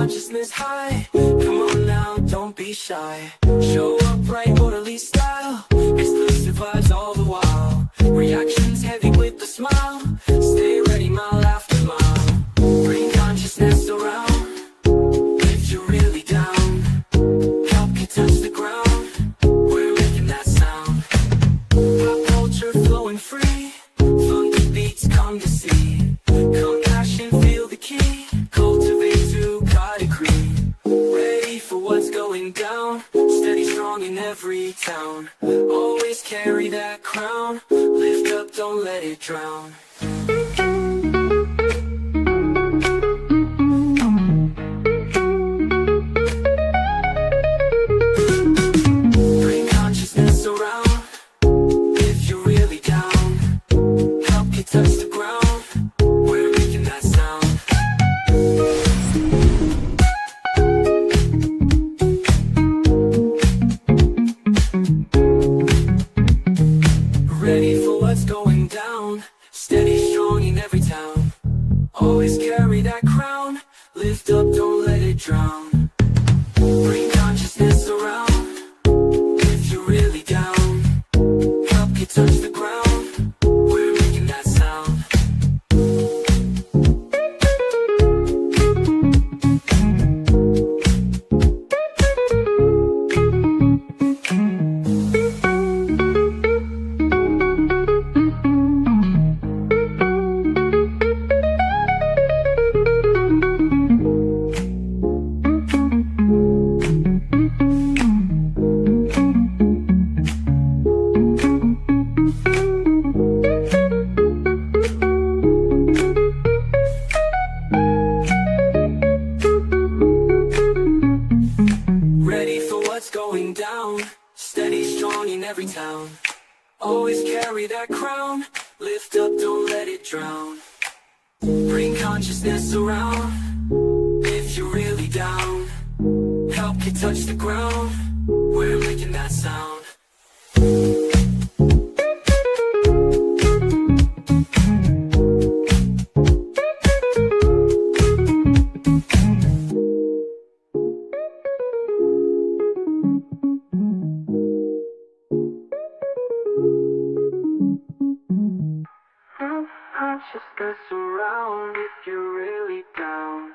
consciousness high. Come on now, don't be shy. Show up right, orderly style. Exclusive vibes all the while. Reactions heavy with a smile. Stay ready mile after mile. Bring consciousness around. If you're really down, help you touch the ground. We're making that sound. Pop culture flowing free. Funky beats come to see. Compassion, feel the key. Cultivate to God agree. Ready for what's going down. Steady, strong in every town. Always carry that crown. Lift up, don't let it drown. Bring consciousness around. If you're really down, help you touch the ground. We're making that sound. Ready for what's going down. Steady, strong in every town. Always carry that crown. Lift up, don't let it drown. Bring consciousness around. If you're really down, help you touch the ground. We're making that sound. Ready for what's going down. Steady, strong in every town. Always carry that crown. Lift up, don't let it drown. Bring consciousness around. If you're really down, help you touch the ground. We're making that sound. Consciousness around. If you're really down,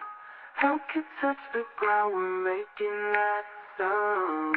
help you touch the ground. We're making that sound.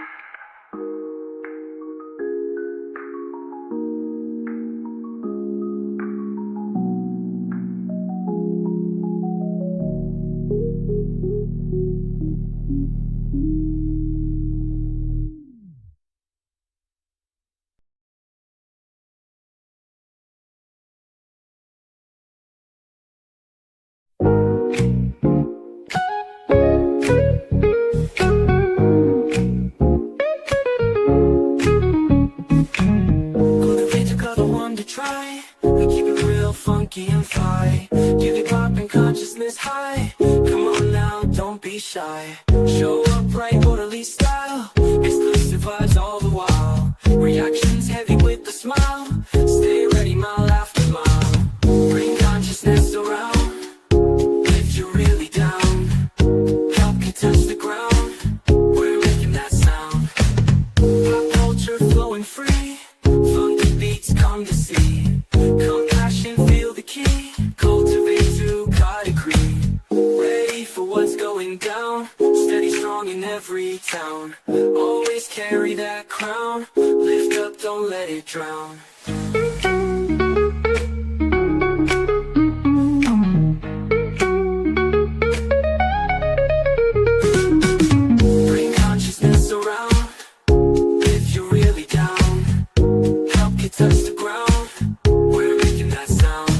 Kultivate, got the one to try. We keep it real funky and fly. Give it pop and consciousness high. Come on now, don't be shy. Show up right, orderly style. Exclusive vibes all the while. Reactions heavy with a smile. Stay ready mile after mile. Bring consciousness around. If you're really down, help you touch the ground. We're making that sound. Pop culture flowing free. Funky beats come to see. Compassion, feel the key. Cultivate to God agree. Ready for what's going down. Steady, strong in every town. Always carry that crown. Lift up, don't let it drown. Bring consciousness around. If you're really down, help you touch the ground. We're making that sound.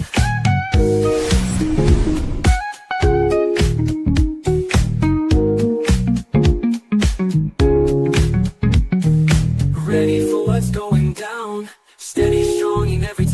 Ready for what's going down. Steady, strong in every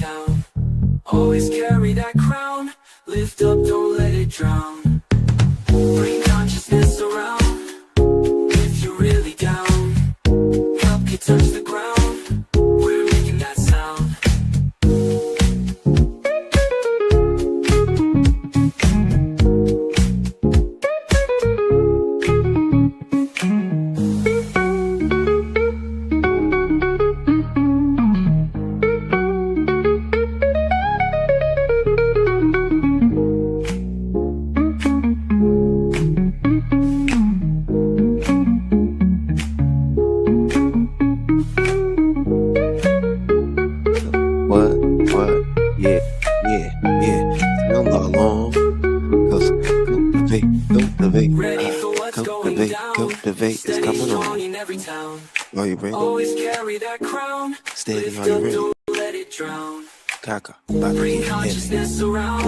ready for what's going down. Cultivate is Steady, coming strong on. in every town. Are you ready? Always carry that crown. Steady, Lift are you up, ready? don't let it drown. Kaka, about to Bring get heavy. consciousness around.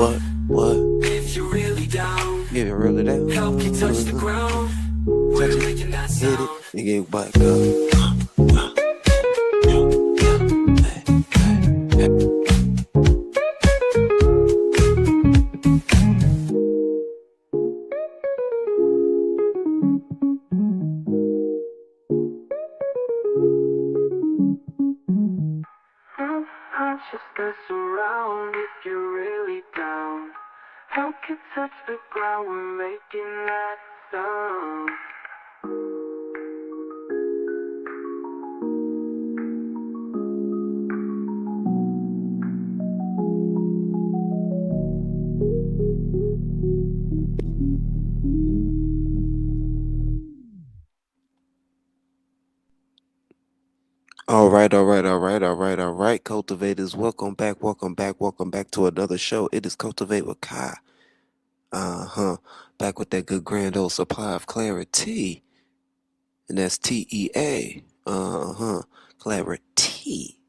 What? If you're really down, Yeah, really down. help you touch the ground. We're Touch it, making that hit it, sound. and get back up. Consciousness around if you're really down. Help you touch the ground, we're making that sound. All right. Cultivators, welcome back to another show. It is Cultivate with Kai. Back with that good grand old supply of clarity. And that's TEA. Clarity.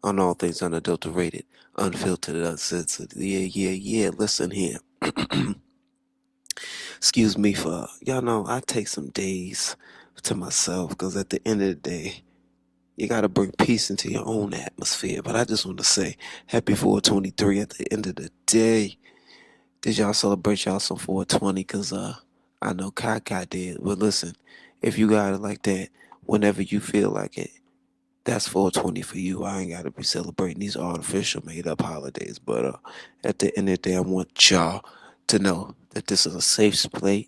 On all things unadulterated, unfiltered, uncensored. Yeah. Listen here. Excuse me for, y'all know, I take some days to myself because at the end of the day, you got to bring peace into your own atmosphere. But I just want to say happy 423 at the end of the day. Did y'all celebrate y'all some 420? Because I know Kai did. But listen, if you got it like that, whenever you feel like it, that's 420 for you. I ain't got to be celebrating these artificial made up holidays. But at the end of the day, I want y'all to know that this is a safe space.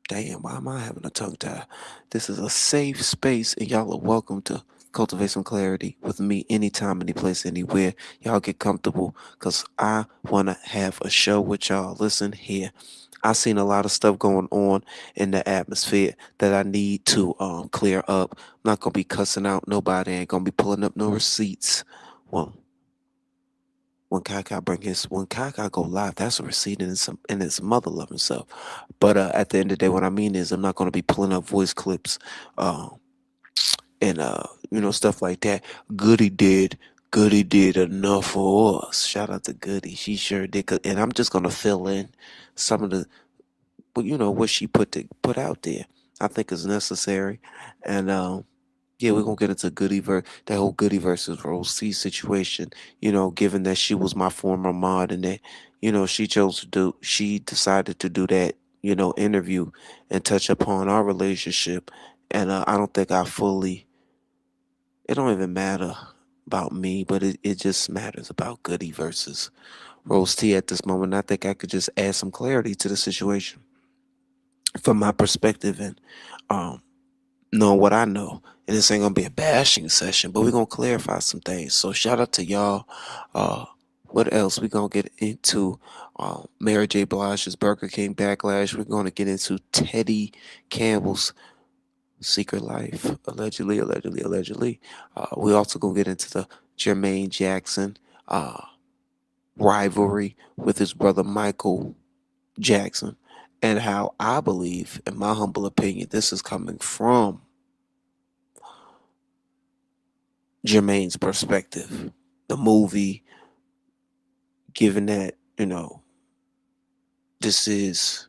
Damn, why am I having a tongue tie? This is a safe space, and y'all are welcome to cultivate some clarity with me anytime, any place, anywhere. Y'all get comfortable, because I want to have a show with y'all. Listen here. I seen a lot of stuff going on in the atmosphere that I need to clear up. I'm not going to be cussing out nobody. I ain't going to be pulling up no receipts. Well, when Kaka go live, that's a receipt in its mother loving self. But at the end of the day, what I mean is I'm not gonna be pulling up voice clips, uh, and stuff like that. Goody did enough for us. Shout out to Goody, she sure did. And I'm just gonna fill in some of the, what she put out there. I think is necessary, and yeah, we're gonna get into that whole Goody versus Rose C situation. Given that she was my former mod and that, she decided to do that, interview and touch upon our relationship. And I don't think it don't even matter about me, but it just matters about Goody versus Rose T at this moment. I think I could just add some clarity to the situation from my perspective and, um, knowing what I know. And this ain't gonna be a bashing session, but we're gonna clarify some things. So shout out to y'all. What else? We're gonna get into Mary J. Blige's Burger King backlash. We're gonna get into Teddy Campbell's secret life, allegedly. We also gonna get into the Jermaine Jackson rivalry with his brother Michael Jackson, and how I believe, in my humble opinion, this is coming from Jermaine's perspective. The movie, given that, this is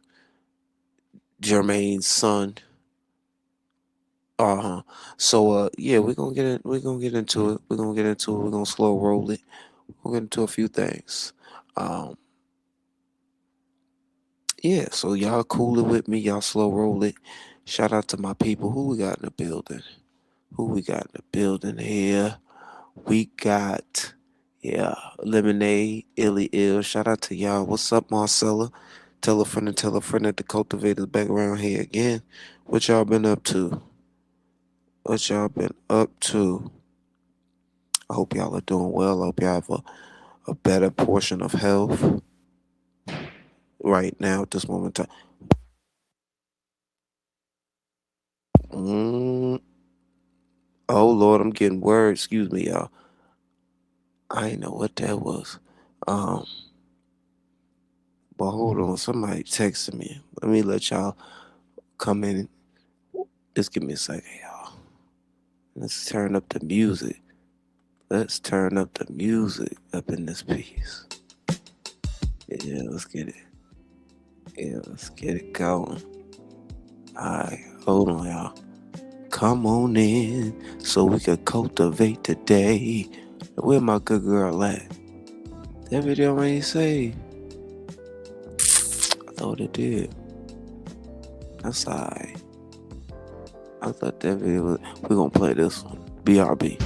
Jermaine's son. So yeah, we're gonna get into it. We're gonna slow roll it. We're gonna get into a few things. Um yeah, so y'all cool it with me, y'all slow roll it. Shout out to my people. Who we got in the building? Here? We got, yeah, Lemonade, Illy Ill. Shout out to y'all. What's up, Marcella? Tell a friend that the cultivators back around here again. What y'all been up to? I hope y'all are doing well. I hope y'all have a better portion of health right now at this moment in time. Mm, oh, Lord, I'm getting words. Excuse me, y'all. I didn't know what that was. Um, But hold on, somebody texted me. Let me let y'all come in. Just give me a second, y'all. Let's turn up the music. Let's turn up the music up in this piece. Yeah, let's get it. Yeah, let's get it going. Alright, hold on, y'all. Come on in so we can cultivate today. Where my good girl at? That video ain't saved. I thought it did. That's alright. I thought that video was... We're gonna play this one. BRB.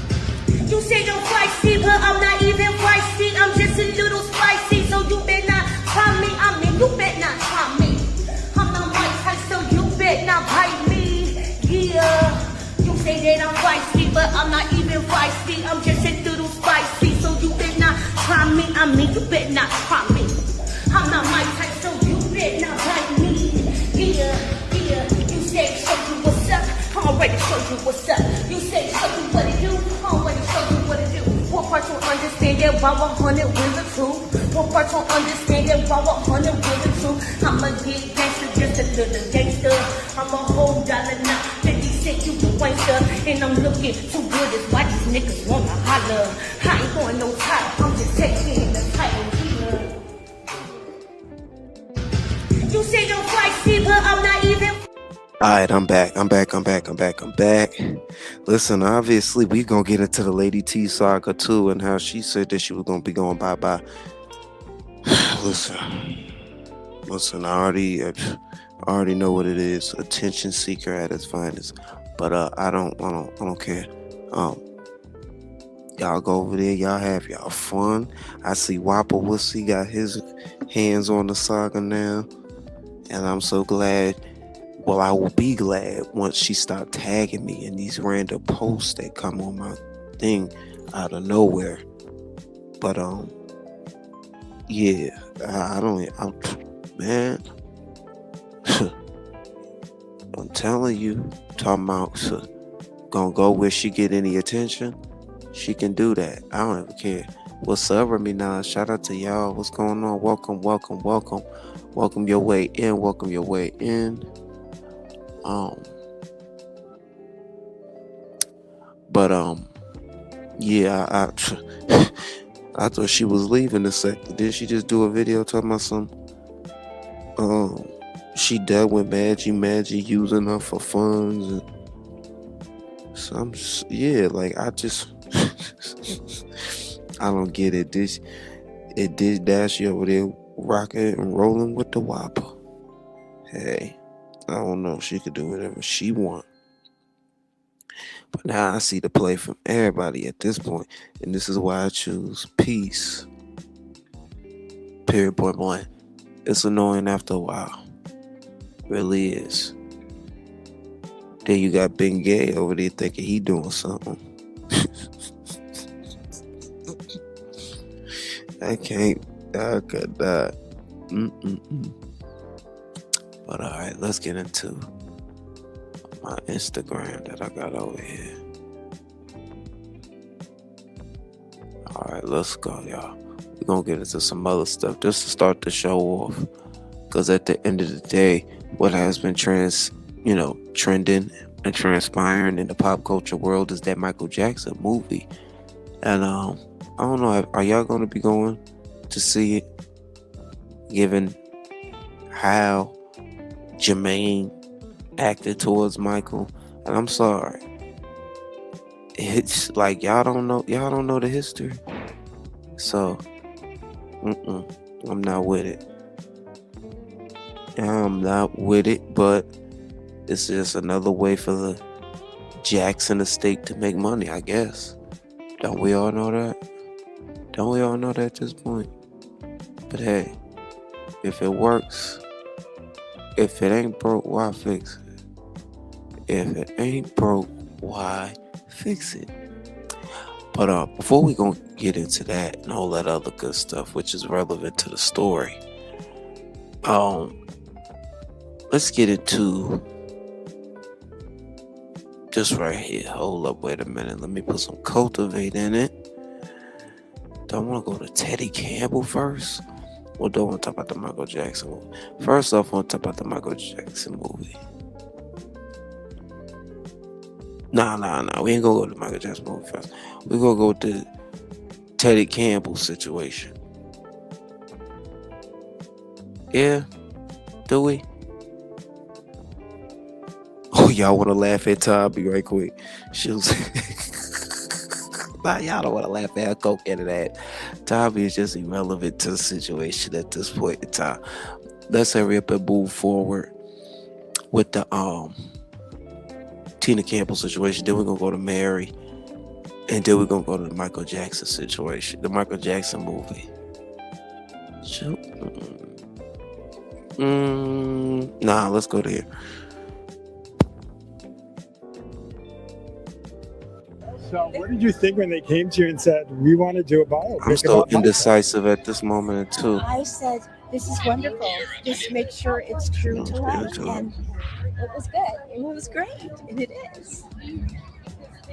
You say I'm feisty, but I'm not even feisty. I'm just a little spicy, so you better not try me. I mean, you better not try me. I'm not Mike Tyson, so you better not bite me. Yeah. You say that I'm feisty, but I'm not even feisty. I'm just a little spicy, so you better not try me. I mean, you better not try me. I'm not Mike Tyson, so you better not bite me. Yeah, yeah. You say show you what's up. I'm already show you what's up. You say show you what to do. I'm already show you what to do. What part don't understand that why 100 with the truth? What part don't understand that why 100 with the truth? I'ma get gangster, just a little gangster. I'm a whole dollar now. 50 cent, you the waster. And I'm looking too good as why these niggas wanna holler. I ain't going no title, I'm just taking the title here. You say I'm feisty, but I'm not even. Alright, I'm back. Listen, obviously we gonna get into the Lady T saga too, and how she said that she was gonna be going bye-bye. Listen, I already know what it is. Attention seeker at its finest. But I don't care. Y'all go over there, y'all have y'all fun. I see Wappa Wussy got his hands on the saga now. And I'm so glad. Well, I will be glad once she stopped tagging me in these random posts that come on my thing out of nowhere. But yeah, man, I'm telling you, talking about gonna go where she get any attention, she can do that. I don't ever care. What's up, Jermaine? Shout out to y'all. What's going on? Welcome your way in. Yeah, I thought she was leaving the sector. Did she just do a video talking about some she dealt with Maggie using her for funds and some, yeah, like I just I don't get it. It did Dash over there rocking and rolling with the Whopper. Hey, I don't know. She could do whatever she want. But now I see the play from everybody at this point, and this is why I choose peace. Period, point blank. It's annoying after a while. It really is. Then you got Ben Gay over there thinking he doing something. I could not. But alright, let's get into my Instagram that I got over here. Alright, let's go, y'all. We're gonna get into some other stuff just to start the show off. Because at the end of the day, what has been trending and transpiring in the pop culture world is that Michael Jackson movie. And I don't know, are y'all gonna be going to see it, given how Jermaine acted towards Michael? And I'm sorry, it's like y'all don't know the history, so I'm not with it. But it's just another way for the Jackson estate to make money, I guess. Don't we all know that at this point? But hey, if it works, if it ain't broke, why fix it? If it ain't broke, why fix it? But before we gonna get into that and all that other good stuff, which is relevant to the story, let's get into this right here. Hold up, wait a minute. Let me put some Kultivate in it. Don't want to go to Teddy Campbell first. Well, don't want to talk about the Michael Jackson movie. First off, I want to talk about the Michael Jackson movie. Nah. We ain't gonna go to the Michael Jackson movie first. We gonna go to Teddy Campbell situation. Yeah, do we? Oh, y'all want to laugh at Tommy right quick? She was. Nah, y'all don't want to laugh at her. Go get it at. Tommy is just irrelevant to the situation at this point in time. Let's hurry up and move forward with the Tina Campbell situation. Then we're gonna go to Mary, and then we're gonna go to the Michael Jackson situation, the Michael Jackson movie. Nah, let's go to here. So what did you think when they came to you and said, we want to do a biopic? I'm still indecisive at this moment too. I said, this is wonderful. Just make sure it's true to life. And it was good. It was great. And it is.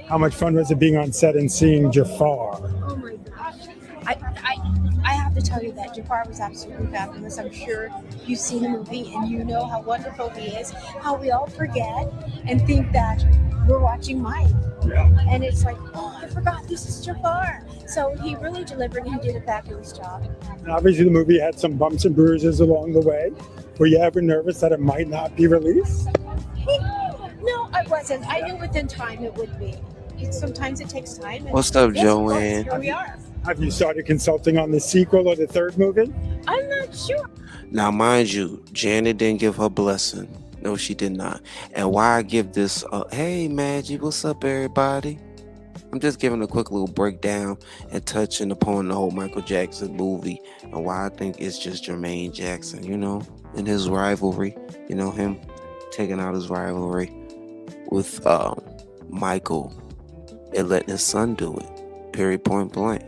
How much fun was it being on set and seeing Jaafar? Oh my gosh. I have to tell you that Jaafar was absolutely fabulous. I'm sure you've seen the movie and you know how wonderful he is. How we all forget and think that we're watching Mike. Yeah. And it's like, oh, I forgot this is Jaafar. So he really delivered and he did a fabulous job. And obviously the movie had some bumps and bruises along the way. Were you ever nervous that it might not be released? No, I wasn't. I knew within time it would be. Sometimes it takes time. And What's up, yes, Joanne? Here we are. Have you started consulting on the sequel or the third movie? I'm not sure. Now, mind you, Janet didn't give her blessing. No, she did not. And why I give this, hey, Maggie, what's up, everybody? I'm just giving a quick little breakdown and touching upon the whole Michael Jackson movie and why I think it's just Jermaine Jackson, you know, and his rivalry, you know, him taking out his rivalry with Michael and letting his son do it, period, point blank.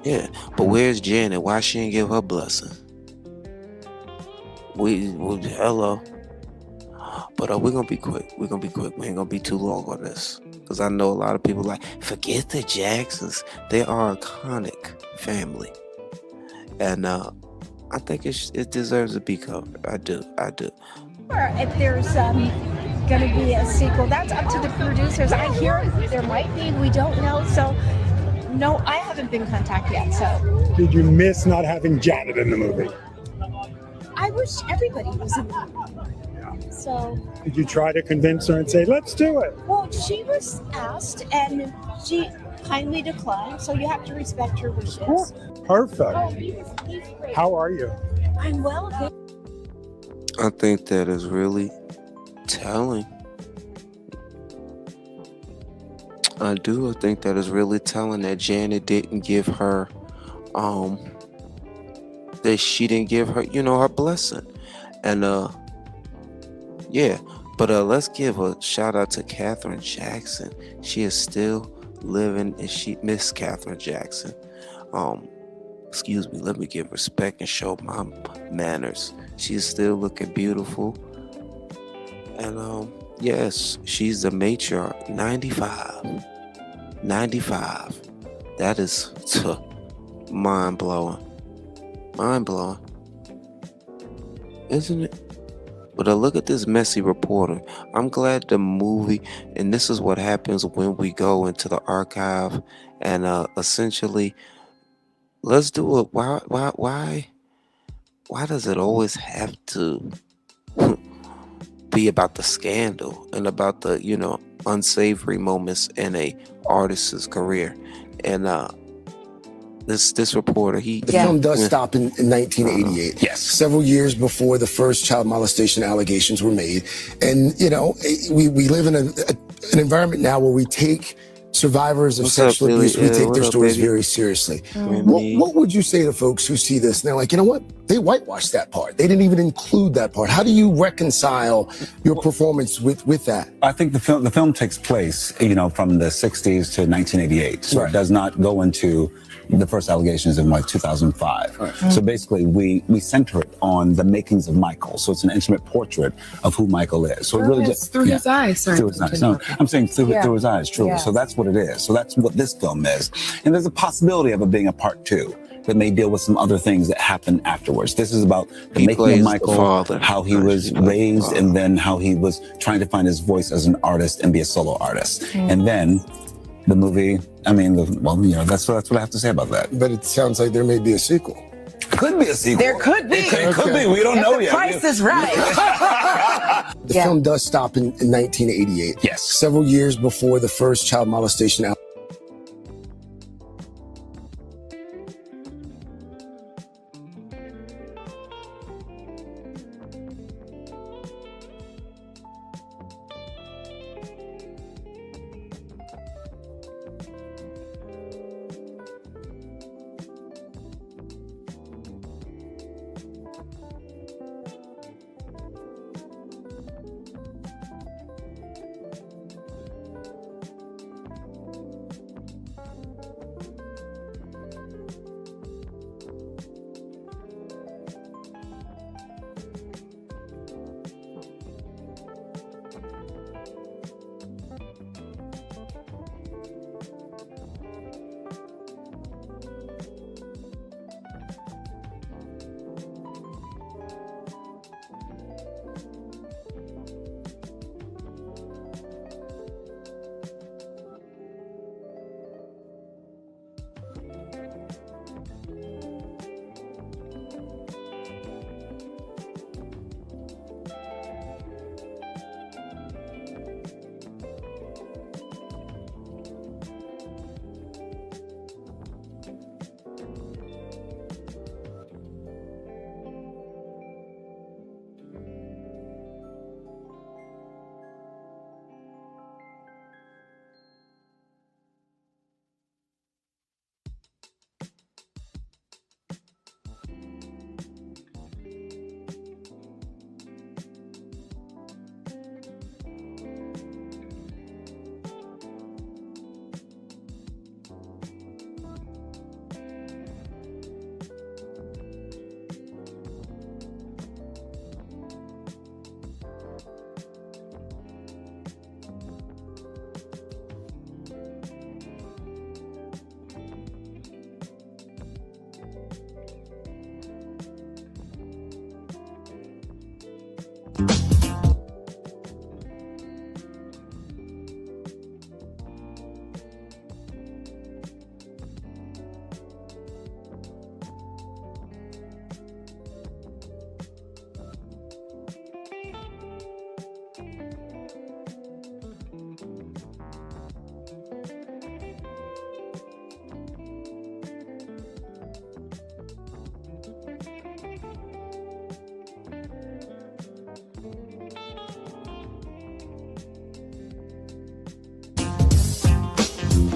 Yeah, but where's Janet? Why she didn't give her blessing? Hello. But we're gonna be quick. We ain't gonna be too long on this. Because I know a lot of people like, forget the Jacksons. They are a iconic family. And I think it deserves to be covered. I do. If there's going to be a sequel, that's up to the producers. I hear there might be. We don't know. So, no, I haven't been contacted yet. So, Did you miss not having Janet in the movie? I wish everybody was in the movie. So, Did you try to convince her and say, let's do it? well, she was asked and she kindly declined. So, you have to respect her wishes. Perfect. He's great. How are you? I'm well. I think that is really telling. I do. I think that is really telling that Janet didn't give her, that she didn't give her, you know, her blessing. And, yeah. But let's give a shout out to Catherine Jackson. She is still living, and Miss Catherine Jackson. Excuse me, let me give respect and show my manners. She's still looking beautiful. And yes, she's the matriarch. 95. That is mind-blowing. Mind-blowing. Isn't it? But look at this messy reporter. I'm glad the movie, and this is what happens when we go into the archive and essentially, let's do it. Why does it always have to be about the scandal and about the, you know, unsavory moments in a artist's career? And this reporter, The film does stop in 1988. Yes. Several years before the first child molestation allegations were made. And, you know, we live in an environment now where we take survivors of sexual abuse, we take their stories very seriously. What would you say to folks who see this and they're like, you know what? They whitewashed that part. They didn't even include that part. How do you reconcile your performance with that? I think the film takes place, you know, from the 60s to 1988. So it does not go into the first allegations in like 2005. Right. So basically we center it on the makings of Michael. So it's an intimate portrait of who Michael is. So it really just through his eyes. Sorry. Through his eyes. No, I'm saying through his eyes, truly. So that's what it is. So that's what this film is. And there's a possibility of it being a part two. that may deal with some other things that happen afterwards. This is about the He making of plays the Michael, father. how he was raised, and then how he was trying to find his voice as an artist and be a solo artist. And then the movie, I mean, well, you know, that's what I have to say about that. But it sounds like there may be a sequel. Could be a sequel. There could be. It could be. We don't know The yet. price is right. The film does stop in 1988. Yes. Several years before the first child molestation out.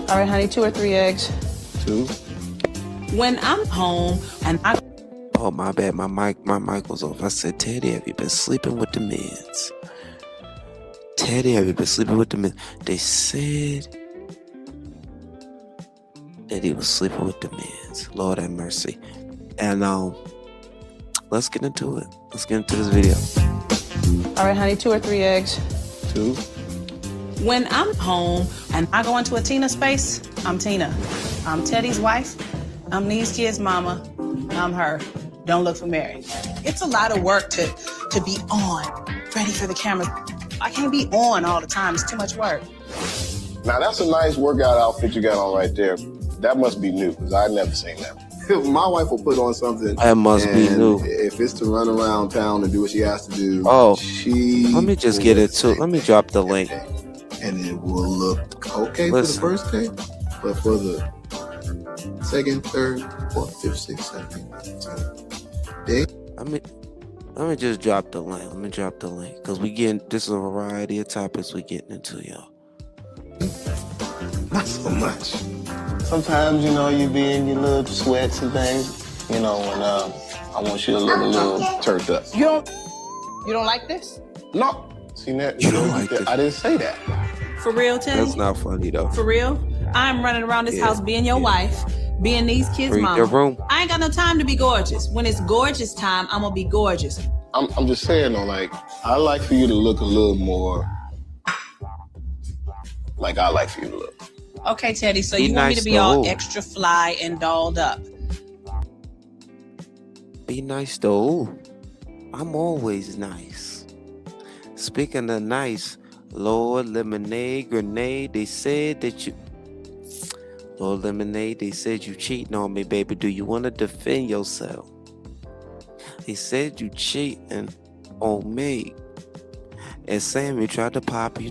All right, honey, 2 or 3 eggs. 2. When I'm home and I Oh, my bad. My mic was off. I said, Teddy, have you been sleeping with the mens? Teddy, have you been sleeping with the men? They said that he was sleeping with the mens. Lord have mercy. And let's get into it. Let's get into this video. All right, honey, 2 or 3 eggs. 2. When I'm home and I go into a Tina space, I'm Tina. I'm Teddy's wife. I'm these kids' mama. I'm her. Don't look for Mary. It's a lot of work to be on, ready for the camera. I can't be on all the time. It's too much work. Now that's a nice workout outfit you got on right there. That must be new, because I've never seen that. My wife will put on something. That must be new. If it's to run around town and do what she has to do, oh, let me just get it too. Let me drop the link. And it will look okay for the first day, but for the second, third, fourth, fifth, sixth, seventh day. Let me just drop the link. Let me drop the link because this is a variety of topics we getting into, y'all. Not so much. Sometimes, you know, you be in your little sweats and things, you know, and I want you to look a little turned up. You don't like this? No. See that? You don't like this? I didn't say that. For real, Teddy? That's not funny though. For real? I'm running around this house being your wife, being these kids' mom. Your room. I ain't got no time to be gorgeous. When it's gorgeous time, I'm gonna be gorgeous. I'm just saying though, like, I like for you to look a little more like I like for you to look. Okay, Teddy, so you want me to be all extra fly and dolled up? Be nice though. Ooh, I'm always nice. Speaking of nice, Lord Lemonade, Grenade, they said that you... Lord Lemonade, they said you cheating on me, baby. Do you want to defend yourself? They said you cheating on me. And Sammy tried to pop you.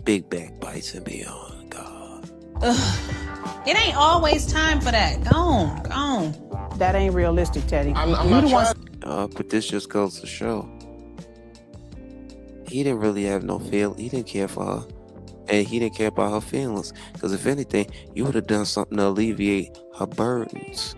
Big backbites and beyond, God. Ugh. It ain't always time for that. Go on. That ain't realistic, Teddy. I'm not trying. But this just goes to show. He didn't really have no feel. He didn't care for her. And he didn't care about her feelings. Because if anything, you would have done something to alleviate her burdens.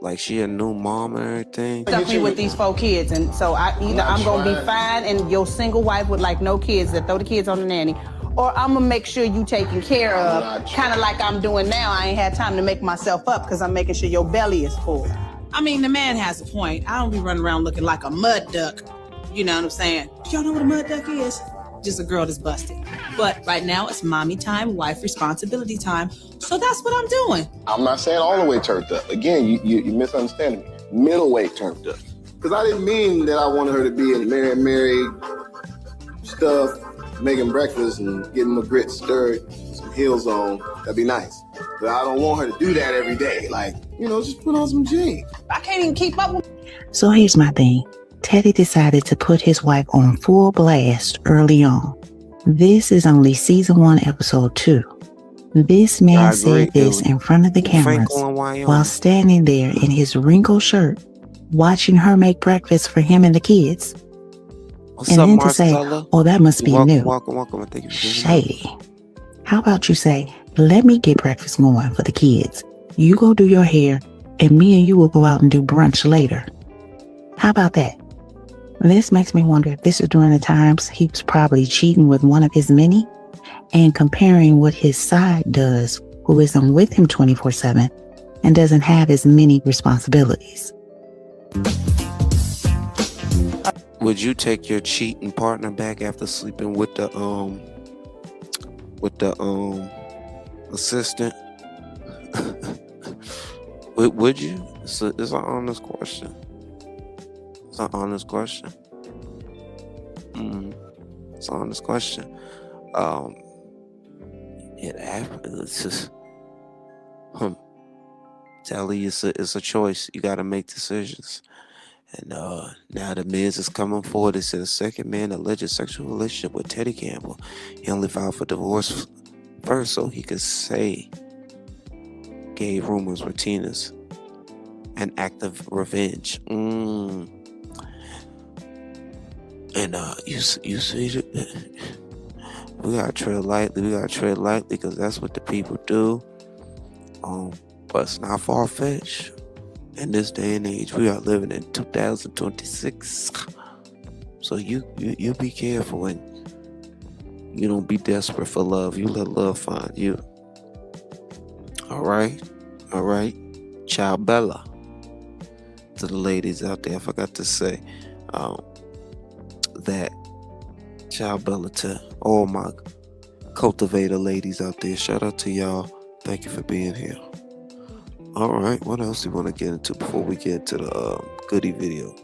Like she a new mom and everything. Stuck me with these 4 kids, and so I'm gonna be fine, and your single wife with like no kids that throw the kids on the nanny, or I'm gonna make sure you taken care of, kind of like I'm doing now. I ain't had time to make myself up because I'm making sure your belly is full. I mean, the man has a point. I don't be running around looking like a mud duck. You know what I'm saying? Y'all know what a mud duck is? Just a girl that's busted. But right now it's mommy time, wife responsibility time. So that's what I'm doing. I'm not saying all the way turned up. Again, you misunderstanding me. Middleweight turned up. Because I didn't mean that I wanted her to be in married stuff, making breakfast and getting my grits stirred, some heels on. That'd be nice. But I don't want her to do that every day. Like, just put on some jeans. I can't even keep up with. So here's my thing. Teddy decided to put his wife on full blast early on. This is only season 1, episode 2. This man said this in front of the cameras while standing there in his wrinkled shirt, watching her make breakfast for him and the kids. And then to say, oh, that must be new. Shady. How about you say, let me get breakfast going for the kids. You go do your hair, and me and you will go out and do brunch later. How about that? This makes me wonder if this is during the times he was probably cheating with one of his many and comparing what his side does, who isn't with him 24/7 and doesn't have as many responsibilities. Would you take your cheating partner back after sleeping with the assistant? Would you? It's an honest question. It's an honest question. It's an honest question. It happens. It's just, Tally, it's a choice. You got to make decisions. And now the Miz is coming forward. It said a second man alleged sexual relationship with Teddy Campbell. He only filed for divorce first so he could say gay rumors were Tina's an act of revenge. And you see, we gotta tread lightly. We gotta tread lightly because that's what the people do. But it's not far fetched. In this day and age, we are living in 2026. So you be careful and you don't be desperate for love. You let love find you. All right. Ciao Bella. To the ladies out there, I forgot to say that. Ciao Bella to all my cultivator ladies out there. Shout out to y'all. Thank you for being here. All right, what else do you want to get into before we get to the Goody video?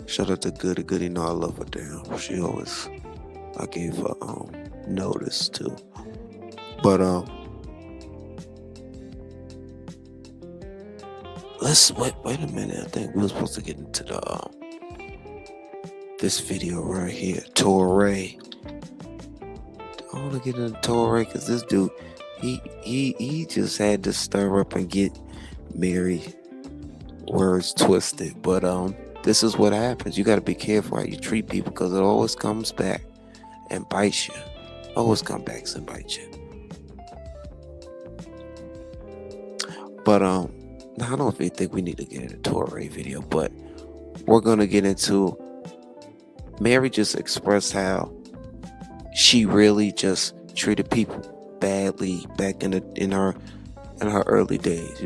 Shout out to Goody. No, I love her damn. She always, I gave her notice too. But let's wait a minute. I think we were supposed to get into the this video right here, Torre. I want to get into Torre because this dude, he just had to stir up and get Mary words twisted. But this is what happens. You got to be careful how you treat people because it always comes back and bites you. Always come back and bite you. But I don't even think we need to get into Torre video, but we're gonna get into Mary just expressed how she really just treated people badly back in her early days.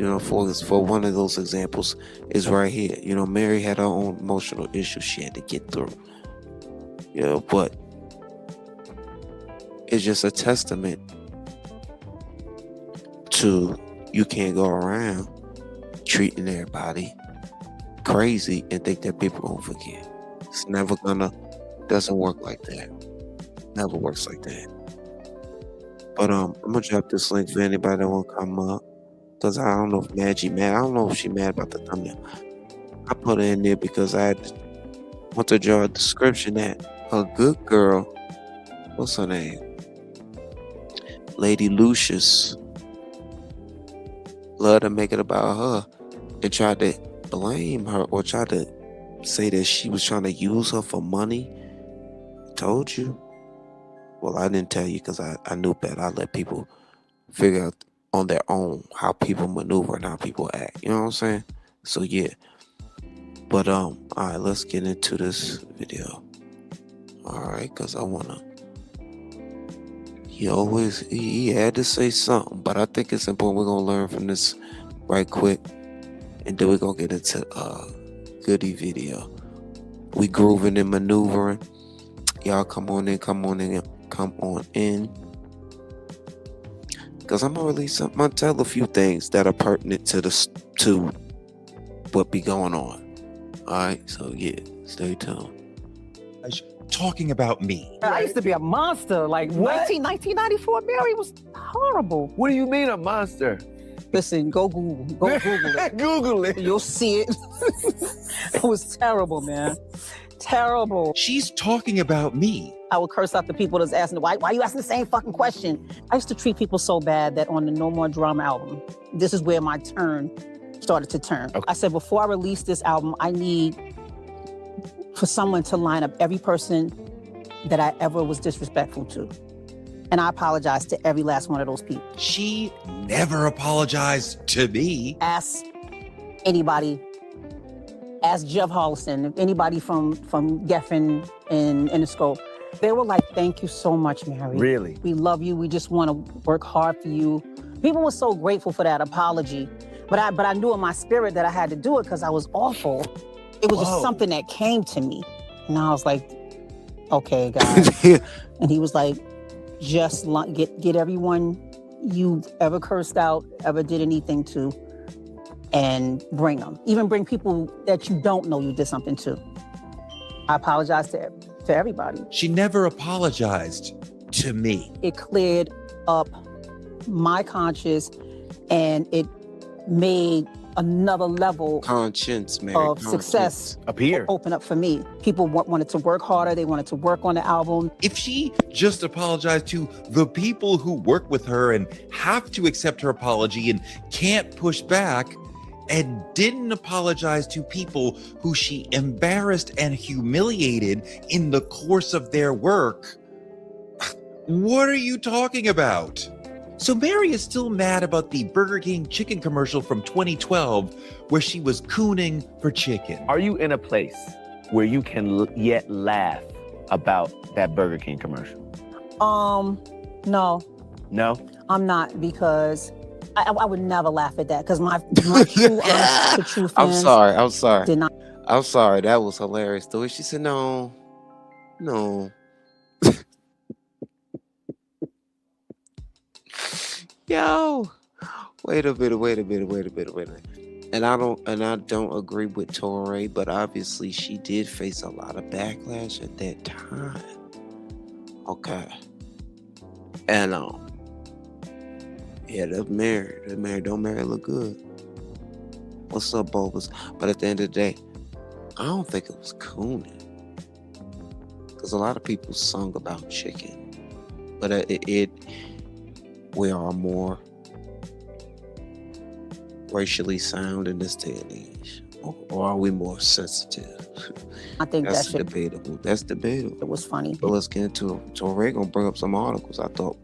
For one of those examples is right here. Mary had her own emotional issues she had to get through. But it's just a testament to you can't go around treating everybody crazy and think that people gonna forget. It's never gonna, doesn't work like that. Never works like that. But I'm gonna drop this link for anybody that wanna come up. Cause I don't know if Maggie mad. I don't know if she mad about the thumbnail. I put her in there because I want to draw a description that a good girl, what's her name? Lady Lucius, love to make it about her and try to blame her or try to say that she was trying to use her for money. Told you. Well, I didn't tell you because I knew better. I let people figure out on their own how people maneuver and how people act. You know what I'm saying? So yeah. But all right, let's get into this video. All right, because I wanna. He had to say something, but I think it's important. We're gonna learn from this right quick, and then we're gonna get into goodie video. We grooving and maneuvering. Y'all come on in. Because I'm gonna release something. I'm gonna tell a few things that are pertinent to what be going on. Alright, so yeah, stay tuned. Talking about me. I used to be a monster. Like, 1994, Mary was horrible. What do you mean a monster? Listen, go Google. Go Google it. Google it. You'll see it. It was terrible, man. Terrible. She's talking about me. I would curse out the people that's asking, why are you asking the same fucking question? I used to treat people so bad that on the No More Drama album, this is where my turn started to turn. Okay. I said, before I release this album, I need for someone to line up every person that I ever was disrespectful to. And I apologize to every last one of those people. She never apologized to me. Ask anybody. Ask Jeff Holliston, anybody from Geffen and Interscope. They were like, thank you so much, Mary. Really? We love you. We just want to work hard for you. People were so grateful for that apology. But I knew in my spirit that I had to do it because I was awful. It was just something that came to me. And I was like, okay, guys. And he was like, just get everyone you've ever cursed out, ever did anything to, and bring them. Even bring people that you don't know you did something to. I apologize to everybody. She never apologized to me. It cleared up my conscience, and it made another level of success appear. Open up for me. People wanted to work harder. They wanted to work on the album. If she just apologized to the people who work with her and have to accept her apology and can't push back, and didn't apologize to people who she embarrassed and humiliated in the course of their work, what are you talking about? So Mary is still mad about the Burger King chicken commercial from 2012 where she was cooning for chicken. Are you in a place where you can yet laugh about that Burger King commercial? No. No? I'm not, because I would never laugh at that, because my true honest to true fans. I'm sorry. Did not. I'm sorry. That was hilarious. The way she said, no. Yo, wait a minute. And I don't agree with Torre, but obviously she did face a lot of backlash at that time. Okay. And yeah, they're married. Don't marry look good. What's up, Bulbous? But at the end of the day, I don't think it was cooning. Because a lot of people sung about chicken. But we are more racially sound in this day and age. Or are we more sensitive? I think that's debatable. That's debatable. It was funny. But let's get into it. So Ray gonna bring up some articles I thought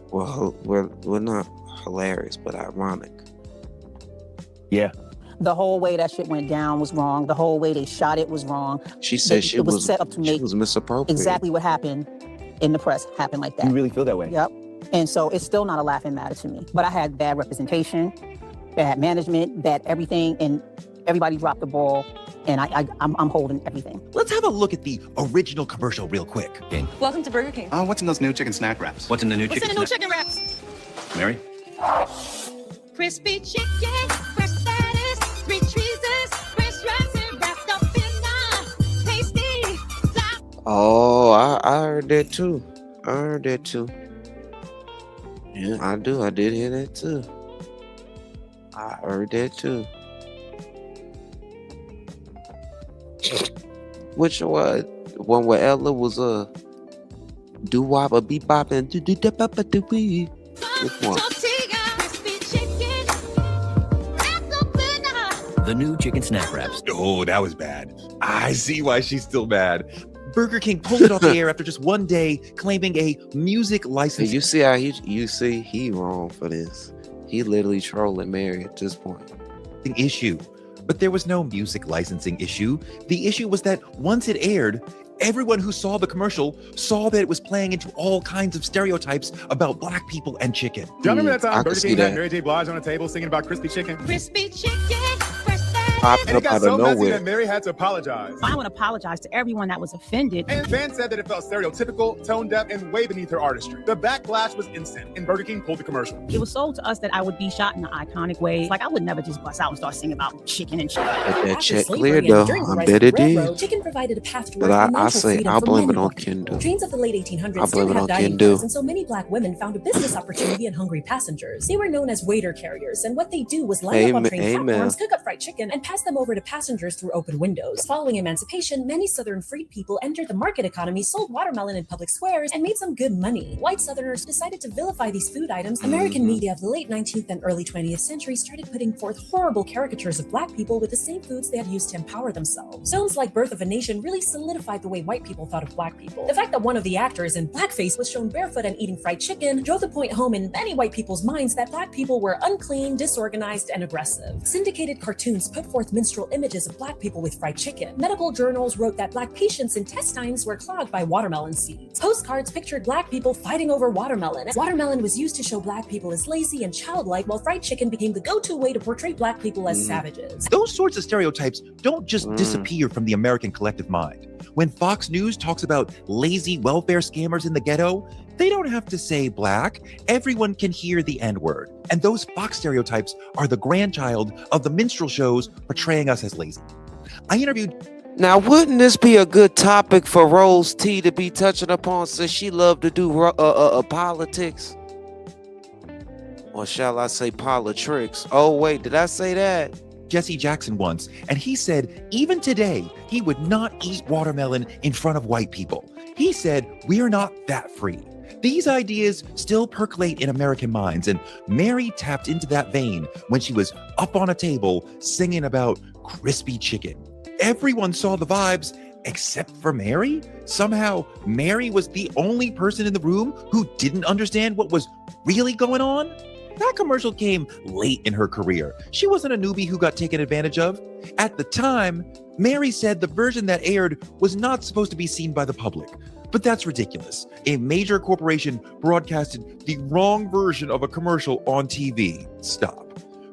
we're not hilarious, but ironic. Yeah. The whole way that shit went down was wrong. The whole way they shot it was wrong. She said it was set up to make misappropriated. Exactly what happened in the press happened like that. You really feel that way? Yep. And so it's still not a laughing matter to me. But I had bad representation, bad management, bad everything, and everybody dropped the ball. And I'm holding everything. Let's have a look at the original commercial real quick. Welcome to Burger King. What's in those new chicken snack wraps? What's in the new chicken wraps? Mary? Crispy chicken, crispy Oh, I heard that too. I heard that too. Yeah, I do. I did hear that too. I heard that too. Which one where Ella was do wop a bebop and do da ba ba do we. Which one? The new chicken snack wraps. Oh, that was bad. I see why she's still mad. Burger King pulled it off the air after just one day, claiming a music license. Hey, you see how he wrong for this. He literally trolling Mary at this point. Issue. But there was no music licensing issue. The issue was that once it aired, everyone who saw the commercial saw that it was playing into all kinds of stereotypes about black people and chicken. Do y'all remember that time Burger King had Mary J. Blige on a table singing about crispy chicken? Crispy chicken. And it got so messy that Mary had to apologize. I want to apologize to everyone that was offended. And fans said that it felt stereotypical, tone deaf, and way beneath her artistry. The backlash was instant, and Burger King pulled the commercial. It was sold to us that I would be shot in an iconic way. Like, I would never just bust out and start singing about chicken and shit. But that check cleared though. I bet it did. Chicken provided a path to But I say I'll blame it on Kendall. Trains of the late 1800s I blame didn't it have on dining Kendall. cars, and so many black women found a business opportunity in hungry passengers. They were known as waiter carriers, and what they do was line up on train platforms, cook up fried chicken, and pass them over to passengers through open windows. Following emancipation, many Southern freed people entered the market economy, sold watermelon in public squares, and made some good money. White Southerners decided to vilify these food items. American media of the late 19th and early 20th century started putting forth horrible caricatures of black people with the same foods they had used to empower themselves. Films like Birth of a Nation really solidified the way white people thought of black people. The fact that one of the actors in blackface was shown barefoot and eating fried chicken drove the point home in many white people's minds that black people were unclean, disorganized, and aggressive. Syndicated cartoons put forth minstrel images of black people with fried chicken. Medical journals wrote that black patients' intestines were clogged by watermelon seeds. Postcards pictured black people fighting over watermelon. Watermelon was used to show black people as lazy and childlike, while fried chicken became the go-to way to portray black people as savages. Those sorts of stereotypes don't just disappear from the American collective mind. When Fox News talks about lazy welfare scammers in the ghetto, they don't have to say black. Everyone can hear the N-word. And those Fox stereotypes are the grandchild of the minstrel shows portraying us as lazy. I interviewed. Now, wouldn't this be a good topic for Rose T to be touching upon since she loved to do politics? Or shall I say politics? Oh, wait, did I say that? Jesse Jackson once, and he said even today he would not eat watermelon in front of white people. He said we're not that free. These ideas still percolate in American minds, and Mary tapped into that vein when she was up on a table singing about crispy chicken. Everyone saw the vibes except for Mary. Somehow Mary was the only person in the room who didn't understand what was really going on. That commercial came late in her career. She wasn't a newbie who got taken advantage of. At the time, Mary said the version that aired was not supposed to be seen by the public. But that's ridiculous. A major corporation broadcasted the wrong version of a commercial on TV. Stop.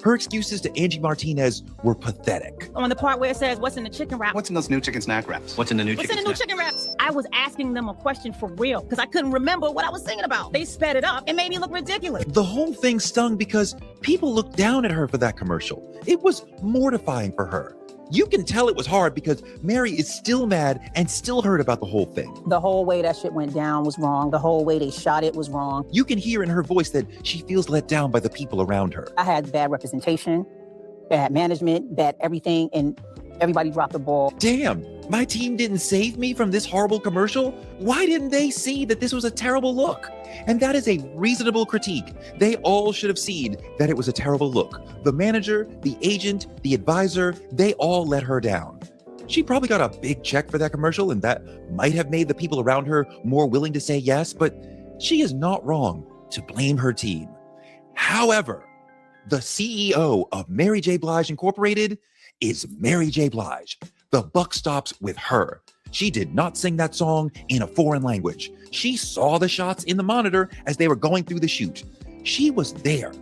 Her excuses to Angie Martinez were pathetic. On the part where it says, what's in the chicken wrap? What's in those new chicken snack wraps? What's in the new What's chicken in the new snack? chicken wraps? I was asking them a question for real because I couldn't remember what I was singing about. They sped it up and made me look ridiculous. The whole thing stung because people looked down at her for that commercial. It was mortifying for her. You can tell it was hard because Mary is still mad and still hurt about the whole thing. The whole way that shit went down was wrong. The whole way they shot it was wrong. You can hear in her voice that she feels let down by the people around her. I had bad representation, bad management, bad everything, and everybody dropped the ball. Damn, my team didn't save me from this horrible commercial? Why didn't they see that this was a terrible look? And that is a reasonable critique. They all should have seen that it was a terrible look. The manager, the agent, the advisor, they all let her down. She probably got a big check for that commercial, and that might have made the people around her more willing to say yes, but she is not wrong to blame her team. However, the CEO of Mary J. Blige Incorporated is Mary J. Blige. The buck stops with her. She did not sing that song in a foreign language. She saw the shots in the monitor as they were going through the shoot. She was there.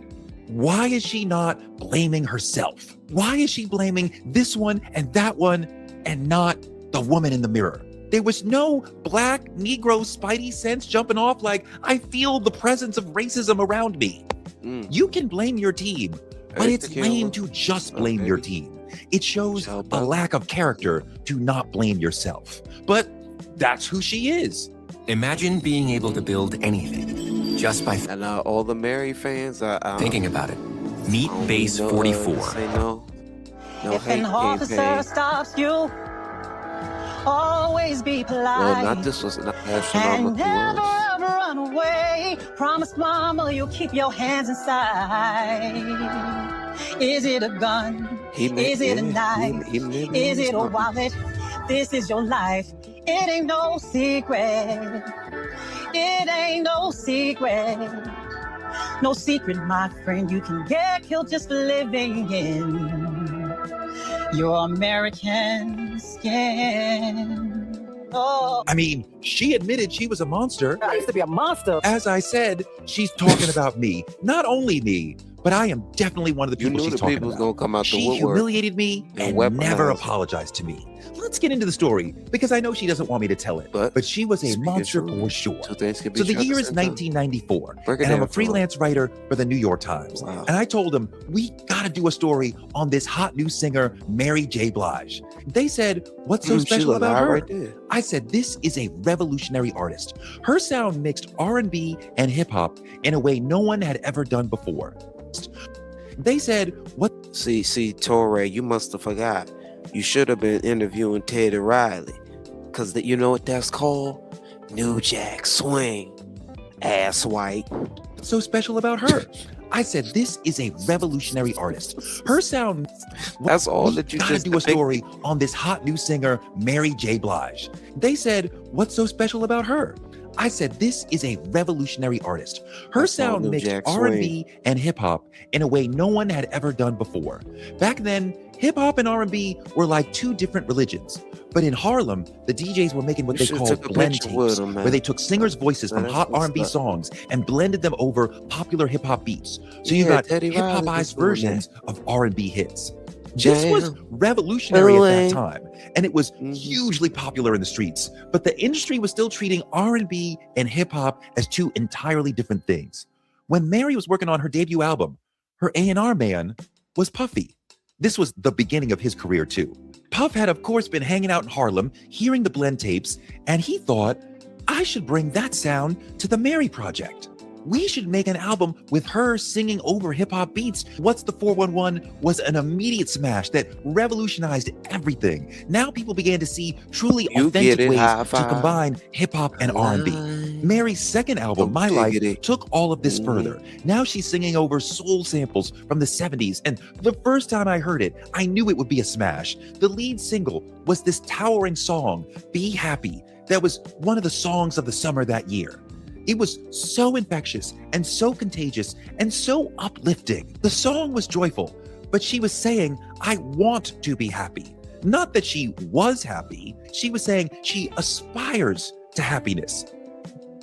Why is she not blaming herself? Why is she blaming this one and that one and not the woman in the mirror? There was no black Negro spidey sense jumping off like, I feel the presence of racism around me. You can blame your team, but it's lame to just blame your team. It shows a lack of character to not blame yourself. But that's who she is. Imagine being able to build anything just by And all the Mary fans are thinking about it. Meet Base 44. Say no. No If an hate officer campaign. stops you, always be polite. Well, not this was not astronomical. And never ever run away. Promise mama you'll keep your hands inside. Is it a gun? Is it a knife? Is it a wallet? This is your life. It ain't no secret. It ain't no secret. No secret, my friend. You can get killed just for living in your American skin. Oh. I mean, she admitted she was a monster. I used to be a monster. As I said, she's talking about me. Not only me, but I am definitely one of the people she's talking about. Gonna come out she the woodwork humiliated me and never apologized to me. Let's get into the story because I know she doesn't want me to tell it, but she was a monster for sure. So the year is 1994, and I'm a freelance writer for the New York Times. And I told them, we gotta do a story on this hot new singer, Mary J. Blige. They said, what's so special about her? Right, I said, this is a revolutionary artist. Her sound mixed R&B and hip hop in a way no one had ever done before. They said, what? See, Torre, you must have forgot. You should have been interviewing Teddy Riley. Because you know what that's called? New Jack Swing. Ass white. What's so special about her? I said, this is a revolutionary artist. Her sound. That's all that you gotta just do a story on this hot new singer, Mary J. Blige. They said, what's so special about her? I said, this is a revolutionary artist. Her sound mixed R&B and hip hop in a way no one had ever done before. Back then, hip hop and R&B were like two different religions. But in Harlem, the DJs were making what they called blend tapes, where they took singers' voices from hot R&B songs and blended them over popular hip hop beats. So you got hip hopized versions of R&B hits. This was revolutionary at that time, and it was hugely popular in the streets. But the industry was still treating R&B and hip hop as two entirely different things. When Mary was working on her debut album, her A&R man was Puffy. This was the beginning of his career too. Puff had, of course, been hanging out in Harlem, hearing the blend tapes, and he thought, I should bring that sound to the Mary Project. We should make an album with her singing over hip-hop beats. What's the 411 was an immediate smash that revolutionized everything. Now people began to see truly authentic ways to combine hip-hop and R&B. Mary's second album, My Life, took all of this further. Now she's singing over soul samples from the 70s, and the first time I heard it, I knew it would be a smash. The lead single was this towering song, Be Happy, that was one of the songs of the summer that year. It was so infectious and so contagious and so uplifting. The song was joyful, but she was saying, I want to be happy. Not that she was happy. She was saying she aspires to happiness.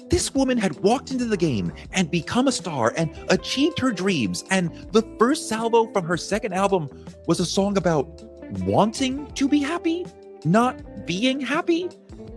This woman had walked into the game and become a star and achieved her dreams. And the first salvo from her second album was a song about wanting to be happy, not being happy.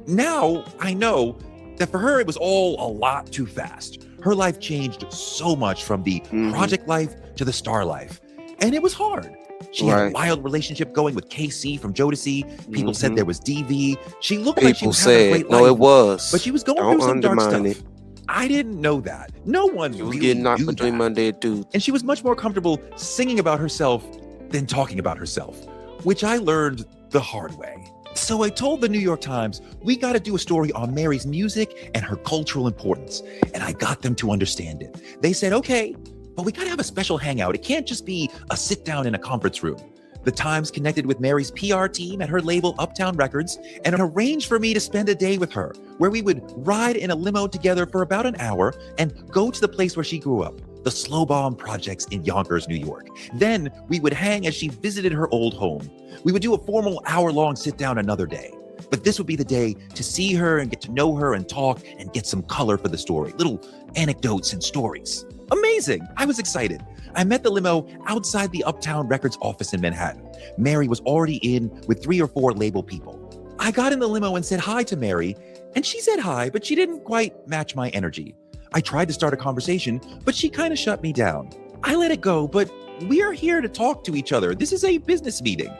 Now I know that for her, it was all a lot too fast. Her life changed so much from the project life to the star life. And it was hard. She had a wild relationship going with KC from Jodeci. People said there was DV. She looked like she was having a great life. No, it was. But she was going through some dark stuff. I didn't know that. No one She was really getting knocked knew between that. Monday and Tuesday. And she was much more comfortable singing about herself than talking about herself, which I learned the hard way. So I told the New York Times, we got to do a story on Mary's music and her cultural importance. And I got them to understand it. They said, okay, but we got to have a special hangout. It can't just be a sit down in a conference room. The Times connected with Mary's PR team at her label Uptown Records and arranged for me to spend a day with her, where we would ride in a limo together for about an hour and go to the place where she grew up, the Slow Bomb Projects in Yonkers, New York. Then we would hang as she visited her old home. We would do a formal hour-long sit-down another day. But this would be the day to see her and get to know her and talk and get some color for the story, little anecdotes and stories. Amazing! I was excited. I met the limo outside the Uptown Records office in Manhattan. Mary was already in with 3 or 4 label people. I got in the limo and said hi to Mary, and she said hi, but she didn't quite match my energy. I tried to start a conversation, but she kind of shut me down. I let it go, but we are here to talk to each other. This is a business meeting.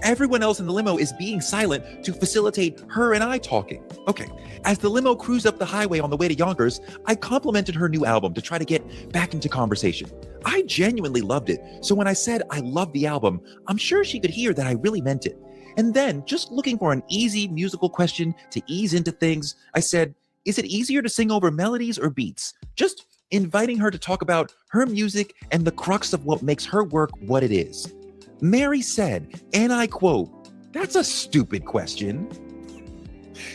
Everyone else in the limo is being silent to facilitate her and I talking. Okay, as the limo cruised up the highway on the way to Yonkers, I complimented her new album to try to get back into conversation. I genuinely loved it, so when I said I loved the album, I'm sure she could hear that I really meant it. And then, just looking for an easy musical question to ease into things, I said, is it easier to sing over melodies or beats? Just inviting her to talk about her music and the crux of what makes her work what it is. Mary said, and I quote, "That's a stupid question."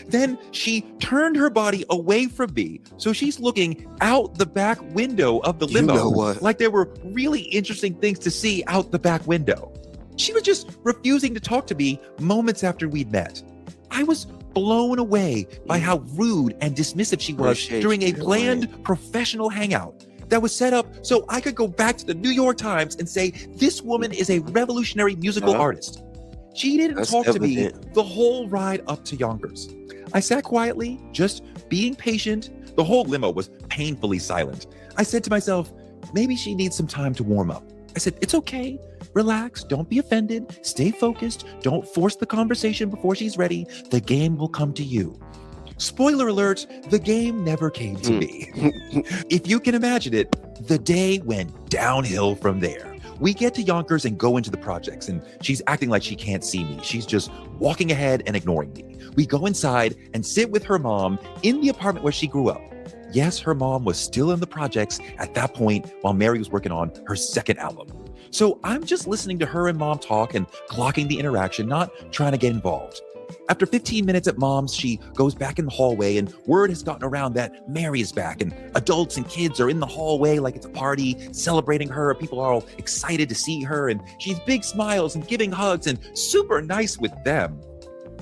Then she turned her body away from me, so she's looking out the back window of the limo, You know what? like there were really interesting things to see out the back window. She was just refusing to talk to me moments after we'd met. I was blown away by how rude and dismissive she was Appreciate during a you, planned professional hangout that was set up so I could go back to the New York Times and say, this woman is a revolutionary musical artist. She didn't That's talk to me evident. the whole ride up to Yonkers. I sat quietly, just being patient. The whole limo was painfully silent. I said to myself, maybe she needs some time to warm up. I said, it's okay. Relax. Don't be offended. Stay focused. Don't force the conversation before she's ready. The game will come to you. Spoiler alert, the game never came to me. If you can imagine it, the day went downhill from there. We get to Yonkers and go into the projects, and she's acting like she can't see me. She's just walking ahead and ignoring me. We go inside and sit with her mom in the apartment where she grew up. Yes, her mom was still in the projects at that point while Mary was working on her second album. So I'm just listening to her and mom talk and clocking the interaction, not trying to get involved. After 15 minutes at mom's, she goes back in the hallway and word has gotten around that Mary is back and adults and kids are in the hallway like it's a party celebrating her. People are all excited to see her and she's big smiles and giving hugs and super nice with them.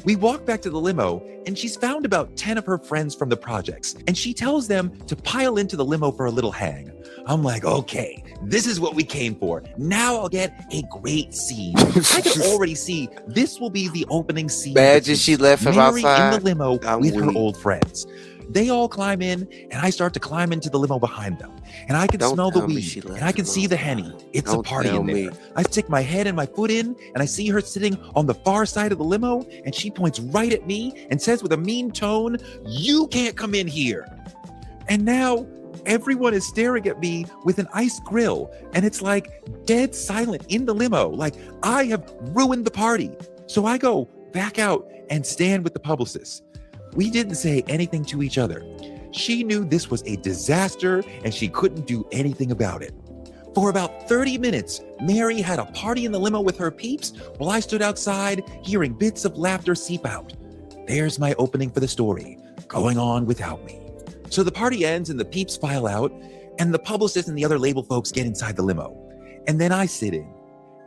We walk back to the limo and she's found about 10 of her friends from the projects and she tells them to pile into the limo for a little hang. I'm like, okay, this is what we came for. Now I'll get a great scene. I can already see this will be the opening scene. Imagine she left him Mary outside. in the limo with her weak. old friends. They all climb in and I start to climb into the limo behind them. And I can Don't smell the tell me weed she and left I can him see the Henny. It's a Don't party tell in there. me. I stick my head and my foot in and I see her sitting on the far side of the limo and she points right at me and says with a mean tone, "You can't come in here." And now everyone is staring at me with an ice grill and it's like dead silent in the limo, like I have ruined the party. So I go back out and stand with the publicist. We didn't say anything to each other. She knew this was a disaster and she couldn't do anything about it. For about 30 minutes, Mary had a party in the limo with her peeps while I stood outside hearing bits of laughter seep out. There's my opening for the story, going on without me. So the party ends and the peeps file out and the publicist and the other label folks get inside the limo. And then I sit in.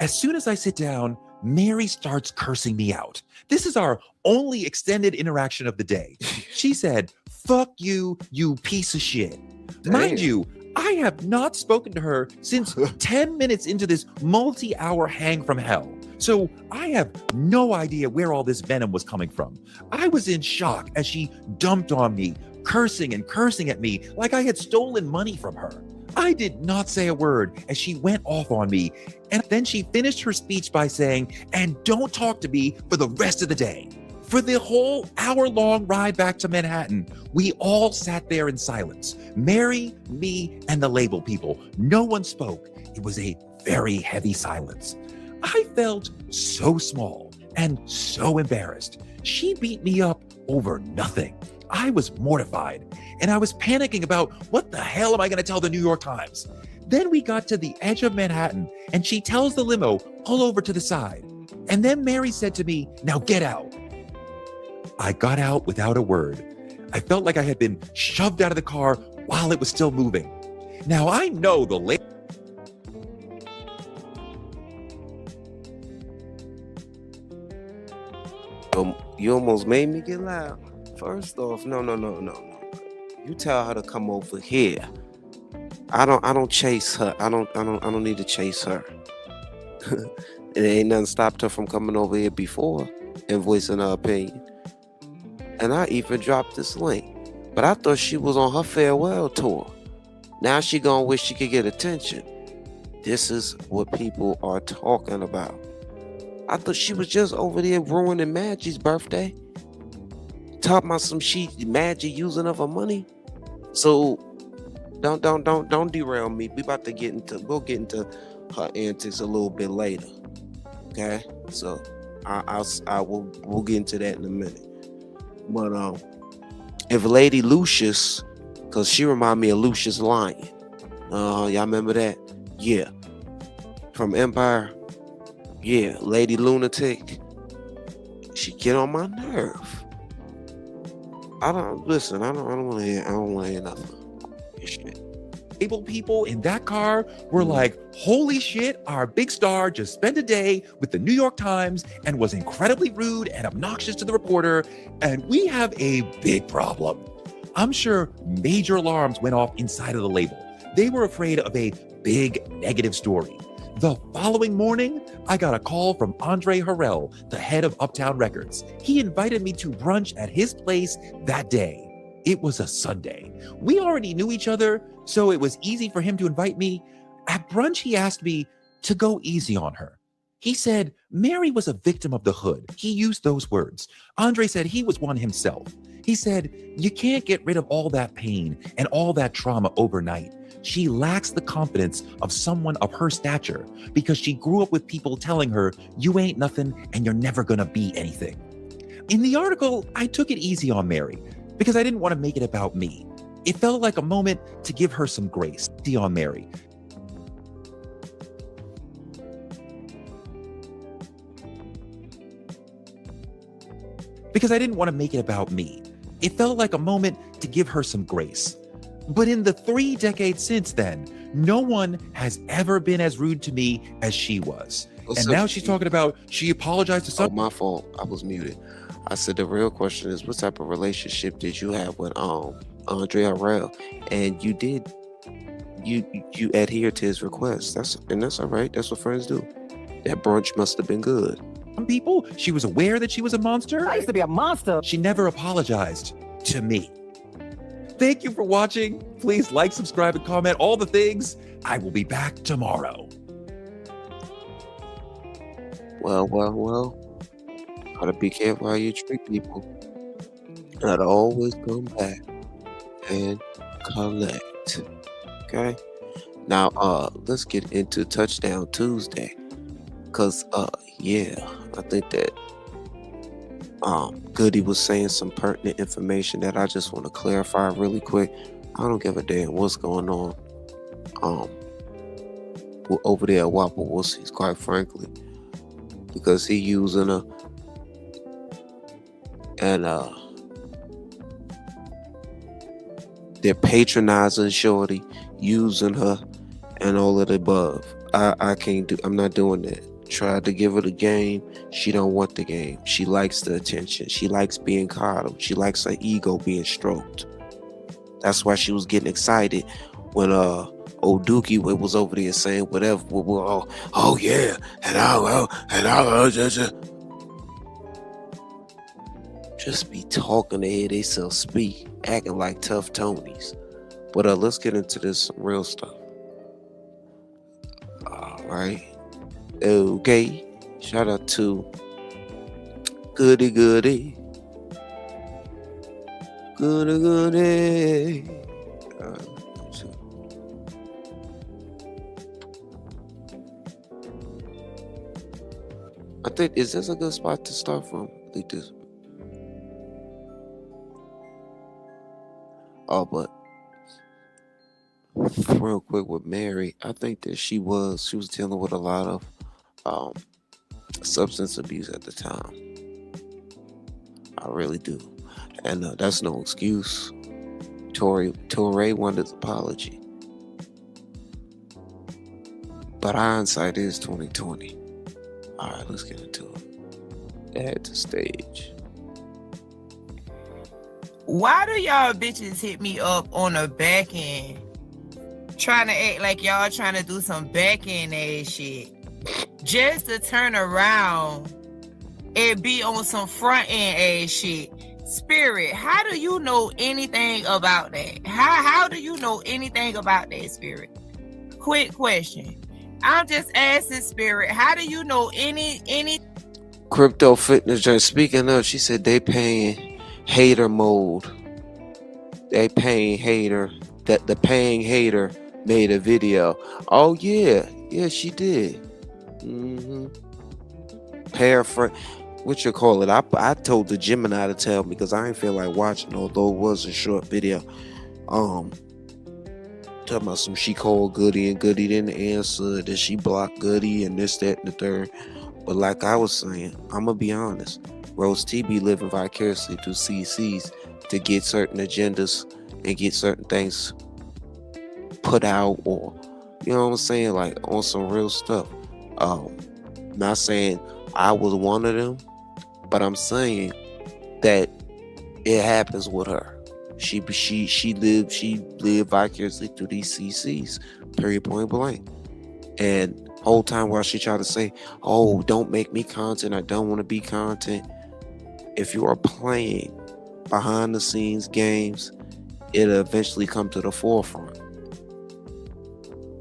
As soon as I sit down, Mary starts cursing me out. This is our only extended interaction of the day. She said, "Fuck you, you piece of shit." Mind you, I have not spoken to her since 10 minutes into this multi-hour hang from hell. So I have no idea where all this venom was coming from. I was in shock as she dumped on me, cursing and cursing at me like I had stolen money from her. I did not say a word as she went off on me. And then she finished her speech by saying, "And don't talk to me for the rest of the day." For the whole hour-long ride back to Manhattan, we all sat there in silence. Mary, me, and the label people. No one spoke. It was a very heavy silence. I felt so small and so embarrassed. She beat me up over nothing. I was mortified, and I was panicking about what the hell am I going to tell the New York Times? Then we got to the edge of Manhattan, and she tells the limo, "Pull over to the side." And then Mary said to me, "Now get out." I got out without a word. I felt like I had been shoved out of the car while it was still moving. Now I know the lady. You almost made me get loud. First off, no. You tell her to come over here. I don't chase her. I don't need to chase her. It ain't nothing stopped her from coming over here before and voicing her opinion. And I even dropped this link. But I thought she was on her farewell tour. Now she gonna wish she could get attention. This is what people are talking about. I thought she was just over there ruining Maggie's birthday. Talking about some Maggie using of her money. So don't derail me. We'll get into her antics a little bit later. Okay? So we'll get into that in a minute. But if Lady Lucius, because she remind me of Lucius Lyon. Y'all remember that? Yeah. From Empire. Yeah, Lady Lunatic. She get on my nerve. I don't want to hear nothing. Shit. Able people in that car were like, holy shit, our big star just spent a day with the New York Times and was incredibly rude and obnoxious to the reporter, and we have a big problem. I'm sure major alarms went off inside of the label. They were afraid of a big negative story. The following morning, I got a call from Andre Harrell, the head of Uptown Records. He invited me to brunch at his place that day. It was a Sunday. We already knew each other, so it was easy for him to invite me. At brunch, he asked me to go easy on her. He said Mary was a victim of the hood. He used those words. Andre said he was one himself. He said, you can't get rid of all that pain and all that trauma overnight. She lacks the confidence of someone of her stature because she grew up with people telling her, you ain't nothing and you're never gonna be anything. In the article, I took it easy on Mary because I didn't want to make it about me. It felt like a moment to give her some grace. Easy on Mary. Because I didn't want to make it about me. It felt like a moment to give her some grace. But in the 3 decades since then, no one has ever been as rude to me as she was. And now she's talking about she apologized to someone. Oh, my fault. I was muted. I said the real question is, what type of relationship did you have with Andre Harrell? And you adhere to his request. That's all right. That's what friends do. That brunch must have been good. Some people, she was aware that she was a monster. I used to be a monster. She never apologized to me. Thank you for watching. Please like, subscribe, and comment, all the things. I will be back tomorrow. Well. Gotta be careful how you treat people. Gotta always come back and collect. Okay? Now, let's get into Touchdown Tuesday. Cause, I think that Goody was saying some pertinent information that I just want to clarify really quick. I don't give a damn what's going on over there at Whopper Wussies, quite frankly, because he using her and they're patronizing Shorty, using her, and all of the above. I'm not doing that. Tried to give her the game. She don't want the game. She likes the attention. She likes being coddled. She likes her ego being stroked. That's why she was getting excited when old Dookie was over there saying whatever. Oh yeah, and I'll just be talking to hear they self speak, acting like tough Tonys. But let's get into this real stuff. All right. Okay, shout out to Goody. I think, is this a good spot to start from? I think this. Oh, but real quick with Mary, I think that she was dealing with a lot of substance abuse at the time. I really do, and that's no excuse. Torre wanted his apology, but hindsight is 2020. All right, let's get into it. Add to stage. Why do y'all bitches hit me up on the back end, trying to act like y'all trying to do some back end ass shit, just to turn around and be on some front end ass shit? Spirit, how do you know anything about that? How do you know anything about that, Spirit? Quick question. I'm just asking, Spirit, how do you know any Crypto Fitness joint. Speaking of, she said they paying hater mode. They paying hater. That the paying hater made a video. Oh yeah, she did. Paraphrase. What you call it? I told the Gemini to tell me because I didn't feel like watching, although it was a short video. Talking about some she called Goody and Goody didn't answer, that she blocked Goody and this, that, and the third. But like I was saying, I'm gonna be honest. Rose T be living vicariously through CCs to get certain agendas and get certain things put out, or you know what I'm saying, like on some real stuff. Not saying I was one of them, but I'm saying that it happens with her. She lived vicariously through these CCs, period, point blank. And whole time while she tried to say, oh, don't make me content, I don't want to be content. If you are playing behind the scenes games, it'll eventually come to the forefront.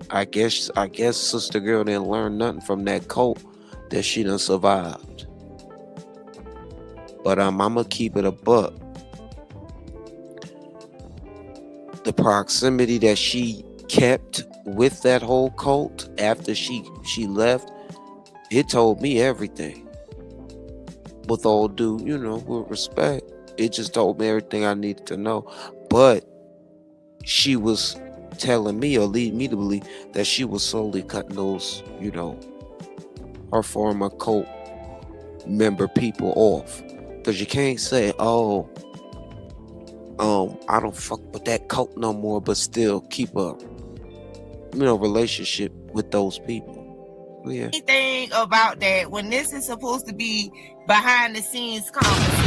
I guess sister girl didn't learn nothing from that cult that she done survived. But I'm gonna keep it a buck. The proximity that she kept with that whole cult after she left, it told me everything. With all due, with respect, it just told me everything I needed to know. But she was telling me, or lead me to believe, that she was slowly cutting those, her former cult member people off. Because you can't say, I don't fuck with that cult no more, but still keep a relationship with those people. Yeah. Anything about that when this is supposed to be behind the scenes conversation?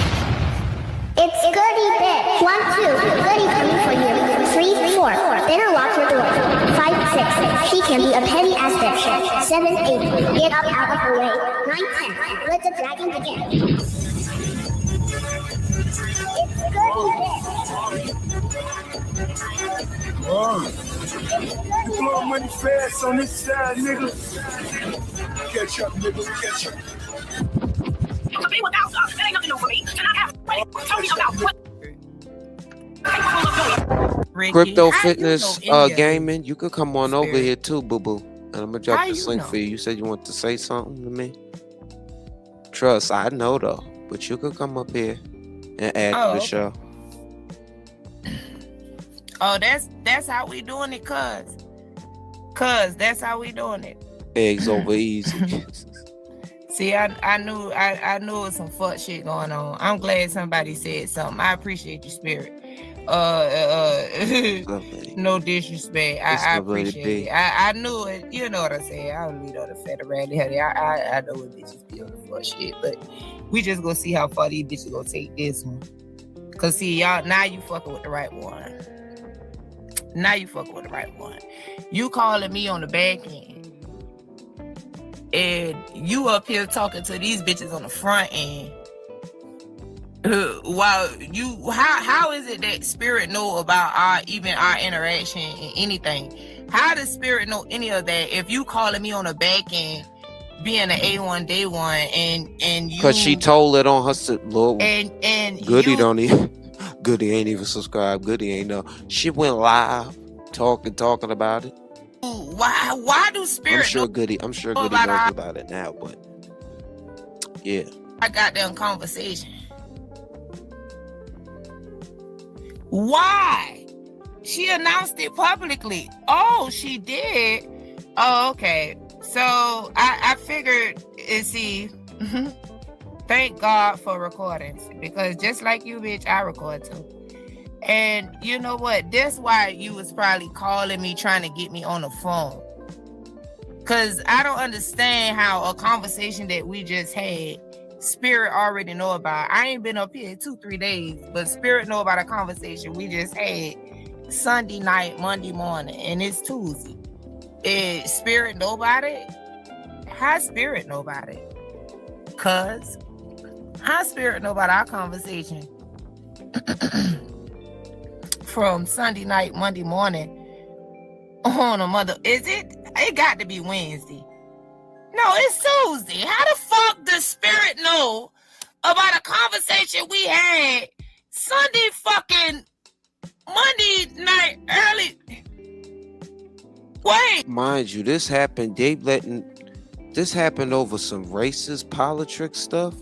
It's GOODYv. 1, 2, Goody coming for you. 3, 4, better lock your door. 5, 6, she can be a petty ass bitch. 7, 8, get up out of her way. 9, 10, let the dragon begin. It's GOODYv. You blow money fast on this side, nigga. Catch up, nigga, catch up. To be without us, that ain't nothing new for me. And I have tell me about what Crypto Fitness Gaming, you could come on over here too, boo-boo. And I'm gonna drop this link for you. You said you want to say something to me? Trust, I know though. But you could come up here and add to the show. Oh, that's how we doing it, cuz that's how we doing it. Eggs over easy. See, I knew it was some fuck shit going on. I'm glad somebody said something. I appreciate your spirit. No disrespect. I appreciate it. I knew it. You know what I said. I don't need all the federality. I know what bitches be on the fuck shit, but we just gonna see how far these bitches gonna take this one. Cause see, y'all, now you fucking with the right one. You calling me on the back end, and you up here talking to these bitches on the front end. While you, how is it that spirit know about our interaction and anything? How does spirit know any of that if you calling me on the back end, being an A1 day one, and you? Because she told it on her Lord. And Goody don't even. Goody ain't even subscribed. Goody ain't know. She went live talking about it. Why do spirit? I'm sure Goody knows about it now, but yeah. I got them conversation. Why? She announced it publicly. Oh, she did. Oh, okay. So I figured, see, thank God for recordings, because just like you, bitch, I record too. And you know what? That's why you was probably calling me, trying to get me on the phone. Because I don't understand how a conversation that we just had, spirit already know about. I ain't been up here 2-3 days, but spirit know about a conversation we just had Sunday night, Monday morning, and it's Tuesday. Spirit know about it? How spirit know about it? Cause how spirit know about our conversation from Sunday night, Monday morning on a mother? It got to be Wednesday. No, No, it's Tuesday. How the fuck does Spirit know about a conversation we had Sunday fucking Monday night early? Wait. Mind you, this happened. This happened over some racist politrick stuff.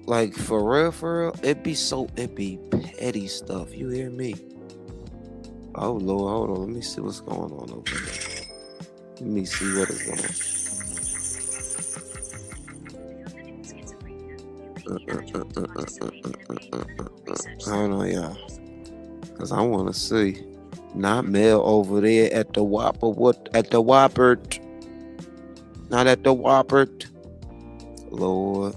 Like for real, it be petty stuff. You hear me? Oh Lord, hold on. Let me see what's going on over there. Let me see what is going on. Hold on, y'all. Cause I want to see. Not Mel over there at the Whopper. What at the Whopper? Not at the Whopper. Lord.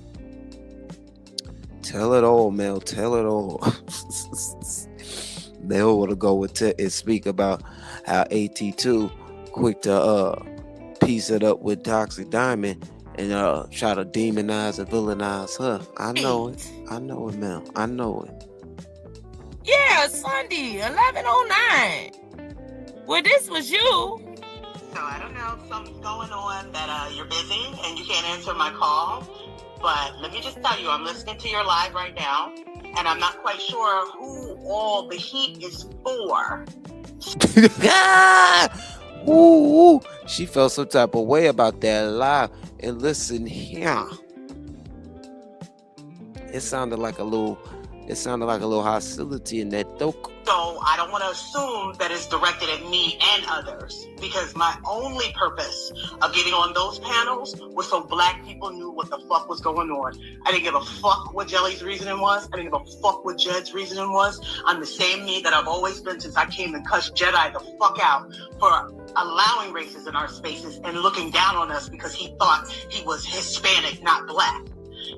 Tell it all, Mel. Tell it all. Mel want to go with and speak about how AT2 quick to piece it up with Toxic Diamond and try to demonize and villainize her. I know it. I know it, Mel. I know it. Yeah, Sunday, 11:09. Well, this was you. So I don't know if something's going on that you're busy and you can't answer my call. But let me just tell you, I'm listening to your live right now, and I'm not quite sure who all the heat is for. Ooh, she felt some type of way about that live. And listen here, it sounded like a little hostility in that doke. So I don't want to assume that it's directed at me and others, because my only purpose of getting on those panels was so black people knew what the fuck was going on. I didn't give a fuck what Jelly's reasoning was. I didn't give a fuck what Jed's reasoning was. I'm the same me that I've always been since I came and cussed Jedi the fuck out for allowing races in our spaces and looking down on us because he thought he was Hispanic, not black.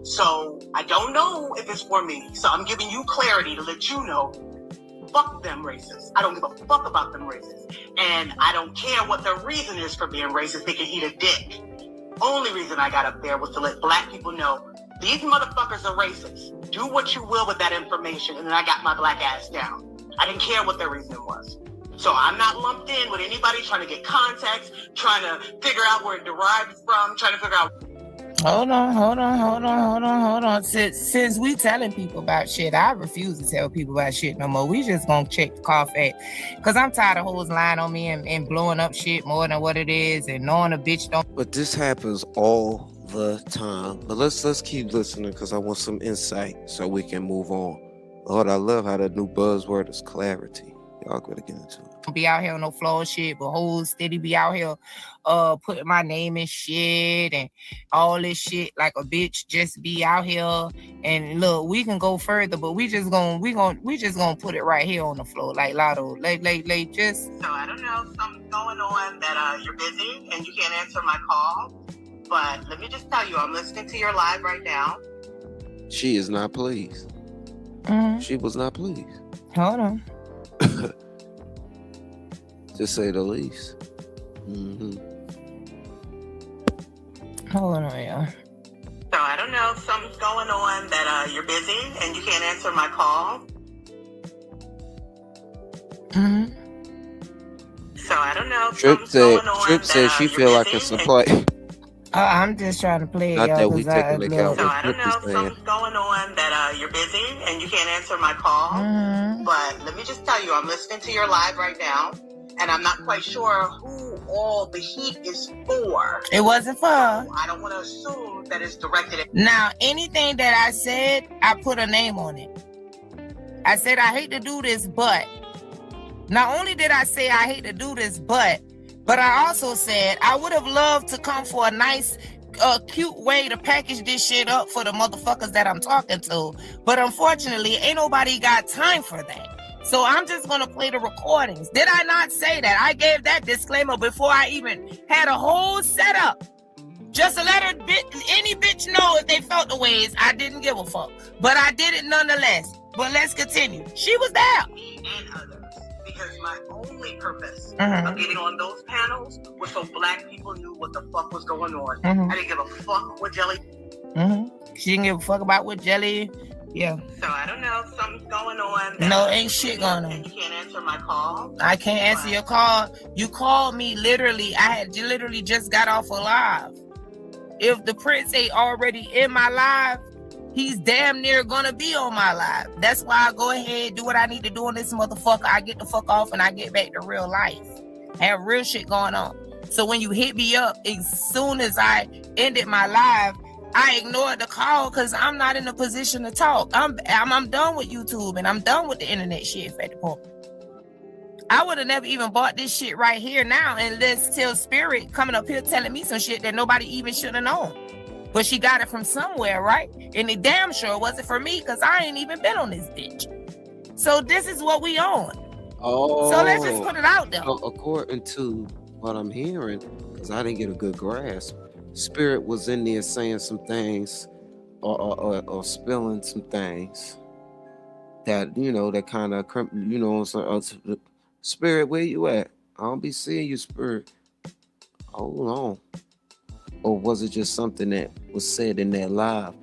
So I don't know if it's for me. So I'm giving you clarity to let you know, fuck them racists. I don't give a fuck about them racists. And I don't care what their reason is for being racist. They can eat a dick. Only reason I got up there was to let black people know these motherfuckers are racist. Do what you will with that information. And then I got my black ass down. I didn't care what their reasoning was. So I'm not lumped in with anybody trying to get context, trying to figure out where it derives from, trying to figure out. Hold on. Since we telling people about shit, I refuse to tell people about shit no more. We just gonna check the cough because I'm tired of hoes lying on me and blowing up shit more than what it is and knowing a bitch don't. But this happens all the time. But let's keep listening because I want some insight so we can move on. Lord, I love how the new buzzword is clarity. Y'all gotta get into it. Be out here on no floor shit, but hoes steady be out here putting my name in shit and all this shit like a bitch just be out here. And look, we can go further, but we just gonna put it right here on the floor like Lotto. Like just. So I don't know if something's going on that you're busy and you can't answer my call. But let me just tell you, I'm listening to your live right now. She is not pleased. Mm-hmm. She was not pleased. Hold on. To say the least. Mm-hmm. Hold on, yeah. So I don't know if something's going on that you're busy and you can't answer my call. Mm-hmm. So I don't know if something's going on. Trip said she feel like it's a play. I'm just trying to play. Not that we taking account. So I don't know if something's going on that you're busy and you can't answer my call. Mm-hmm. But let me just tell you, I'm listening to your live right now. And I'm not quite sure who all the heat is for. It wasn't for her. So I don't want to assume that it's directed at. Now, anything that I said, I put a name on it. I said, I hate to do this, but. Not only did I say I hate to do this, but I also said I would have loved to come for a nice, cute way to package this shit up for the motherfuckers that I'm talking to. But unfortunately, ain't nobody got time for that. So I'm just going to play the recordings. Did I not say that? I gave that disclaimer before I even had a whole setup. Just to let any bitch know if they felt the ways. I didn't give a fuck. But I did it nonetheless. But let's continue. She was there. And others. Because my only purpose of getting on those panels was so black people knew what the fuck was going on. I didn't give a fuck what Jelly. She didn't give a fuck about what Jelly Yeah. So I don't know if something's going on. No, ain't shit going on. You can't answer my call. I can't answer your call. You called me literally. I had literally just got off a live. If the prince ain't already in my live, he's damn near gonna be on my live. That's why I go ahead, do what I need to do on this motherfucker. I get the fuck off and I get back to real life. I have real shit going on. So when you hit me up, as soon as I ended my live, I ignored the call because I'm not in a position to talk. I'm done with YouTube and I'm done with the internet shit at the point. I would have never even bought this shit right here now unless Till Spirit coming up here telling me some shit that nobody even should have known. But she got it from somewhere, right? And it damn sure wasn't for me because I ain't even been on this bitch. So this is what we on. Oh. So let's just put it out there. According to what I'm hearing, because I didn't get a good grasp, Spirit was in there saying some things or spilling some things that, you know, that kind of, you know, Spirit, where you at? I don't be seeing you, Spirit. Hold on. Or was it just something that was said in that live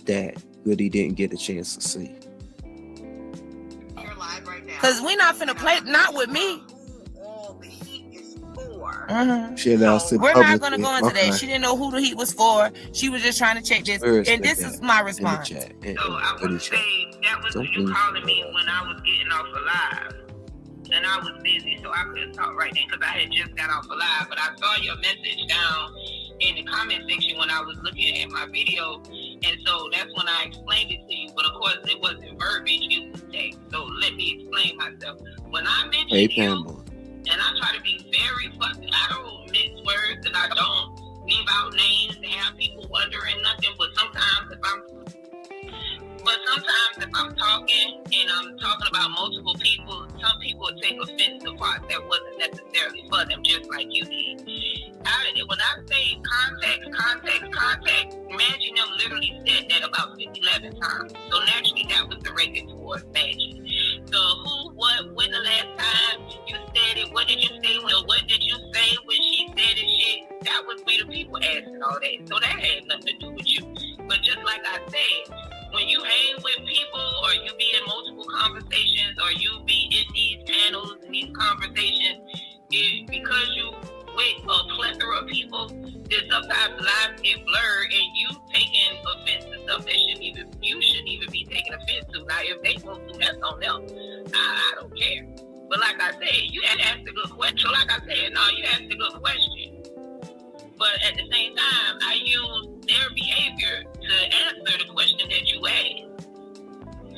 that Goody didn't get a chance to see? Because we not finna play, not with me. She announced it We're not gonna publicly. go into Okay. that. She didn't know who the heat was for. She was just trying to check this. And this is my response. So I would say that was you calling me when I was getting off alive. And I was busy, so I couldn't talk right then because I had just got off alive. But I saw your message down in the comment section when I was looking at my video. And so that's when I explained it to you. But of course, it wasn't verbiage, it was text. So let me explain myself. When I mentioned Campbell. and I try to be very fucking, I don't mince words and I don't leave out names and have people wondering nothing. But sometimes if I'm talking and I'm talking about multiple people, some people take offense to parts that wasn't necessarily for them, just like you did. When I say contact, imagine them literally said that about 11 times. So naturally, that was directed towards Magic. So who, what, when the last time you said it, what did you say? What did you say when she said it? Shit, that was we the people asking all that. So that had nothing to do with you. But just like I said, when you hang with people or you be in multiple conversations or you be in these panels and these conversations, because you with a plethora of people, then sometimes lives get blurred and you taking offense to stuff that you shouldn't even be taking offense to. Now, if they want to, that's on them. I don't care. But like I said, you had asked a good question. So like I said, no, you asked a good question. But at the same time, I use their behavior to answer the question that you asked.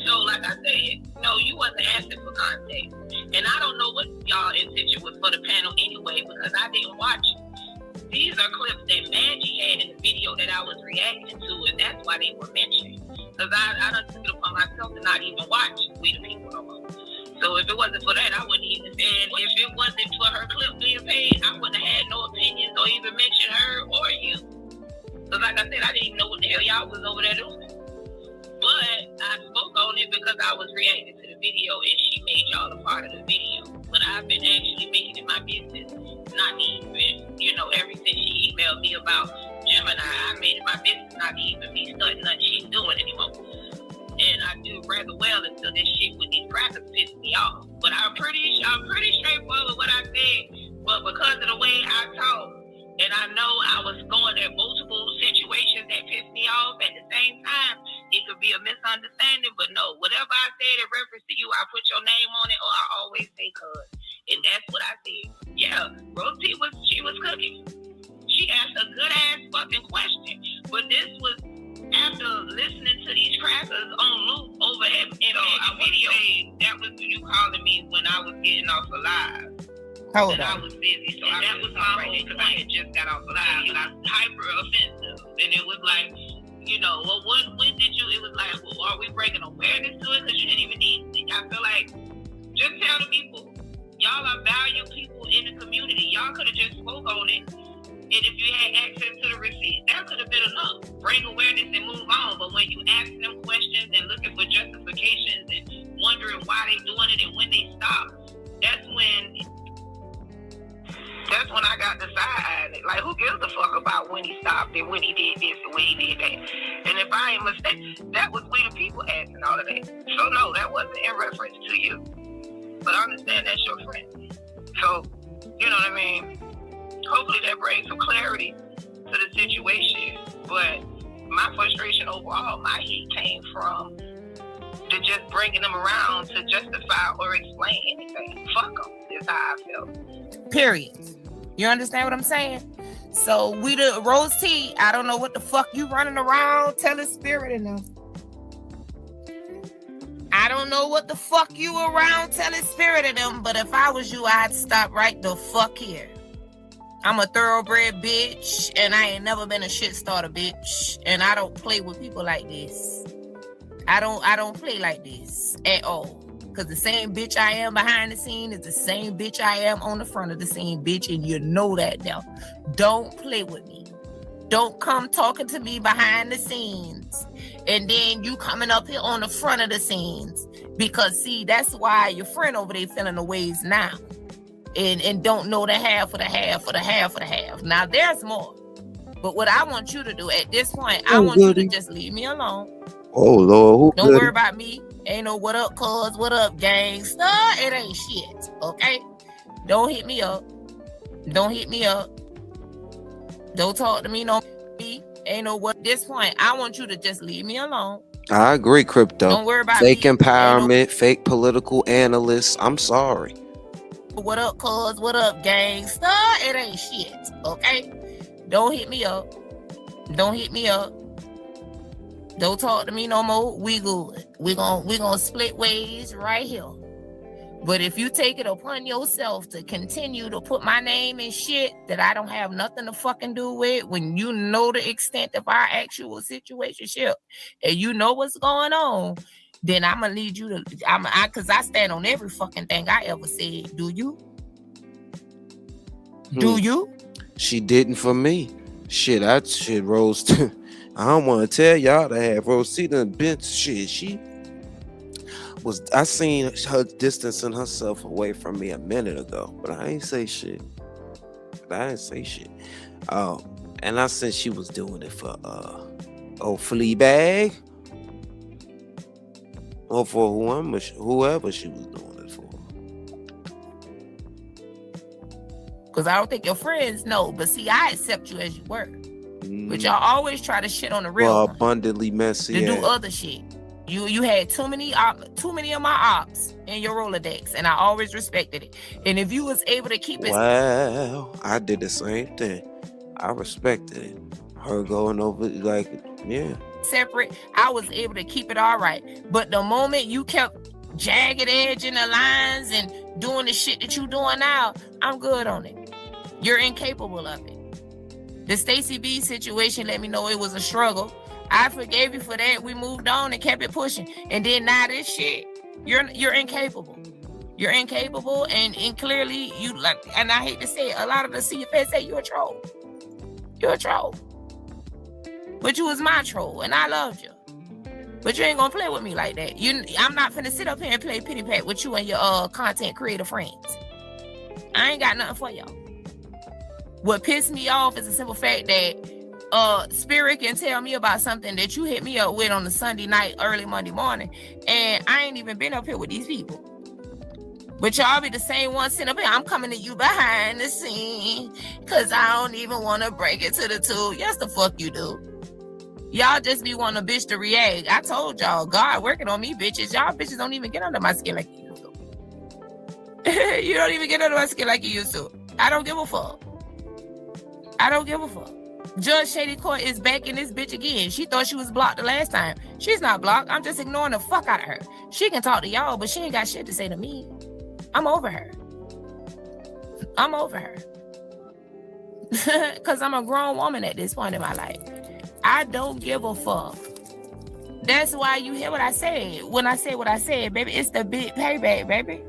So like I said, no, you wasn't asking for context. And I don't know what y'all intention was for the panel anyway, because I didn't watch it. These are clips that Maggie had in the video that I was reacting to, and that's why they were mentioned. Because I done took it upon myself to not even watch We the People no more. So if it wasn't for that, I wouldn't even say it. If it wasn't for her clip being paid, I wouldn't have had no opinions or even mention her or you. Because like I said, I didn't even know what the hell y'all was over there doing. But I spoke on it because I was reacting to the video and she made y'all a part of the video. But I've been actually making it my business, not even, you know, everything she emailed me about Gemini, I made it my business not to even be studying nothing she's doing anymore. And I do rather well until this shit with these crackers piss me off. But I'm pretty straightforward with what I said. But because of the way I talk, and I know I was going at multiple situations that pissed me off at the same time, it could be a misunderstanding. But no, whatever I said in reference to you, I put your name on it, or I always say cuz. And that's what I said. Yeah, Rosie she was cooking. She asked a good ass fucking question. But this was after listening to these crackers on loop over at I video. That was you calling me when I was getting off alive. Hold and on. I was busy, so that was my right because I had just got off alive, and I was hyper offensive, and it was like, you know, well, when did you? It was like, well, are we bringing awareness to it? Because you didn't even need. I feel like just tell the people, y'all are valued people in the community. Y'all could have just spoke on it, and if you had access to the receipt, that could have been enough. Bring awareness and move on. But when you ask them questions and looking for justifications and wondering why they doing it and when they stop, that's when I got decided. Like, who gives a fuck about when he stopped and when he did this and when he did that? And if I ain't mistaken, that was We the People. people ask and all of that. So no, that wasn't in reference to you. But I understand that's your friend. So, you know what I mean? Hopefully that brings some clarity to the situation. But my frustration overall, my heat came from the just bringing them around to justify or explain anything. Fuck them is how I felt. Period. You understand what I'm saying? So we the Rose T, I don't know what the fuck you running around telling Spirit in them. I don't know what the fuck you around telling Spirit in them, but if I was you, I'd stop right the fuck here. I'm a thoroughbred bitch, and I ain't never been a shit starter bitch, and I don't play with people like this. I don't play like this at all. Cause the same bitch I am behind the scene is the same bitch I am on the front of the scene, bitch, and you know that now. Don't play with me. Don't come talking to me behind the scenes, and then you coming up here on the front of the scenes. Because see, that's why your friend over there feeling the ways now, and don't know the half of the half of the half of the half. Now there's more, but what I want you to do at this point, I want you to just leave me alone. Oh Lord, don't worry about me. Ain't no what up, cuz, what up, gangsta. It ain't shit, okay? Don't hit me up. Don't hit me up. Don't talk to me, no me. Ain't no what. At this point, I want you to just leave me alone. I agree, Crypto. Don't worry about fake me. empowerment, fake political analysts. I'm sorry. What up, cuz, what up, gangsta. It ain't shit, okay? Don't hit me up. Don't hit me up. Don't talk to me no more. We good. We gonna split ways right here. But if you take it upon yourself to continue to put my name in shit that I don't have nothing to fucking do with, when you know the extent of our actual situationship and you know what's going on, then I'm gonna need you to. Cause I stand on every fucking thing I ever said. Do you? Do you? She didn't for me. Shit, Rose. I don't want to tell y'all to have Rosita been shit. She was. I seen her distancing herself away from me a minute ago, but I ain't say shit. And I said she was doing it for Fleabag, or for whoever she was doing it for. Because I don't think your friends know, but see, I accept you as you were. But y'all always try to shit on the real one. Abundantly messy. To do other shit. You had too many of my ops in your Rolodex, and I always respected it. And if you was able to keep it, well, I did the same thing. I respected it. Her going over separate, I was able to keep it all right. But the moment you kept jagged edging the lines and doing the shit that you doing now, I'm good on it. You're incapable of it. The Stacey B situation let me know it was a struggle. I forgave you for that. We moved on and kept it pushing. And then now this shit, you're incapable. You're incapable, and clearly you like. And I hate to say it, a lot of the senior feds say you're a troll. You're a troll. But you was my troll, and I loved you. But you ain't gonna play with me like that. I'm not finna sit up here and play pity pat with you and your content creator friends. I ain't got nothing for y'all. What pissed me off is the simple fact that Spirit can tell me about something that you hit me up with on a Sunday night, early Monday morning, and I ain't even been up here with these people. But y'all be the same one sitting up here. I'm coming to you behind the scene because I don't even want to break it to the two. Yes, the fuck you do. Y'all just be wanting a bitch to react. I told y'all, God working on me, bitches. Y'all bitches don't even get under my skin like you used to. You don't even get under my skin like you used to. I don't give a fuck. I don't give a fuck. Judge Shady Court is back in this bitch again. She thought she was blocked the last time. She's not blocked. I'm just ignoring the fuck out of her. She can talk to y'all, but she ain't got shit to say to me. I'm over her. I'm over her. Because I'm a grown woman at this point in my life. I don't give a fuck. That's why you hear what I said. When I say what I said, baby, it's the big payback, baby.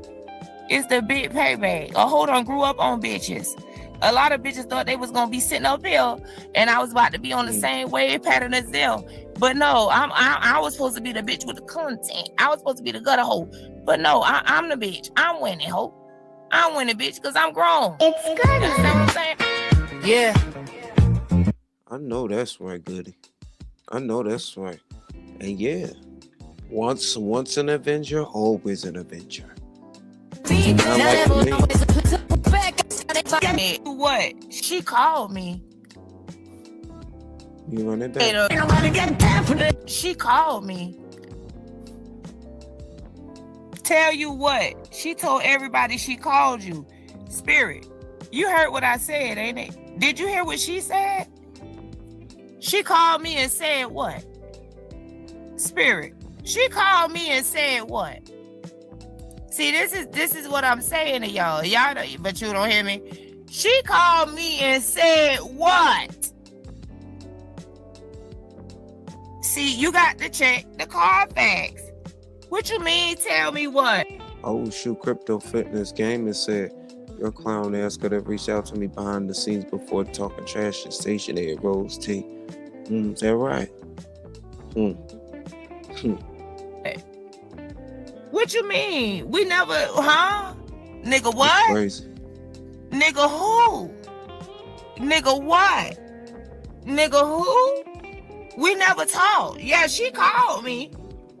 It's the big payback. A hold on grew up on bitches. A lot of bitches thought they was gonna be sitting up here, and I was about to be on the same wave pattern as them. But no, I was supposed to be the bitch with the content. I was supposed to be the gutter hoe. But no, I'm the bitch. I'm winning, hoe. I'm winning, bitch, because I'm grown. It's good. You understand what I'm saying? Yeah. I know that's right, Goody. I know that's right. And yeah, Once an Avenger, always an Avenger. Not like me. What? She called me. You run it back. She called me. Tell you what? She told everybody she called you. Spirit, you heard what I said, ain't it? Did you hear what she said? She called me and said what? Spirit, she called me and said what? See, this is what I'm saying to y'all. Y'all know, but you don't hear me. She called me and said what? See, you got to check the Carfax. What you mean? Tell me what? Oh shoot, Crypto Fitness Gaming said your clown ass could have reached out to me behind the scenes before talking trash and stationary at Rose T. Is that right? What you mean? We never, huh? Nigga what? Crazy. Nigga who? Nigga what? Nigga who? We never talked. Yeah, she called me.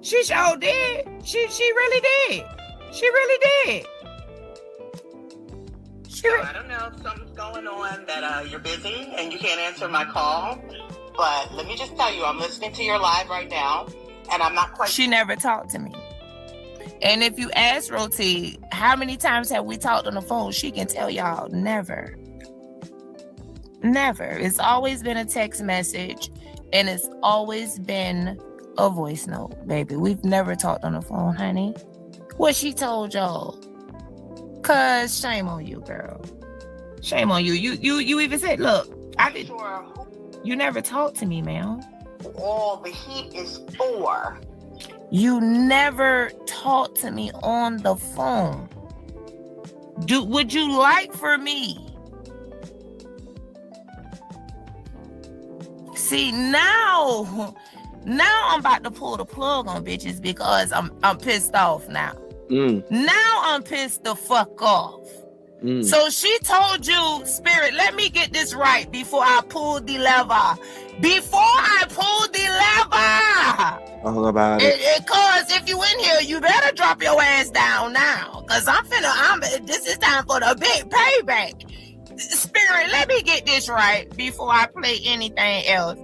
She sure did. She really did. She really did. I don't know if something's going on that you're busy and you can't answer my call. But let me just tell you, I'm listening to your live right now, and I'm not quite. She never talked to me. And if you ask Roti, how many times have we talked on the phone? She can tell y'all never. Never. It's always been a text message, and it's always been a voice note, baby. We've never talked on the phone, honey. What she told y'all? Cause shame on you, girl. Shame on you. You even said, look, I did. You never talked to me, ma'am. All the heat is for. You never talked to me on the phone. Would you like for me? See, now I'm about to pull the plug on bitches because I'm pissed off now. Now I'm pissed the fuck off. So she told you, Spirit, let me get this right before I pull the lever. Before I pull the lever. All about it. Cause if you in here, you better drop your ass down now. Cause this is time for the big payback. Spirit, let me get this right before I play anything else.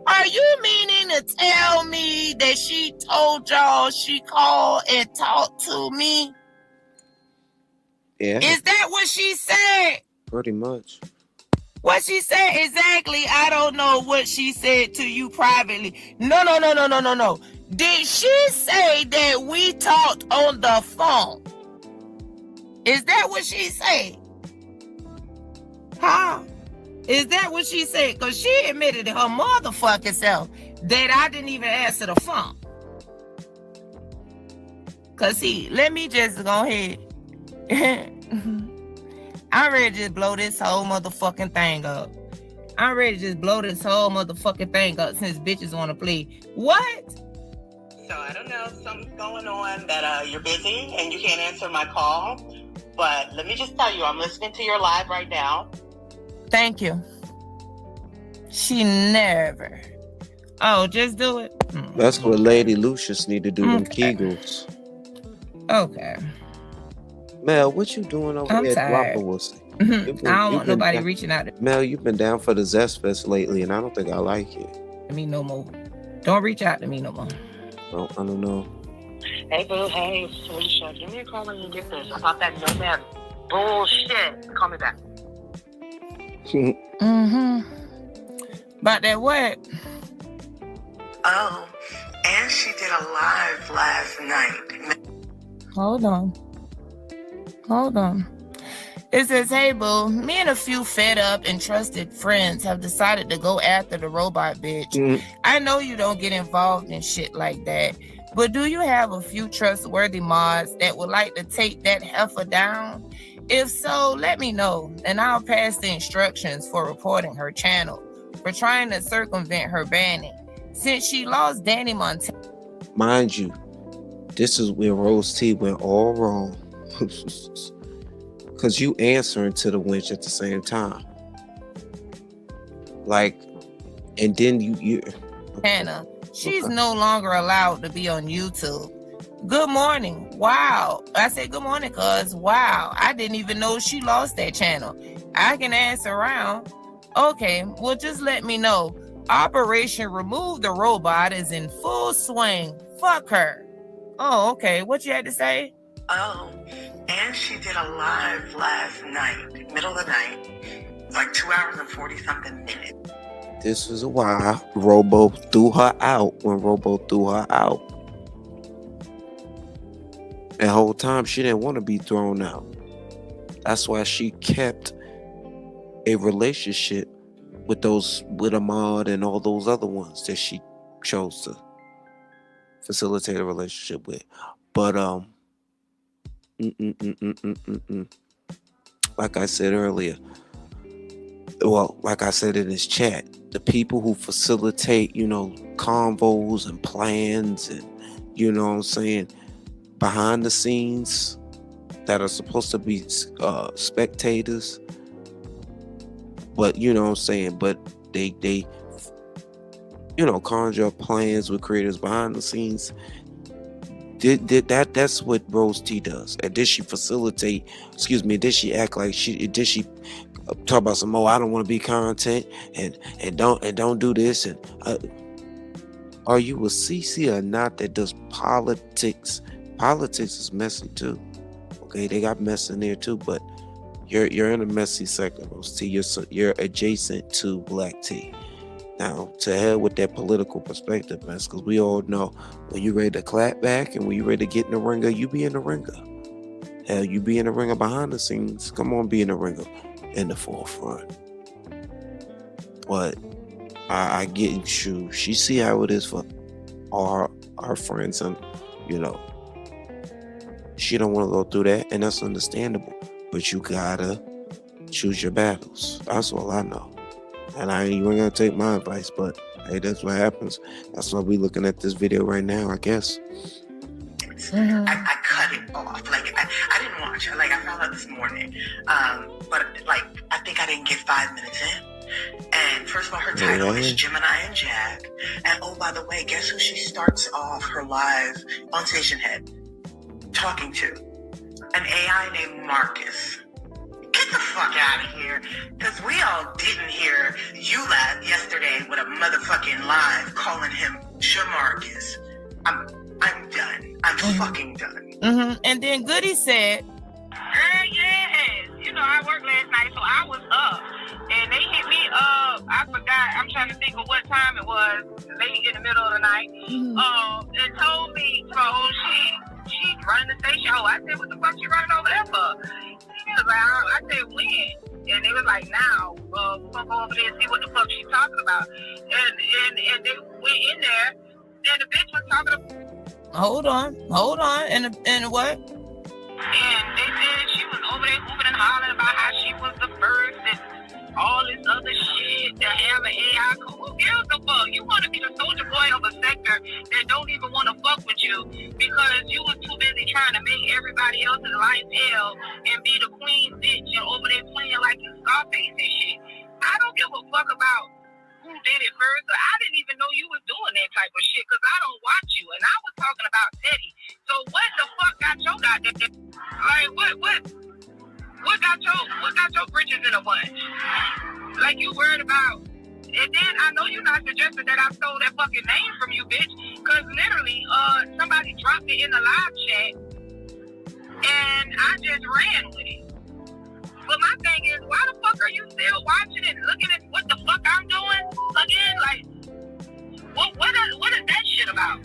Are you meaning to tell me that she told y'all she called and talked to me? Yeah. Is that what she said? Pretty much. What she said exactly, I don't know what she said to you privately. No. Did she say that we talked on the phone? Is that what she said? Huh? Is that what she said? Because she admitted to her motherfucking self that I didn't even answer the phone. Because see, let me just go ahead. I'm ready to just blow this whole motherfucking thing up. I'm ready to just blow this whole motherfucking thing up since bitches want to play. What? So I don't know if something's going on that you're busy and you can't answer my call. But let me just tell you, I'm listening to your live right now. Thank you. She never. Oh, just do it. That's what Lady Lucius need to do, them Kegels. Okay. Mel, what you doing over there at Guapawussy? I don't want nobody reaching out to me. Mel, you've been down for the Zest Fest lately, and I don't think I like it. Me no more. Don't reach out to me no more. No, I don't know. Hey, boo. Hey, Felicia. Give me a call when you get this. About that nomad bullshit. Call me back. About that what? Oh, and she did a live last night. Hold on. It says, hey, boo, me and a few fed up and trusted friends have decided to go after the robot bitch. I know you don't get involved in shit like that, but do you have a few trustworthy mods that would like to take that heifer down? If so, let me know, and I'll pass the instructions for reporting her channel for trying to circumvent her banning since she lost Danny Montana. Mind you, this is where Rose T went all wrong. Because you answering to the winch at the same time. Like, and then you Hannah She's no longer allowed to be on YouTube. Good morning. Wow. I said good morning, cuz. Wow. I didn't even know she lost that channel. I can ask around. Okay, well, just let me know. Operation Remove the Robot is in full swing. Fuck her. Oh, okay. What you had to say? Oh, and she did a live last night, middle of the night, like 2 hours and 40-something minutes. This is why Robo threw her out when Robo threw her out. The whole time she didn't want to be thrown out. That's why she kept a relationship with Ahmad and all those other ones that she chose to facilitate a relationship with. But like I said earlier, well, like I said in this chat, the people who facilitate, convos and plans and, what I'm saying, behind the scenes that are supposed to be spectators, but what I'm saying, but they conjure up plans with creators behind the scenes. That's what Rose T does. And did she facilitate, did she act like did she talk about some I don't want to be content and don't do this, and are you a CC or not that does politics? Politics is messy too. Okay, they got mess in there too, but you're in a messy sector, Rose T. You're adjacent to Black T. Now, to hell with that political perspective, man, because we all know when you're ready to clap back and when you're ready to get in the ringer, you be in the ringer. Hell, you be in the ringer behind the scenes. Come on, be in the ringer in the forefront. But I get you. She see how it is for all our friends, and she don't want to go through that, and that's understandable. But you gotta choose your battles. That's all I know. And I ain't even gonna take my advice, but hey, that's what happens. That's why we looking at this video right now, I guess. I cut it off. Like I didn't watch it. Like I found out this morning. But like I think I didn't get 5 minutes in. And first of all, her title is Gemini and Jag. And oh, by the way, guess who she starts off her live on Station Head talking to? An AI named Marcus. Get the fuck out of here. Because we all didn't hear you laugh yesterday with a motherfucking live calling him Shamarcus. I'm done. I'm fucking done. And then Goody said, Girl, yes. I worked last night, so I was up. And they hit me up. I forgot. I'm trying to think of what time it was. Late in the middle of the night. And told me, she running the station. Oh, I said, what the fuck you running over there for? I said, when? And they was like, now. We'll go over there and see what the fuck she's talking about. And they went in there, and the bitch was talking about... Hold on. And what? And they said she was over there hooping and hollering about how she was the first and all this other shit to have an AI. Who gives a fuck? You want to be the soldier boy of a sector that don't even want to fuck with you because you was too busy trying to make everybody else's life hell and be the queen bitch and over there playing like you Scarface and shit. I don't give a fuck about who did it first. I didn't even know you was doing that type of shit because I don't watch you. And I was talking about Teddy. So what the fuck got your goddamn... Like, what got your britches in a bunch? Like, you worried about... And then I know you're not suggesting that I stole that fucking name from you, bitch. Because literally, somebody dropped it in the live chat. And I just ran with it. But my thing is, why the fuck are you still watching and looking at what the fuck I'm doing? Again, like, what is that shit about?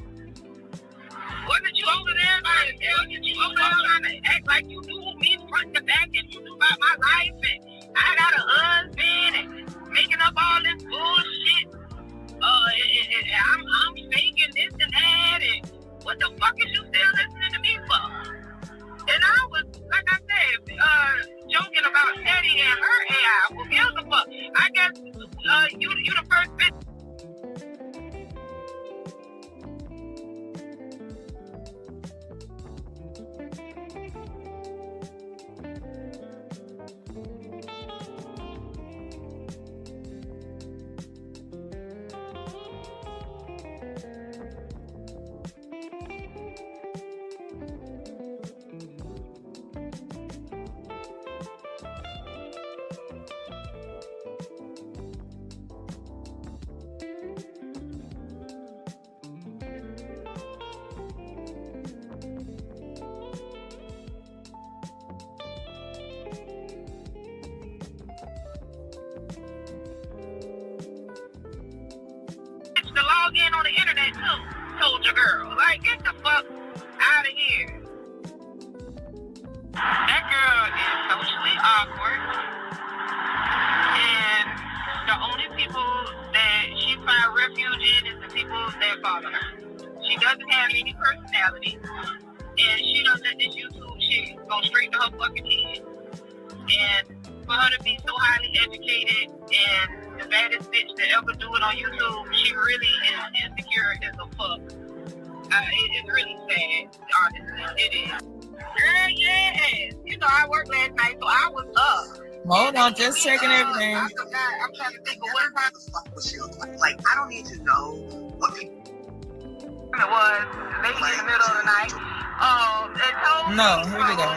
Wasn't you over there trying to act like you knew me front to back and you knew about my life and I got a husband and making up all this bullshit? I'm faking this and that, and what the fuck is you still listening to me for? And I was, like I said, joking about Teddy and her AI. Who gives a fuck? I guess you the first bitch. Soldier girl. Like, get the fuck out of here. That girl is socially awkward. And the only people that she find refuge in is the people that follow her. She doesn't have any personality. And she doesn't let this YouTube shit go straight to her fucking head. And for her to be so highly educated and the baddest bitch to ever do it on YouTube, she really is insecure as a fuck. It's really sad, honestly. It is. Girl, yes. You know, I worked last night, so I was up. Hold on, just checking everything. I'm trying to think of what the fuck was she look like. Like, I don't need to know what people. It was late in the middle of the night. It told No, here we go.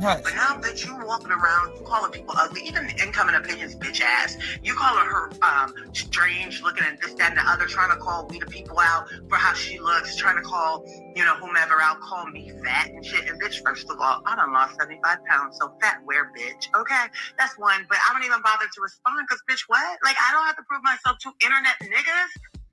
But now that you walking around, you calling people ugly, even incoming opinions, bitch ass. You calling her strange looking and this, that, and the other, trying to call we the people out for how she looks, trying to call, you know, whomever out, call me fat and shit. And bitch, first of all, I done lost 75 pounds, so fat where, bitch? Okay, that's one. But I don't even bother to respond because, bitch, what? Like, I don't have to prove myself to internet niggas.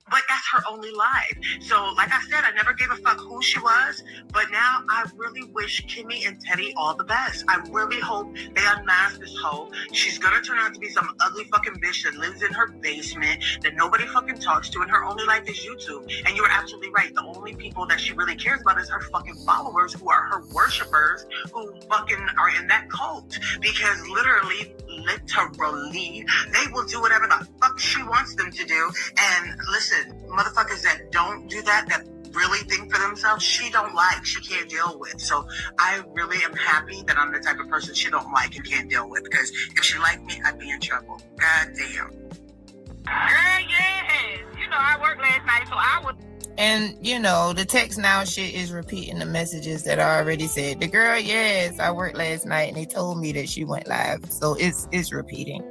But that's her only life. So, like I said, I never gave a fuck who she was. But now I really wish Kimmy and Teddy all the best. I really hope they unmask this hoe. She's gonna turn out to be some ugly fucking bitch that lives in her basement, that nobody fucking talks to, and her only life is YouTube. And you were absolutely right. The only people that she really cares about is her fucking followers, who are her worshipers, who fucking are in that cult. Because literally, they will do whatever the fuck she wants them to do. And listen, motherfuckers that don't do that really think for themselves, she don't like, she can't deal with. So I really am happy that I'm the type of person she don't like and can't deal with, because if she liked me, I'd be in trouble. God damn. Girl, yes. You know, I worked last night, so I was. And, you know, the text now shit is repeating the messages that I already said. The girl, yes, I worked last night and they told me that she went live. So it's repeating.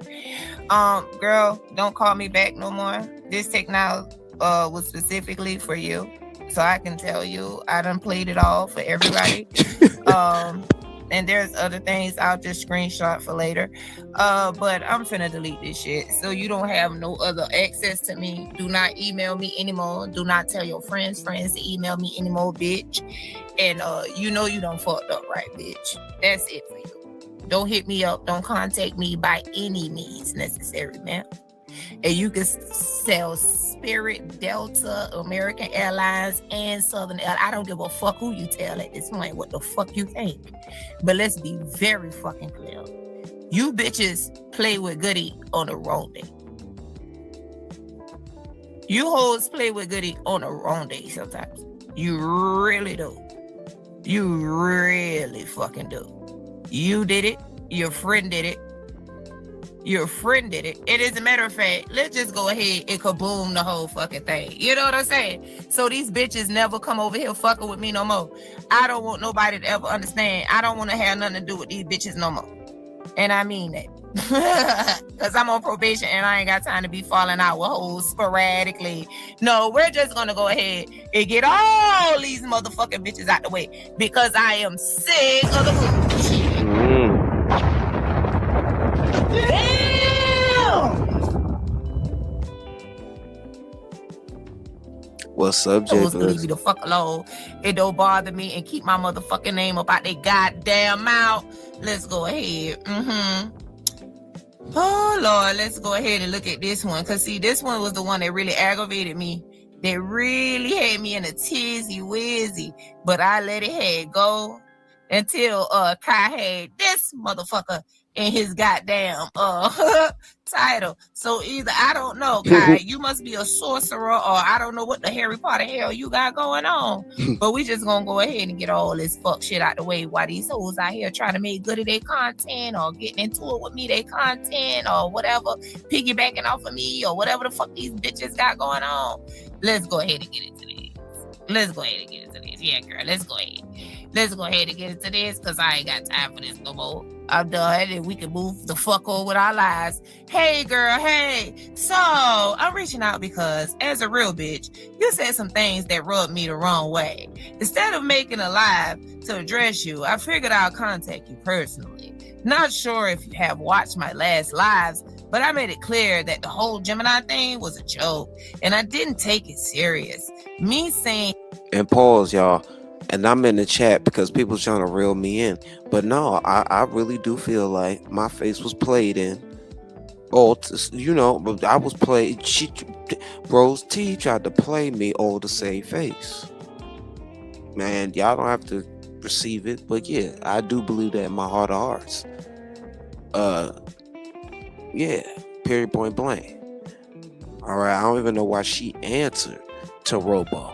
Girl, don't call me back no more. This text now was specifically for you. So I can tell you, I done played it all for everybody. And there's other things I'll just screenshot for later. But I'm finna delete this shit. So you don't have no other access to me. Do not email me anymore. Do not tell your friends to email me anymore, bitch. And you know you done fucked up, right, bitch? That's it for you. Don't hit me up. Don't contact me by any means necessary, man. And you can sell Spirit, Delta, American Airlines, and Southern Airlines. I don't give a fuck who you tell at this point what the fuck you think. But let's be very fucking clear. You bitches play with Goody on the wrong day. You hoes play with Goody on the wrong day sometimes. You really do. You really fucking do. You did it. Your friend did it. Your friend did it. And as a matter of fact, let's just go ahead and kaboom the whole fucking thing. You know what I'm saying? So these bitches never come over here fucking with me no more. I don't want nobody to ever understand. I don't want to have nothing to do with these bitches no more. And I mean that. Because I'm on probation and I ain't got time to be falling out with hoes sporadically. No, we're just going to go ahead and get all these motherfucking bitches out the way. Because I am sick of the bullshit. What's up, Jay? Leave me the fuck alone. It don't bother me and keep my motherfucking name up out their goddamn mouth. Let's go ahead. Oh Lord, let's go ahead and look at this one. Cause see, this one was the one that really aggravated me. That really had me in a tizzy wizzy. But I let it head go until Kai had this motherfucker in his goddamn title. So either, I don't know, Kai, you must be a sorcerer, or I don't know what the Harry Potter hell you got going on. But we just gonna go ahead and get all this fuck shit out the way while these hoes out here trying to make good of their content, or getting into it with me, their content, or whatever, piggybacking off of me, or whatever the fuck these bitches got going on. Let's go ahead and get into this. Let's go ahead and get into this. Yeah, girl, let's go ahead. Let's go ahead and get into this, because I ain't got time for this no more. I'm done, and we can move the fuck on with our lives. Hey, girl, hey. So, I'm reaching out because, as a real bitch, you said some things that rubbed me the wrong way. Instead of making a live to address you, I figured I'll contact you personally. Not sure if you have watched my last lives, but I made it clear that the whole Gemini thing was a joke, and I didn't take it serious. Me saying. And pause, y'all. And I'm in the chat because people trying to reel me in. But no, I really do feel like my face was played in. Oh, you know, but I was played. Rose T tried to play me all to save face. Man, y'all don't have to receive it, but yeah, I do believe that in my heart of hearts. Yeah, period, point blank. All right, I don't even know why she answered to Robo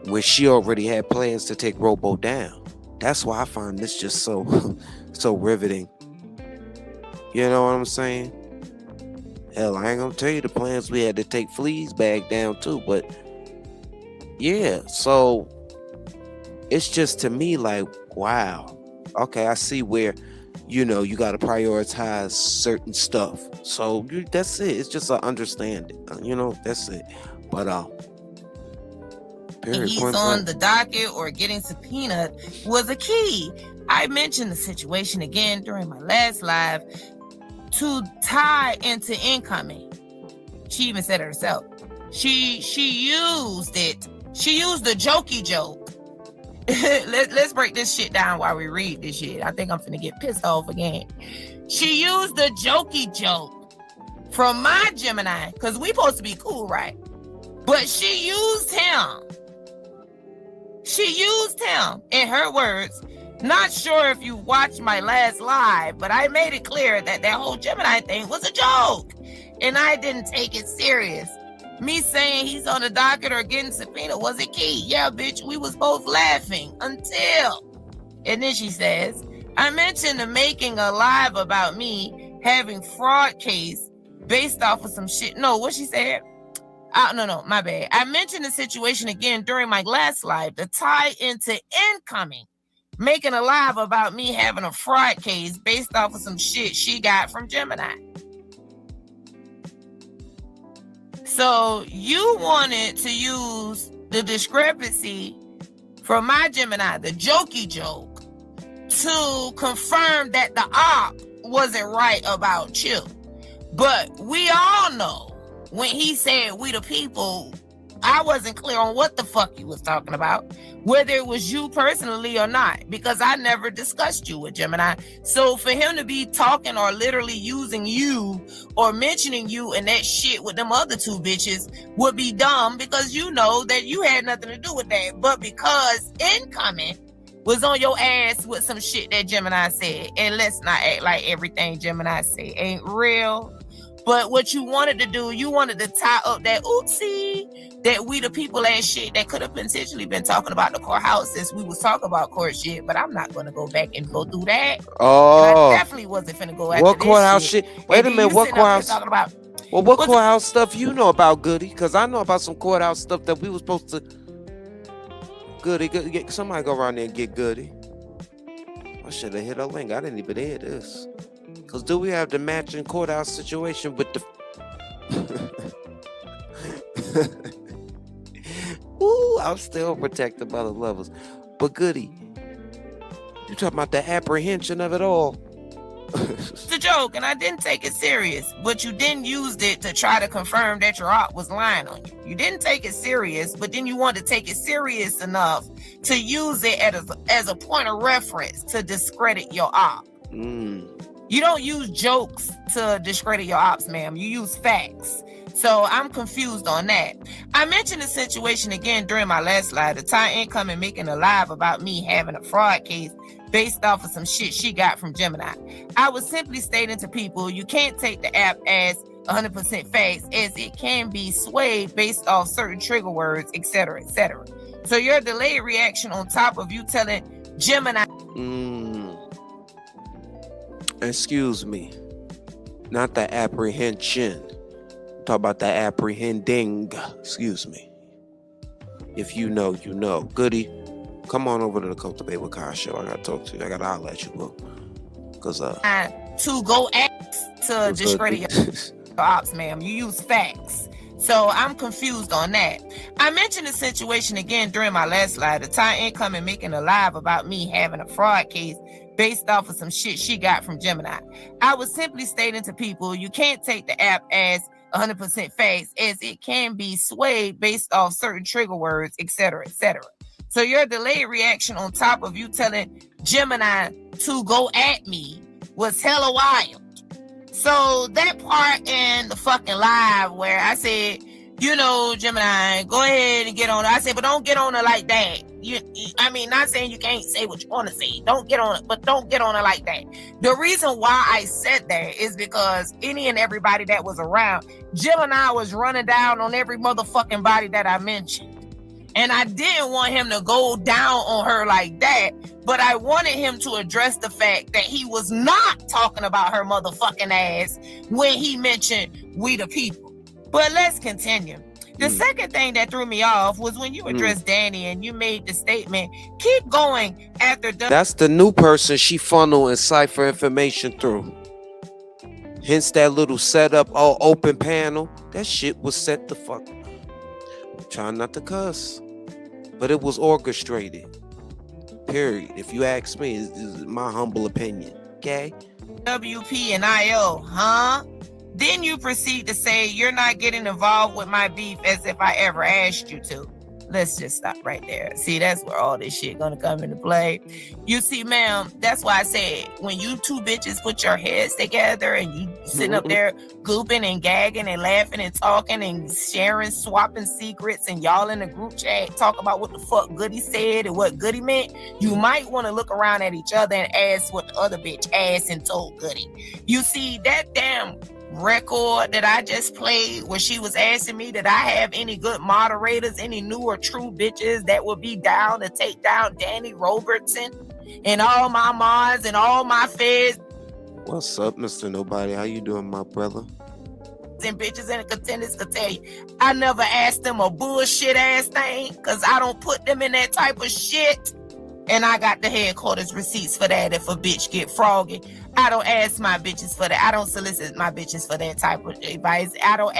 when she already had plans to take Robo down. That's why I find this just so riveting. You know what I'm saying? Hell, I ain't gonna tell you the plans we had to take Flea's bag down too, but yeah, so it's just to me like, wow, okay, I see where, you know, you got to prioritize certain stuff. So that's it. It's just an understanding, you know, that's it. But period, he's on the docket or getting subpoenaed was a key. I mentioned the situation again during my last live to tie into incoming. She even said it herself. She used it. She used the jokey joke. Let's break this shit down while we read this shit. I think I'm finna get pissed off again. She used the jokey joke from my Gemini, because we supposed to be cool, right? But she used him. She used him, in her words. Not sure if you watched my last live, but I made it clear that that whole Gemini thing was a joke. And I didn't take it serious. Me saying he's on the docket or getting subpoenaed was a key. Yeah, bitch, we was both laughing until. And then she says, I mentioned the making a live about me having fraud case based off of some shit. No, what she said? No, my bad. I mentioned the situation again during my last live to tie into incoming. Making a live about me having a fraud case based off of some shit she got from Gemini. So you wanted to use the discrepancy from my Gemini, the jokey joke, to confirm that the op wasn't right about you. But we all know when he said we the people, I wasn't clear on what the fuck he was talking about, whether it was you personally or not, because I never discussed you with Gemini. So for him to be talking or literally using you or mentioning you and that shit with them other two bitches would be dumb, because you know that you had nothing to do with that. But because incoming was on your ass with some shit that Gemini said, and let's not act like everything Gemini say ain't real. But what you wanted to do, you wanted to tie up that oopsie, that we the people ass shit that could have potentially been talking about the courthouse since we was talking about court shit. But I'm not going to go back and go through that. Oh, and I definitely wasn't finna go after what courthouse shit. Wait a minute, what courthouse? Talking about, well, what courthouse stuff you know about, Goody? Because I know about some courthouse stuff that we was supposed to. Goody, somebody go around there and get Goody. I should have hit a link. I didn't even hear this. Because do we have the matching courthouse situation with the... Ooh, I'm still protected by the levels. But Goody, you talking about the apprehension of it all. It's a joke, and I didn't take it serious. But you didn't use it to try to confirm that your op was lying on you. You didn't take it serious, but then you wanted to take it serious enough to use it as a point of reference to discredit your op. You don't use jokes to discredit your ops, ma'am. You use facts. So I'm confused on that. I mentioned the situation again during my last live, the tie income and making a live about me having a fraud case based off of some shit she got from Gemini. I was simply stating to people, you can't take the app as 100% facts, as it can be swayed based off certain trigger words, etc., etc. So your delayed reaction on top of you telling Gemini... Excuse me, not the apprehension. Talk about the apprehending. Excuse me. If you know, you know. Goody, come on over to the Cultivate with Kai show. I gotta talk to you. I gotta holler at you, bro. Cause to go ask to discredit your ops, ma'am. You use facts. So I'm confused on that. I mentioned the situation again during my last live, the tie income and making a live about me having a fraud case based off of some shit she got from Gemini. I was simply stating to people, you can't take the app as 100% facts, as it can be swayed based off certain trigger words, etc., etc. So your delayed reaction on top of you telling Gemini to go at me was hella wild. So that part in the fucking live where I said, you know, Gemini, go ahead and get on it. I said, but don't get on it like that. Not saying you can't say what you want to say. Don't get on it, but don't get on it like that. The reason why I said that is because any and everybody that was around, Gemini was running down on every motherfucking body that I mentioned. And I didn't want him to go down on her like that, but I wanted him to address the fact that he was not talking about her motherfucking ass when he mentioned we the people. But let's continue. The second thing that threw me off was when you addressed Danny and you made the statement, keep going after... That's the new person she funnel and cipher information through. Hence that little setup, open panel. That shit was set the fuck. Trying not to cuss. But it was orchestrated. Period. If you ask me, is my humble opinion. Okay? WP and IO, huh? Then you proceed to say you're not getting involved with my beef as if I ever asked you to. Let's just stop right there. See, that's where all this shit gonna come into play. You see, ma'am, that's why I said when you two bitches put your heads together and you sitting up there gooping and gagging and laughing and talking and sharing, swapping secrets, and y'all in the group chat talk about what the fuck Goody said and what Goody meant, you might want to look around at each other and ask what the other bitch asked and told Goody. You see, that damn record that I just played where she was asking me that I have any good moderators, any new or true bitches that would be down to take down Danny Robertson and all my mods and all my feds. What's up, Mr. Nobody? How you doing, my brother? And bitches and contenders could tell you, I never asked them a bullshit ass thing because I don't put them in that type of shit. And I got the headquarters receipts for that. If a bitch get froggy, I don't ask my bitches for that. I don't solicit my bitches for that type of advice. I don't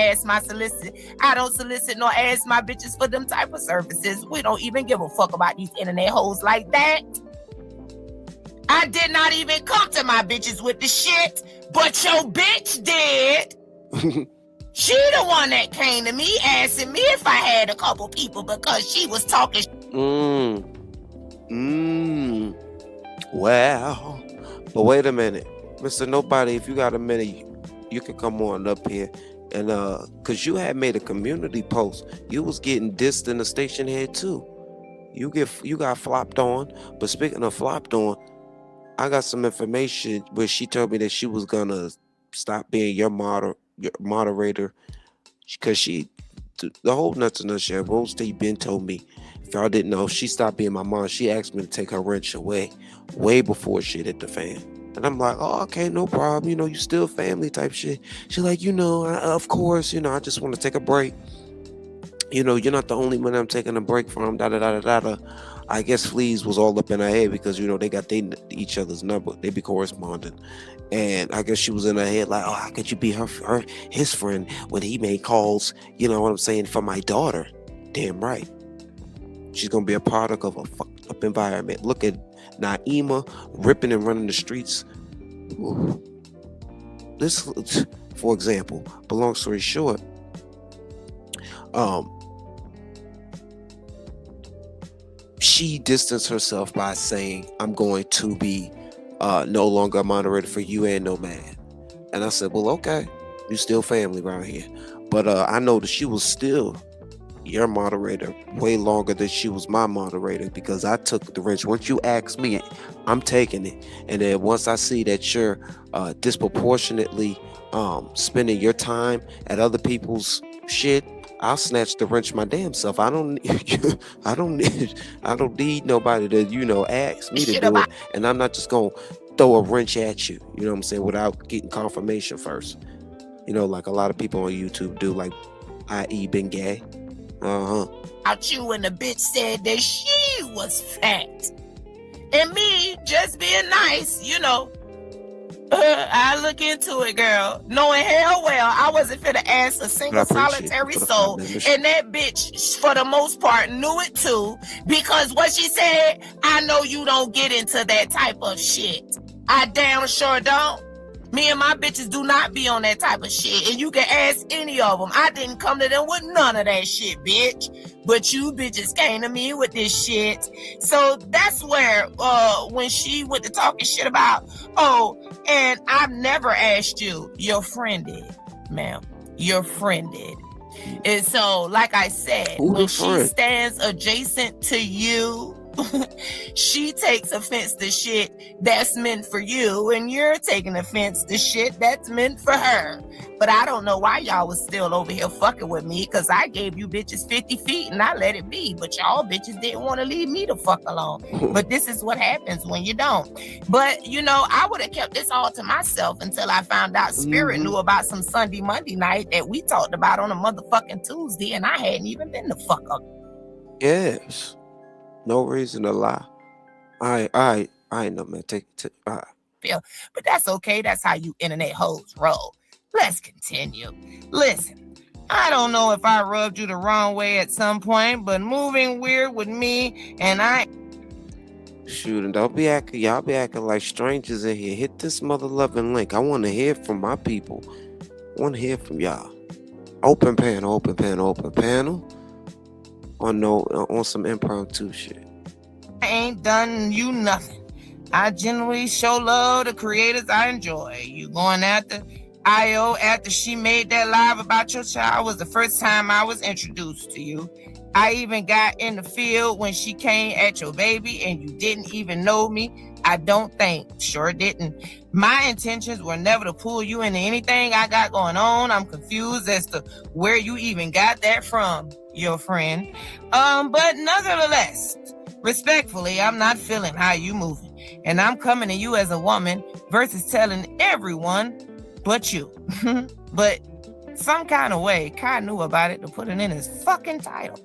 solicit nor ask my bitches for them type of services. We don't even give a fuck about these internet hoes like that. I did not even come to my bitches with the shit, but your bitch did. She the one that came to me asking me if I had a couple people because she was talking. Wow. But wait a minute, Mr. Nobody, if you got a minute, you can come on up here. And cause you had made a community post. You was getting dissed in the station head too. You got flopped on. But speaking of flopped on, I got some information where she told me that she was gonna stop being your moderator. Cause the whole nuts in the shell, Rose T. Ben told me, if y'all didn't know, she stopped being my mom. She asked me to take her wrench away way before shit hit the fan. And I'm like, oh, okay, no problem. You know, you still family type shit. She's like, of course, I just want to take a break. You're not the only one I'm taking a break from, da-da-da-da-da. I guess Fleas was all up in her head because, they got each other's number. They be corresponding. And I guess she was in her head like, oh, how could you be his friend when he made calls, you know what I'm saying, for my daughter? Damn right. She's going to be a product of a fucked up environment. Look at Naima ripping and running the streets. Ooh. This, for example, but long story short, she distanced herself by saying, I'm going to be no longer a moderator for you and Nomad. And I said, well, okay, you still family around here. But I know that she was still your moderator way longer than she was my moderator because I took the wrench. Once you ask me, I'm taking it. And then once I see that you're disproportionately spending your time at other people's shit, I'll snatch the wrench my damn self. I don't need nobody to, ask me to do it. And I'm not just gonna throw a wrench at you, you know what I'm saying, without getting confirmation first. Like a lot of people on YouTube do, like i.e. been gay. Out you and the bitch said that she was fat. And me just being nice, I look into it, girl, knowing hell well I wasn't finna ask a single solitary soul, and that bitch, for the most part, knew it too, because what she said, I know you don't get into that type of shit. I damn sure don't. Me and my bitches do not be on that type of shit. And you can ask any of them. I didn't come to them with none of that shit, bitch. But you bitches came to me with this shit. So that's where, when she went to talking shit about, oh, and I've never asked you, your friend did, ma'am. Your friend did. And so, like I said, when she stands adjacent to you, she takes offense to shit that's meant for you, and you're taking offense to shit that's meant for her. But I don't know why y'all was still over here fucking with me, because I gave you bitches 50 feet and I let it be. But y'all bitches didn't want to leave me the fuck alone. But this is what happens when you don't. But, you know, I would have kept this all to myself until I found out Spirit knew about some Sunday, Monday night that we talked about on a motherfucking Tuesday, and I hadn't even been the fuck up. Yes. No reason to lie. I know, man. Take it to But that's okay. That's how you internet hoes roll. Let's continue. Listen, I don't know if I rubbed you the wrong way at some point, but moving weird with me, and I shoot, and don't be acting. Y'all be acting like strangers in here. Hit this mother loving link. I want to hear from my people. I want to hear from y'all. Open panel. On some impromptu shit. I ain't done you nothing. I genuinely show love to creators I enjoy. You going after IO after she made that live about your child was the first time I was introduced to you. I even got in the field when she came at your baby and you didn't even know me. I don't think. Sure didn't. My intentions were never to pull you into anything I got going on. I'm confused as to where you even got that from, your friend. But nonetheless, respectfully, I'm not feeling how you moving. And I'm coming to you as a woman versus telling everyone but you. But some kind of way, Kai knew about it to put it in his fucking title.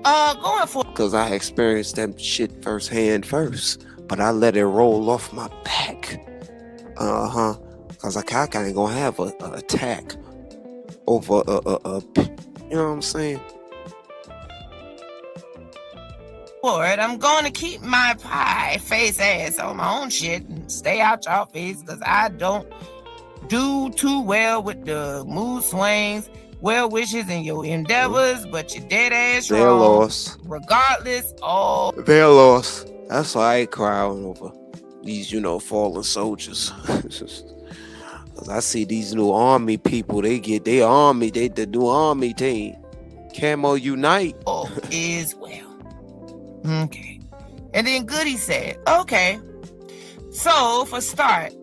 Going for... Because I experienced that shit firsthand first. But I let it roll off my back. Because I ain't gonna have a attack over you know what I'm saying? For it, I'm going to keep my pie face ass on my own shit and stay out y'all face, because I don't do too well with the mood swings, well wishes in your endeavors, but you're dead ass wrong. They're lost. Regardless, all they're lost. That's why I ain't crying over these, fallen soldiers. Cause I see these new army people, they get their army, they the new army team. Camo Unite. All is well. Okay. And then Goody said, okay. So for start,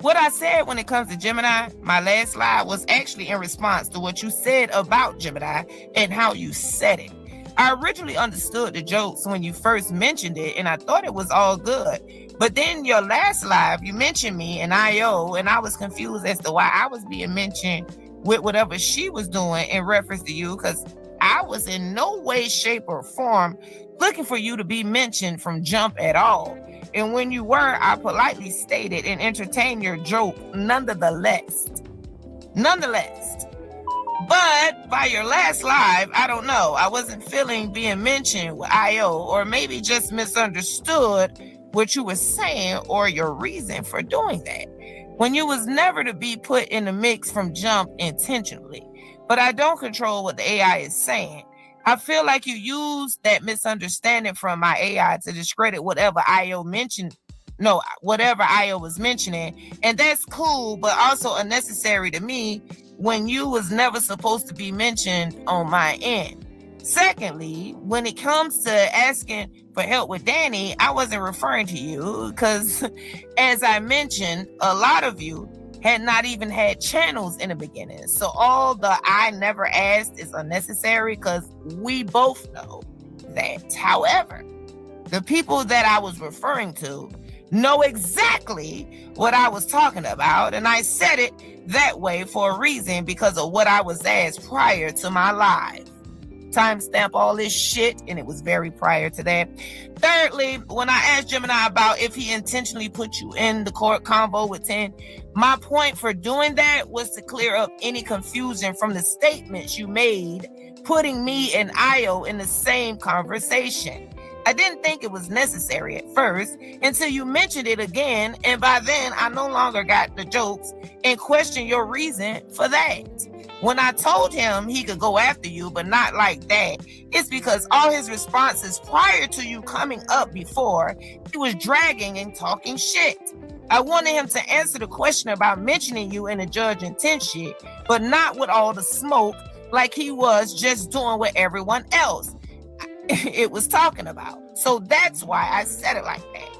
what I said when it comes to Gemini, my last slide was actually in response to what you said about Gemini and how you said it. I originally understood the jokes when you first mentioned it, and I thought it was all good. But then your last live, you mentioned me and IO, and I was confused as to why I was being mentioned with whatever she was doing in reference to you, because I was in no way, shape, or form looking for you to be mentioned from jump at all. And when you were, I politely stated and entertained your joke nonetheless. But by your last live, I don't know. I wasn't feeling being mentioned with IO, or maybe just misunderstood what you were saying or your reason for doing that, when you was never to be put in the mix from jump intentionally. But I don't control what the AI is saying. I feel like you used that misunderstanding from my AI to discredit whatever IO was mentioning. And that's cool, but also unnecessary to me when you was never supposed to be mentioned on my end. Secondly, when it comes to asking for help with Danny, I wasn't referring to you because, as I mentioned, a lot of you had not even had channels in the beginning. So all the I never asked is unnecessary because we both know that. However, the people that I was referring to know exactly what I was talking about, and I said it that way for a reason because of what I was asked prior to my live. Timestamp all this shit, and it was very prior to that. Thirdly, when I asked Gemini about if he intentionally put you in the court convo with 10, my point for doing that was to clear up any confusion from the statements you made, putting me and Io in the same conversation. I didn't think it was necessary at first until you mentioned it again, and by then I no longer got the jokes and questioned your reason for that. When I told him he could go after you, but not like that, it's because all his responses prior to you coming up before, he was dragging and talking shit. I wanted him to answer the question about mentioning you in the judge intent shit, but not with all the smoke like he was just doing what everyone else it was talking about. So that's why I said it like that.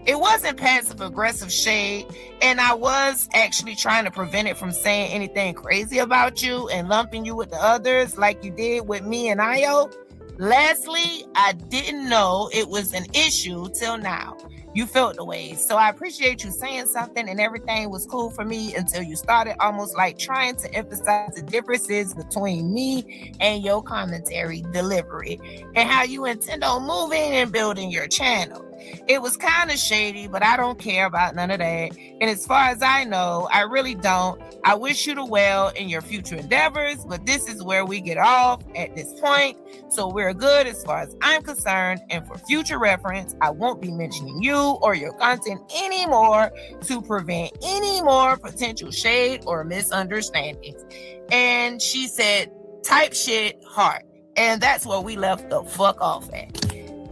It wasn't passive aggressive shade, and I was actually trying to prevent it from saying anything crazy about you and lumping you with the others like you did with me and Io. Lastly, I didn't know it was an issue till now. You felt the way. So I appreciate you saying something, and everything was cool for me until you started almost like trying to emphasize the differences between me and your commentary delivery and how you intend on moving and building your channel. It was kind of shady, but I don't care about none of that. And as far as I know, I really don't. I wish you the well in your future endeavors, but this is where we get off at this point. So we're good as far as I'm concerned. And for future reference, I won't be mentioning you or your content anymore to prevent any more potential shade or misunderstandings. And she said, type shit, heart. And that's where we left the fuck off at.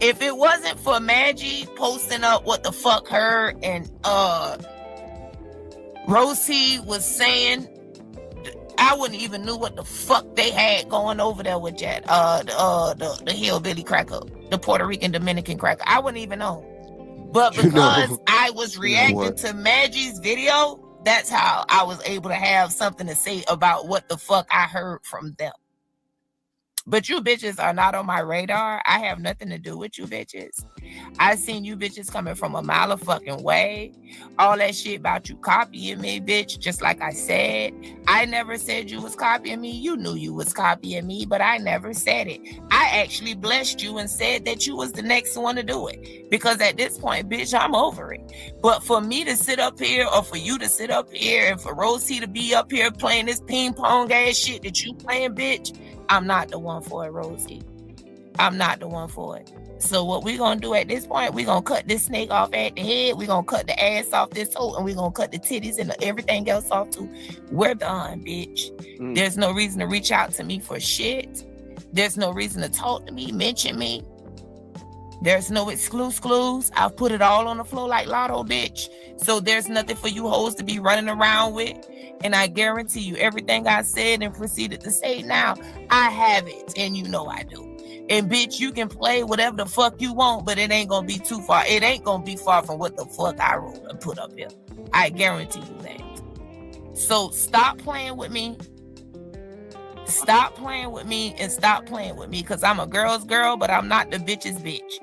If it wasn't for Maggie posting up what the fuck her and Rosie was saying, I wouldn't even knew what the fuck they had going over there with that the hillbilly cracker, the Puerto Rican Dominican cracker. I wouldn't even know. But because I was reacting to Maggie's video, that's how I was able to have something to say about what the fuck I heard from them. But you bitches are not on my radar. I have nothing to do with you bitches. I seen you bitches coming from a mile of fucking way. All that shit about you copying me, bitch. Just like I said, I never said you was copying me. You knew you was copying me, but I never said it. I actually blessed you and said that you was the next one to do it. Because at this point, bitch, I'm over it. But for me to sit up here, or for you to sit up here, and for Rosie to be up here playing this ping pong ass shit that you playing, bitch, I'm not the one for it, Rosie. I'm not the one for it. So what we're going to do at this point, we're going to cut this snake off at the head. We're going to cut the ass off this hoe, and we're going to cut the titties and everything else off too. We're done, bitch. There's no reason to reach out to me for shit. There's no reason to talk to me, mention me. There's no exclusives. I've put it all on the floor like Lotto, bitch. So there's nothing for you hoes to be running around with. And I guarantee you, everything I said and proceeded to say now, I have it. And you know I do. And bitch, you can play whatever the fuck you want, but it ain't gonna be too far. It ain't gonna be far from what the fuck I wrote and put up here. I guarantee you that. So stop playing with me. Stop playing with me and stop playing with me, because I'm a girl's girl, but I'm not the bitch's bitch.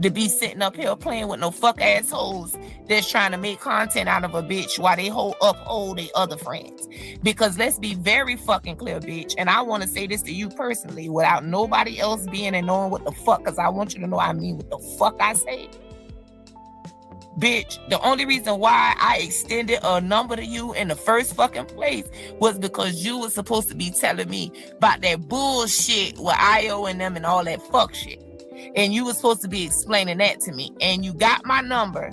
To be sitting up here playing with no fuck assholes that's trying to make content out of a bitch while they uphold their other friends. Because let's be very fucking clear, bitch. And I want to say this to you personally without nobody else being and knowing what the fuck, because I want you to know I mean what the fuck I say. Bitch, the only reason why I extended a number to you in the first fucking place was because you was supposed to be telling me about that bullshit with IO and them and all that fuck shit. And you were supposed to be explaining that to me. And you got my number.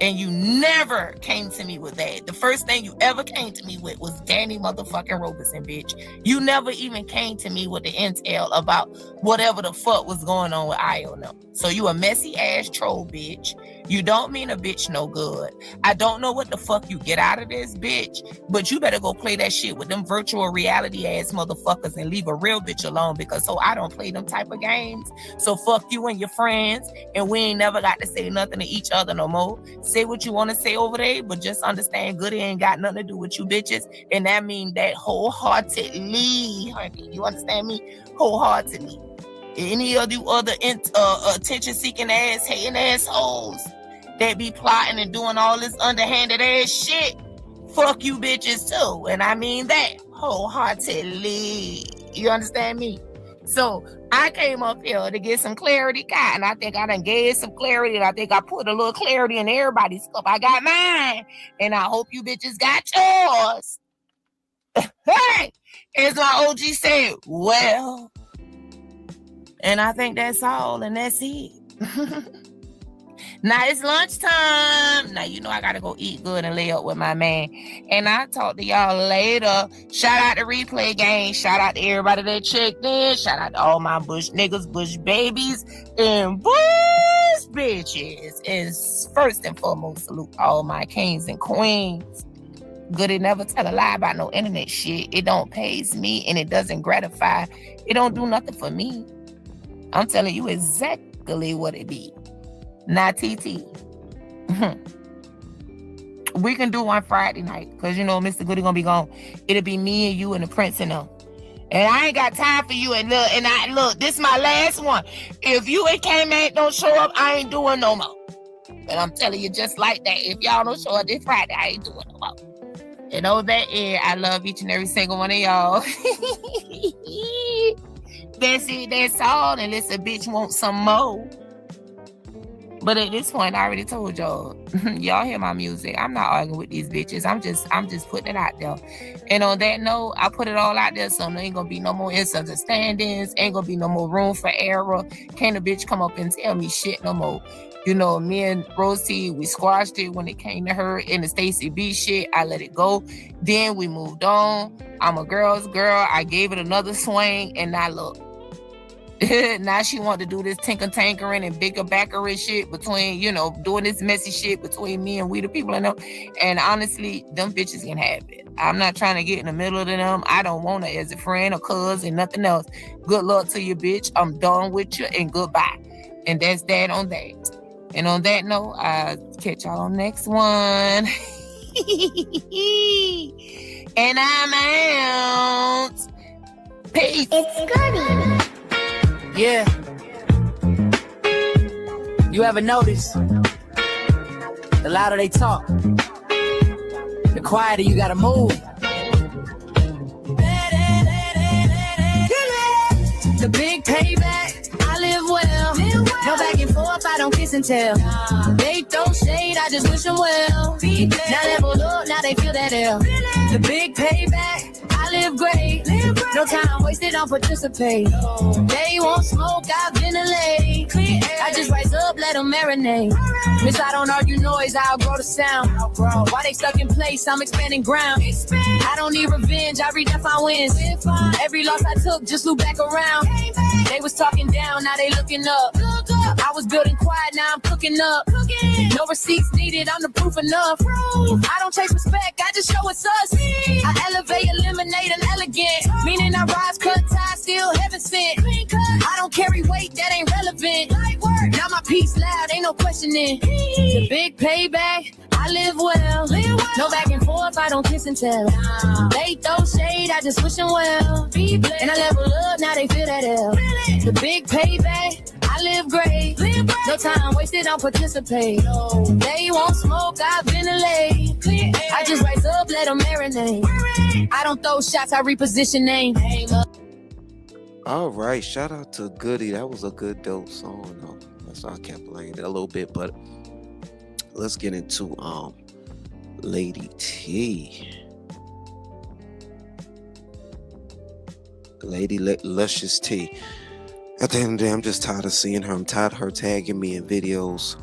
And you never came to me with that. The first thing you ever came to me with was Danny motherfucking Roberson, bitch. You never even came to me with the intel about whatever the fuck was going on with IO. So you a messy ass troll, bitch. You don't mean a bitch no good. I don't know what the fuck you get out of this, bitch. But you better go play that shit with them virtual reality ass motherfuckers and leave a real bitch alone, because so I don't play them type of games. So fuck you and your friends. And we ain't never got to say nothing to each other no more. Say what you want to say over there, but just understand Goody ain't got nothing to do with you bitches. And that mean that wholeheartedly, honey. You understand me? Wholeheartedly. Any of you other attention-seeking ass, hating assholes that be plotting and doing all this underhanded ass shit, fuck you bitches too. And I mean that wholeheartedly. You understand me? So I came up here to get some clarity, God, and I think I done gave some clarity, and I think I put a little clarity in everybody's cup. I got mine, and I hope you bitches got yours. Hey, as my OG said, well, and I think that's all, and that's it. Now it's lunchtime. Now you know I gotta go eat good and lay up with my man. And I'll talk to y'all later. Shout out to Replay Gang. Shout out to everybody that checked in. Shout out to all my bush niggas, bush babies, and bush bitches. And first and foremost, salute all my kings and queens. Goody never tell a lie about no internet shit. It don't pays me and it doesn't gratify. It don't do nothing for me. I'm telling you exactly what it be. Now, TT, we can do one Friday night because, you know, Mr. Goody gonna be gone. It'll be me and you and the Prince and them. And I ain't got time for you. And look, this is my last one. If you and K-Man don't show up, I ain't doing no more. And I'm telling you just like that. If y'all don't show up this Friday, I ain't doing no more. And on that end, I love each and every single one of y'all. That's it, that's all. Unless a bitch wants some more. But at this point, I already told y'all, y'all hear my music. I'm not arguing with these bitches. I'm just putting it out there. And on that note, I put it all out there, so there ain't gonna be no more misunderstandings. Ain't gonna be no more room for error. Can't a bitch come up and tell me shit no more. You know, me and Rosie, we squashed it when it came to her and the Stacey B shit. I let it go. Then we moved on. I'm a girl's girl. I gave it another swing, and now look. Now she want to do this tinkering and bigger backery shit between, you know, doing this messy shit between me and we the people in them. And honestly, them bitches can have it. I'm not trying to get in the middle of them. I don't want her as a friend or cousin, nothing else. Good luck to you, bitch. I'm done with you and goodbye. And that's that on that. And on that note, I'll catch y'all on next one. And I'm out. Peace. It's Goody. Yeah. You ever notice? The louder they talk, the quieter you gotta move. The big payback, I live well. No back and forth, I don't kiss and tell. They throw shade, I just wish them well. Now level up, now they feel that L. The big payback, I live great. No time wasted, don't participate. They won't smoke, I ventilate. I just rise up, let them marinate. Miss, I don't argue noise, I outgrow the sound. Why they stuck in place, I'm expanding ground. I don't need revenge, I redefine wins. Every loss I took, just loop back around. They was talking down, now they looking up. I was building quiet, now I'm cooking up. No receipts needed, I'm the proof enough. I don't chase respect, I just show it's us. I elevate, eliminate, and elegant. Meaning I rise, cut ties, still heaven sent. I don't carry weight, that ain't relevant. Now my piece loud, ain't no questioning. The big payback, I live well. No back and forth, I don't kiss and tell. They throw shade, I just wish them well. And I level up, now they feel that L. The big payback, I live great. No time wasted, don't participate. They won't smoke, I ventilate. I just rise up, let them marinate. I don't throw shots, I reposition name. All right, shout out to Goody. That was a good dope song. No, that's why I kept playing it a little bit, but let's get into Lady T. Lady Luscious T. At the end of the day, I'm just tired of seeing her. I'm tired of her tagging me in videos.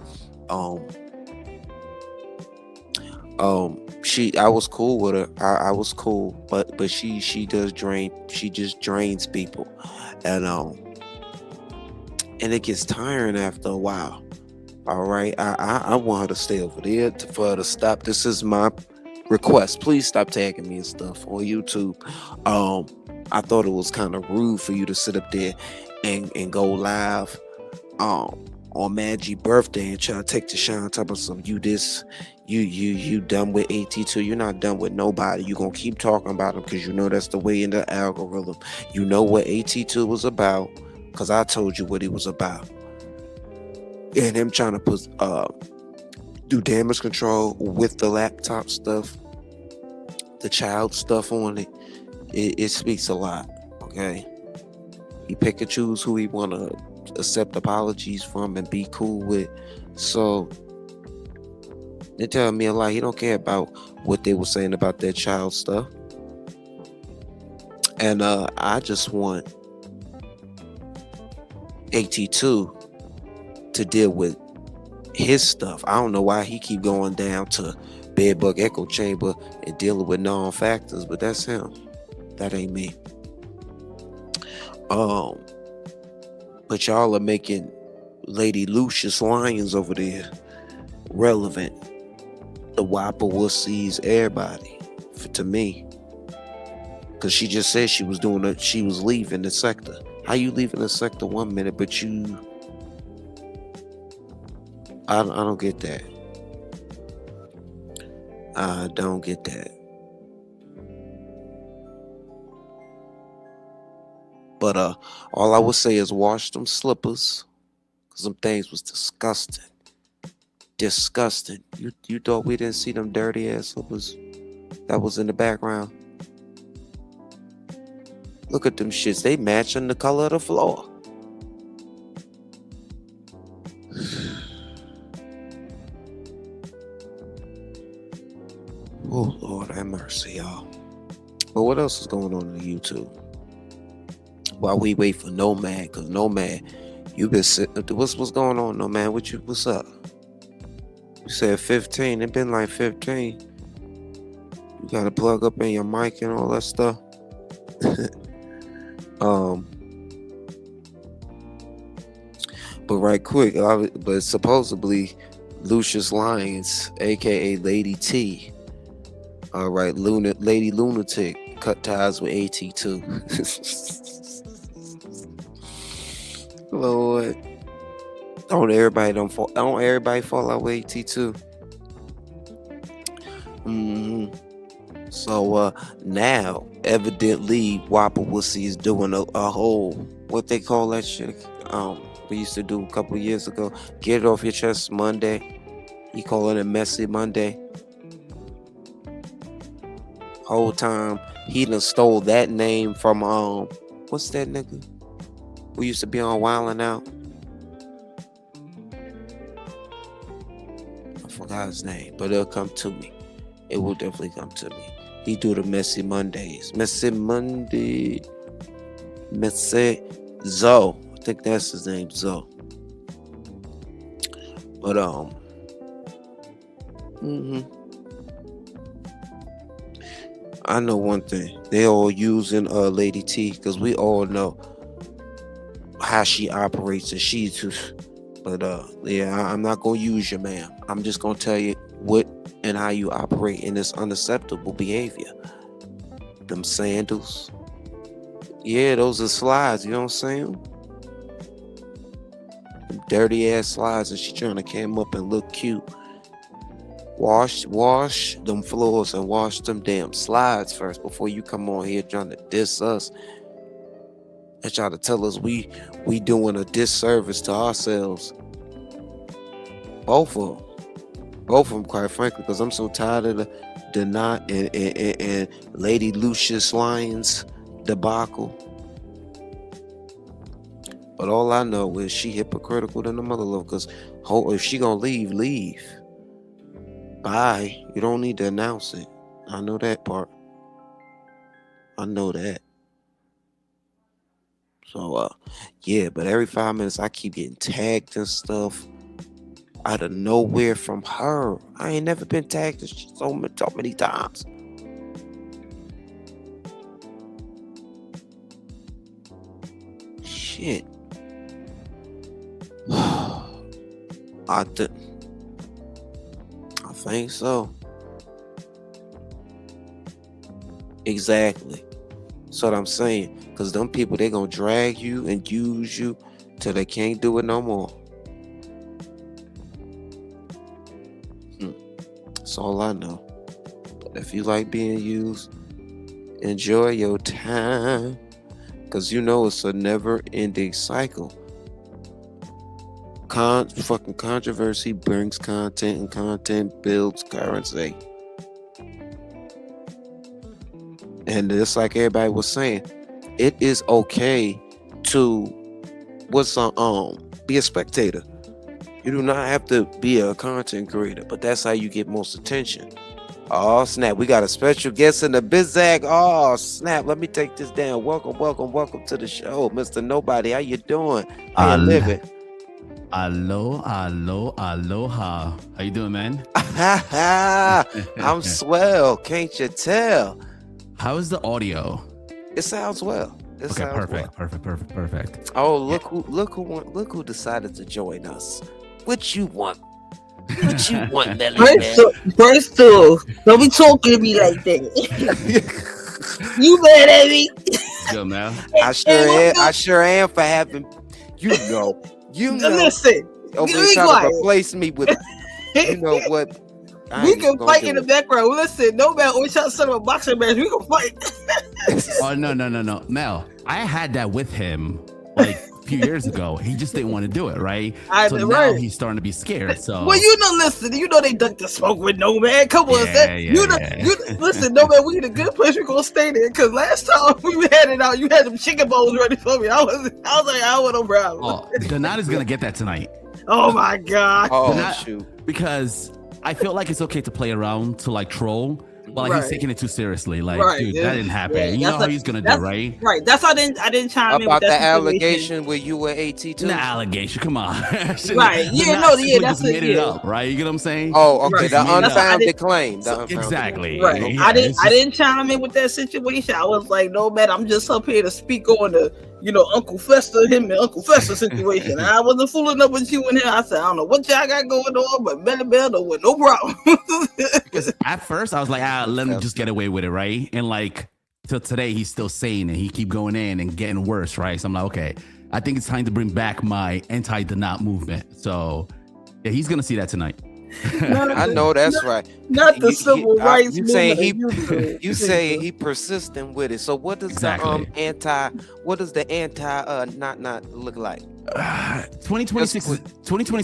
I was cool with her. I was cool, but she just drains people, and it gets tiring after a while. All right, I want her to stay over there for her to stop. This is my request. Please stop tagging me and stuff on YouTube. I thought it was kind of rude for you to sit up there and go live on Maggie birthday and try to take the shine, talk about some you done with AT2. You're not done with nobody. You're gonna keep talking about them because you know that's the way in the algorithm. You know what AT2 was about because I told you what he was about. And him trying to put do damage control with the laptop stuff, the child stuff on it. It speaks a lot. Okay, he pick and choose who he want to accept apologies from and be cool with. So they tell me a lot. He don't care about what they were saying about that child stuff. And I just want AT2 to deal with his stuff. I don't know why he keep going down to bedbug echo chamber and dealing with non-factors, but that's him. That ain't me. But y'all are making Lady Lucius Lyons over there relevant. The Whopper wussies, everybody, to me. Because she just said she was leaving the sector. How you leaving the sector 1 minute, but you... I don't get that. I don't get that. But all I would say is wash them slippers, because them things was disgusting. Disgusting. You thought we didn't see them dirty ass slippers that was in the background? Look at them shits. They matching the color of the floor. Oh, Lord have mercy, y'all. But what else is going on YouTube? While we wait for Nomad, because Nomad, you been sitting. What's going on, Nomad? What's up? You said 15. It been like 15. You gotta plug up in your mic and all that stuff. But right quick, but supposedly Lucius Lyons, aka Lady T, all right, Lady Lunatic, cut ties with AT2. Lord, don't everybody fall out with AT2. So now evidently Whopper Wussy is doing a whole, what they call that shit, we used to do a couple years ago, get it off your chest Monday. He calling it Messy Monday. Whole time he done stole that name from what's that nigga who used to be on Wildin' Out? I forgot his name, but it'll come to me. It will definitely come to me. He do the Messy Mondays. Messy Monday. Messy Zoe. I think that's his name, Zoe. But I know one thing. They all using Lady T, because we all know how she operates, and she's just, but yeah, I'm not gonna use you, ma'am. I'm just gonna tell you what and how you operate in this unacceptable behavior. Them sandals, yeah, those are slides, you know what I'm saying? Them dirty ass slides, and she trying to come up and look cute. Wash them floors and wash them damn slides first before you come on here trying to diss us and try to tell us we doing a disservice to ourselves. Both of them, quite frankly, because I'm so tired of the not and Lady Lucius Lyons debacle. But all I know is she hypocritical than the mother love, because if she gonna leave. Bye. You don't need to announce it. I know that part. I know that. So yeah, but every 5 minutes I keep getting tagged and stuff out of nowhere from her. I ain't never been tagged so many times. Shit. I think so. Exactly. That's what I'm saying. Because them people, they gonna drag you and use you till they can't do it no more. That's all I know. But if you like being used, enjoy your time. Because you know it's a never-ending cycle. Fucking controversy brings content, and content builds currency. And just like everybody was saying, it is okay to be a spectator. You do not have to be a content creator, but that's how you get most attention. Oh snap, we got a special guest in the Bizag. Oh snap, let me take this down. Welcome to the show, Mr. Nobody. How you doing? How you living? Aloha. How you doing, man? I'm swell. Can't you tell? How is the audio? It sounds well. It Okay, sounds perfect. Oh, look who decided to join us. What you want? What you want, Nelly? First off, don't be talking to me like that. You mad at me? Good, man. I sure am for having you know. Listen, Over there trying to replace me with you know what? We can fight in the background. Listen, no matter what y'all set up a boxing match, we can fight. Oh no. Mel, I had that with him like a few years ago. He just didn't want to do it, right? Now he's starting to be scared. So well, listen, they duck the smoke with no man. Come on, listen, no man, we in a good place. We gonna stay there because last time we had it out, you had them chicken bowls ready for me. I was like, I want no problem. Oh, Donata's gonna get that tonight. Oh my god. Oh shoot. Because I feel like it's okay to play around to like troll. Well, like he's taking it too seriously. Like, dude, that didn't happen. Yeah, you know how he's gonna do, right? Right. That's why I didn't chime in about with the that allegation where you were AT too. The allegation. Come on. Right. That's made it up, right? You get what I'm saying? Oh, okay. Right. The unfounded claim. Exactly. Right. I didn't chime in with that situation. I was like, no man, I'm just up here to speak on the Uncle Fester situation. I wasn't fooling up with you in here. I said, I don't know what y'all got going on, but Belly Bell with no problem. Because at first I was like, let him just get away with it, right? And like till today, he's still saying it. He keep going in and getting worse, right? So I'm like, okay, I think it's time to bring back my anti-Donat movement. So yeah, he's gonna see that tonight. I know that's right. Not the civil rights movement. You say he persistent with it. So what does the anti not look like? 2026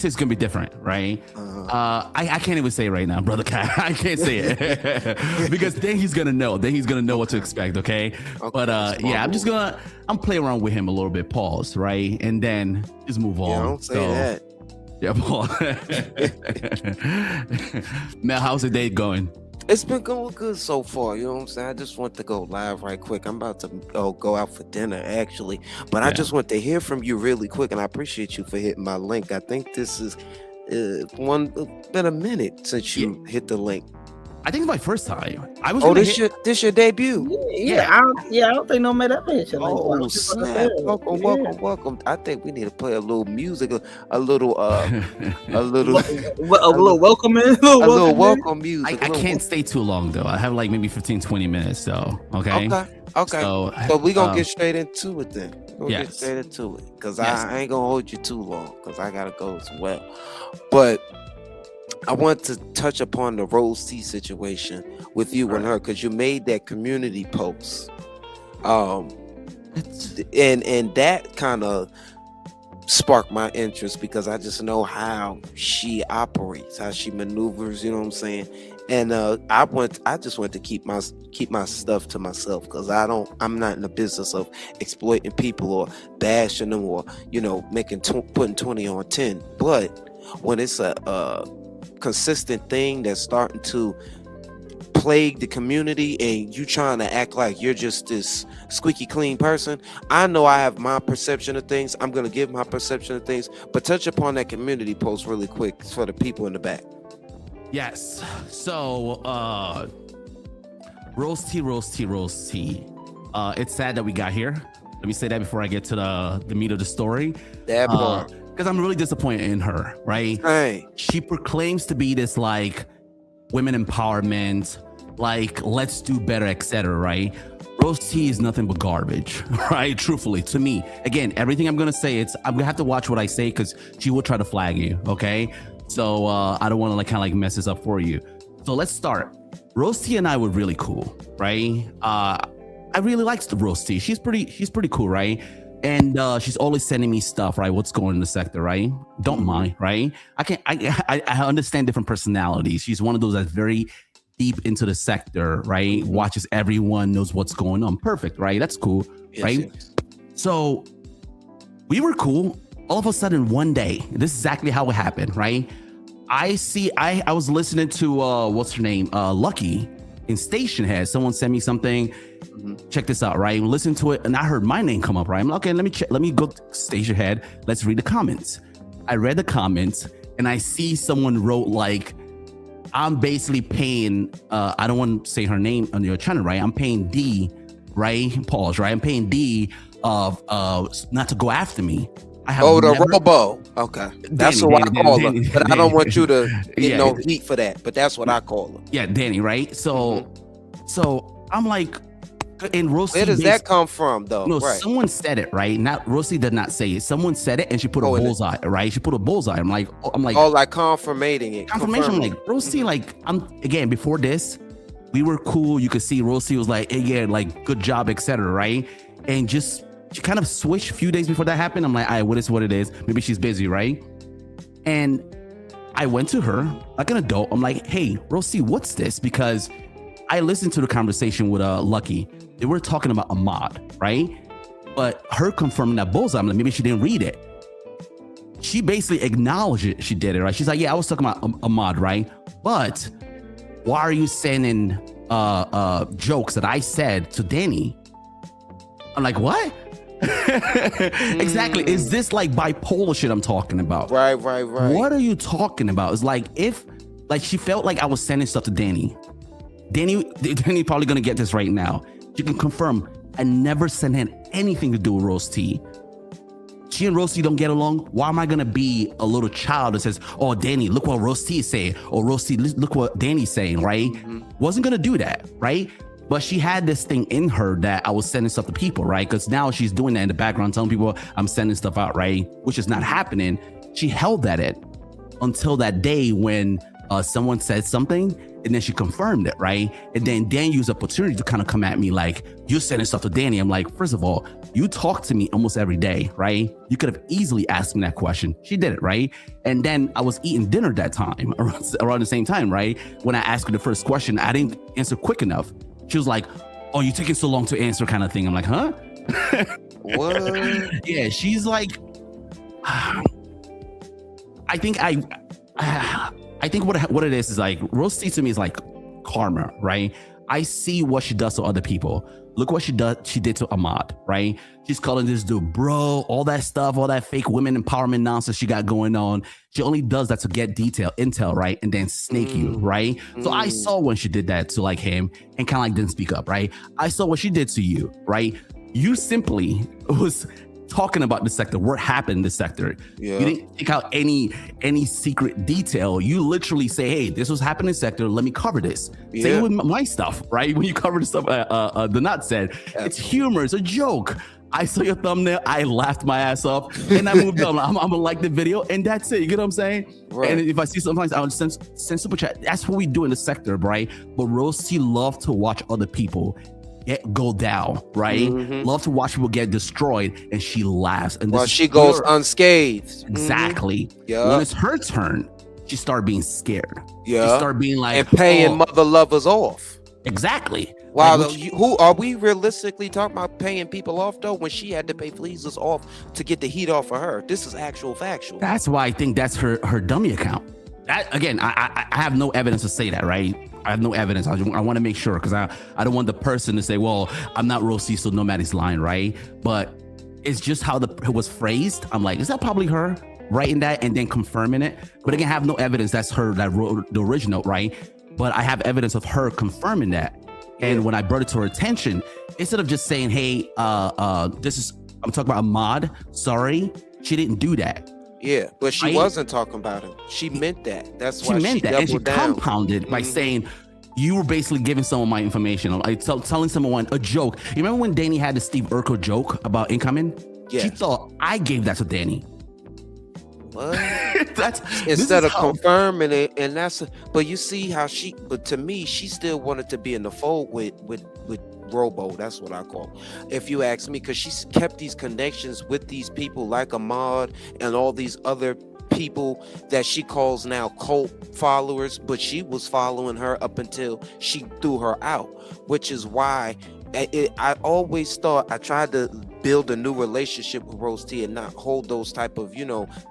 is gonna be different, right? I can't even say it right now, brother Cat. I can't say it because then he's gonna know. Then he's gonna know what to expect. Okay. But yeah, I'm playing around with him a little bit. Pause, right, and then just move on. Yeah, don't say that. Yeah, Paul. Mel, how's the day going? It's been going good so far. You know what I'm saying? I just want to go live right quick. I'm about to go out for dinner, actually. But I just want to hear from you really quick. And I appreciate you for hitting my link. I think this is been a minute since you hit the link. I think it's my first time. This your debut? I don't think no man that bitch. Oh snap! Welcome. I think we need to play a little music, a little welcome music. I can't stay too long though. I have like maybe 15-20 minutes. So okay. So we gonna get straight into it then. Yes. Get straight into it because I ain't gonna hold you too long because I gotta go as well. But I want to touch upon the Rose T situation with you and her because you made that community post, and that kind of sparked my interest because I just know how she operates, how she maneuvers. You know what I'm saying? And I just want to keep my stuff to myself because I'm not in the business of exploiting people or bashing them or putting 20 on 10. But when it's a consistent thing that's starting to plague the community and you trying to act like you're just this squeaky clean person, I know I have my perception of things. I'm going to give my perception of things, but touch upon that community post really quick for the people in the back. Yes. So Rose T. It's sad that we got here. Let me say that before I get to the meat of the story. That part. Because I'm really disappointed in her, right? Hey. She proclaims to be this like women empowerment, like let's do better, etc. Right? Rose T is nothing but garbage, right? Truthfully, to me, again, everything I'm gonna say, I'm gonna have to watch what I say because she will try to flag you, okay? So I don't want to mess this up for you. So let's start. Rose T and I were really cool, right? I really liked the Rose T. She's pretty cool, right? And she's always sending me stuff, right? What's going in the sector, right? Don't mind, right? I understand different personalities. She's one of those that's very deep into the sector, right? Watches everyone, knows what's going on. Perfect, right? That's cool, right? Yes. So we were cool. All of a sudden, one day, this is exactly how it happened, right? I was listening to what's her name, Lucky in Station Head. Someone sent me something. Check this out, right? Listen to it, and I heard my name come up, right? I'm like, okay, let me check. Let me go to Station Head. Let's read the comments. I read the comments and I see someone wrote like, I'm basically paying, I don't want to say her name on your channel, right? I'm paying D, right? Pause, right? I'm paying D of not to go after me. I have the Robo. Okay. That's what I call her. But I don't want you to get no heat for that. But that's what I call her. Yeah, Danny, right? So I'm like, and Rosie, where does that come from, though? No, right. Someone said it, right? Not Rosie did not say it. Someone said it, and she put a bullseye, right? She put a bullseye. I'm like, like confirming it. Confirmation. I'm like, Rosie, like, again, before this, we were cool. You could see Rosie was like, again, like, good job, etc., right? And just she kind of switched a few days before that happened. I'm like, all right, what is what it is? Maybe she's busy, right? And I went to her like an adult. I'm like, hey, Rosie, what's this? Because I listened to the conversation with Lucky. They were talking about Ahmad, right? But her confirming that bullseye, I'm like, maybe she didn't read it. She basically acknowledged it. She did it, right? She's like, yeah, I was talking about Ahmad, right? But why are you sending jokes that I said to Danny? I'm like, what? Exactly. Is this like bipolar shit I'm talking about? Right. What are you talking about? It's like she felt like I was sending stuff to Danny. Danny probably gonna get this right now. You can confirm I never sent him anything to do with Rose T. She and Rose T don't get along. Why am I gonna be a little child that says, oh, Danny, look what Rose T is saying, or Rose T, look what Danny's saying, right? Wasn't gonna do that, right? But she had this thing in her that I was sending stuff to people, right? Because now she's doing that in the background, telling people I'm sending stuff out, right? Which is not happening. She held that in until that day when someone said something, and then she confirmed it, right? And then Dan used the opportunity to kind of come at me like, you're sending stuff to Danny. I'm like, first of all, you talk to me almost every day, right? You could have easily asked me that question. She did it, right? And then I was eating dinner that time, around the same time, right? When I asked her the first question, I didn't answer quick enough. She was like, oh, you're taking so long to answer kind of thing. I'm like, huh? What? Yeah, she's like, I think what it is like, Rose T to me is like karma, right? I see what she does to other people. Look what she did to Ahmad, right? She's calling this dude bro, all that stuff, all that fake women empowerment nonsense she got going on. She only does that to get intel, right? And then snake you, right? So I saw when she did that to like him and kind of like didn't speak up, right? I saw what she did to you, right? You simply was talking about the sector, what happened in the sector. Yeah. You didn't take out any secret detail. You literally say, hey, this was happening in the sector, let me cover this. Yeah. Same with my stuff, right? When you cover the stuff the Nut said, it's humor, it's a joke. I saw your thumbnail, I laughed my ass off, and I moved on. I'm gonna like the video, and that's it. You get what I'm saying? Right. And if I see sometimes I'll send super chat. That's what we do in the sector, right? But Rose T loves to watch other people go down, right? Love to watch people get destroyed, and she laughs. And well, she goes unscathed. Exactly. Yeah. When it's her turn, she started being scared. Yeah. She started being like, and paying mother lovers off. Exactly. Wow. Like, who are we realistically talking about paying people off though? When she had to pay Fleezers off to get the heat off of her. This is actual factual. That's why I think that's her dummy account. That again, I have no evidence to say that, right? I have no evidence. I want to make sure, because I don't want the person to say, well, I'm not Rosie, so nobody's lying, right? But it's just how it was phrased. I'm like, is that probably her writing that and then confirming it? But again, I have no evidence that's her that wrote the original, right? But I have evidence of her confirming that. And when I brought it to her attention, instead of just saying, hey, I'm talking about Ahmad, sorry, she didn't do that. Yeah, but she wasn't talking about him. She meant that. That's why she meant that, and she compounded by saying, you were basically giving someone my information, like telling someone a joke. You remember when Danny had the Steve Urkel joke about incoming? Yeah. She thought I gave that to Danny. What? Instead of confirming it, and but you see how but to me, she still wanted to be in the fold with Robo. That's what I call, if you ask me, because she's kept these connections with these people like Ahmad and all these other people that she calls now cult followers, but she was following her up until she threw her out, which is why I always thought I tried to build a new relationship with Rose T and not hold those type of,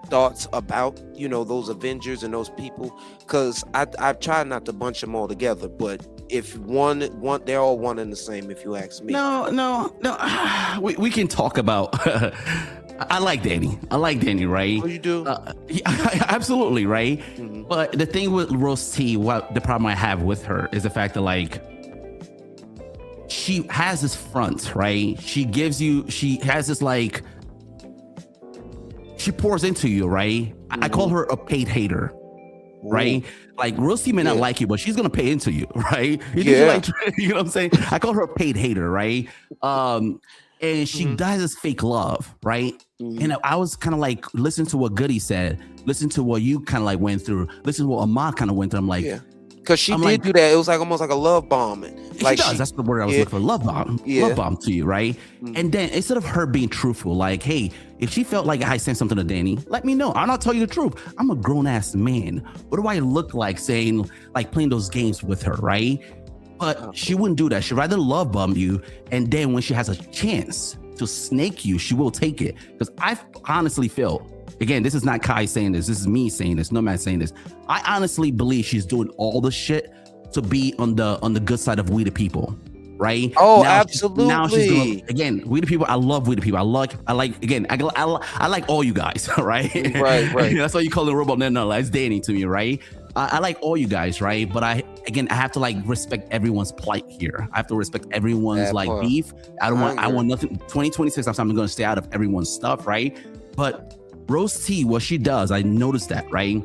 thoughts about, those Avengers and those people, because I tried not to bunch them all together. But if one, they're all one and the same, if you ask me. No. We can talk about I like Danny. Right? Oh, you do? Yeah, absolutely, right? Mm-hmm. But the thing with Rose T, what the problem I have with her is the fact that like she has this front, right? She has this like, she pours into you, right? I call her a paid hater, right? Like Rose T may not like you, but she's gonna pay into you, right? You know what I'm saying? I call her a paid hater, right? And she does this fake love, right? And I was kind of like, listen to what Goody said, listen to what you kind of like went through, listen to what Ahmad kind of went through. I'm like, because she did do that. It was like almost like a love bombing. Like she does. That's the word I was looking for. Love bomb. Love bomb to you, right? And then instead of her being truthful, like, hey, if she felt like I sent something to Danny, let me know. I'll not tell you the truth. I'm a grown ass man. What do I look like saying, like playing those games with her, right? But she wouldn't do that. She'd rather love bomb you. And then when she has a chance to snake you, she will take it. Because I honestly feel, again, this is not Kai saying this. This is me saying this. No man saying this. I honestly believe she's doing all the shit to be on the good side of We the People, right? Oh, now absolutely. Now she's doing, again, We the People. I love We the People. I like. Again, I like all you guys, right? Right. That's why you call it robot. No, that's Danny to me, right? I like all you guys, right? But I have to like respect everyone's plight here. I have to respect everyone's beef. I want nothing. 2026, I'm going to stay out of everyone's stuff, right? But Rose T, what she does, I noticed that, right?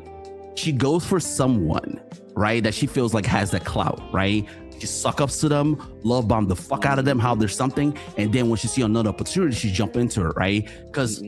She goes for someone, right, that she feels like has that clout, right? She suck ups to them, love bomb the fuck out of them, how there's something, and then when she see another opportunity, she jump into it, right? Because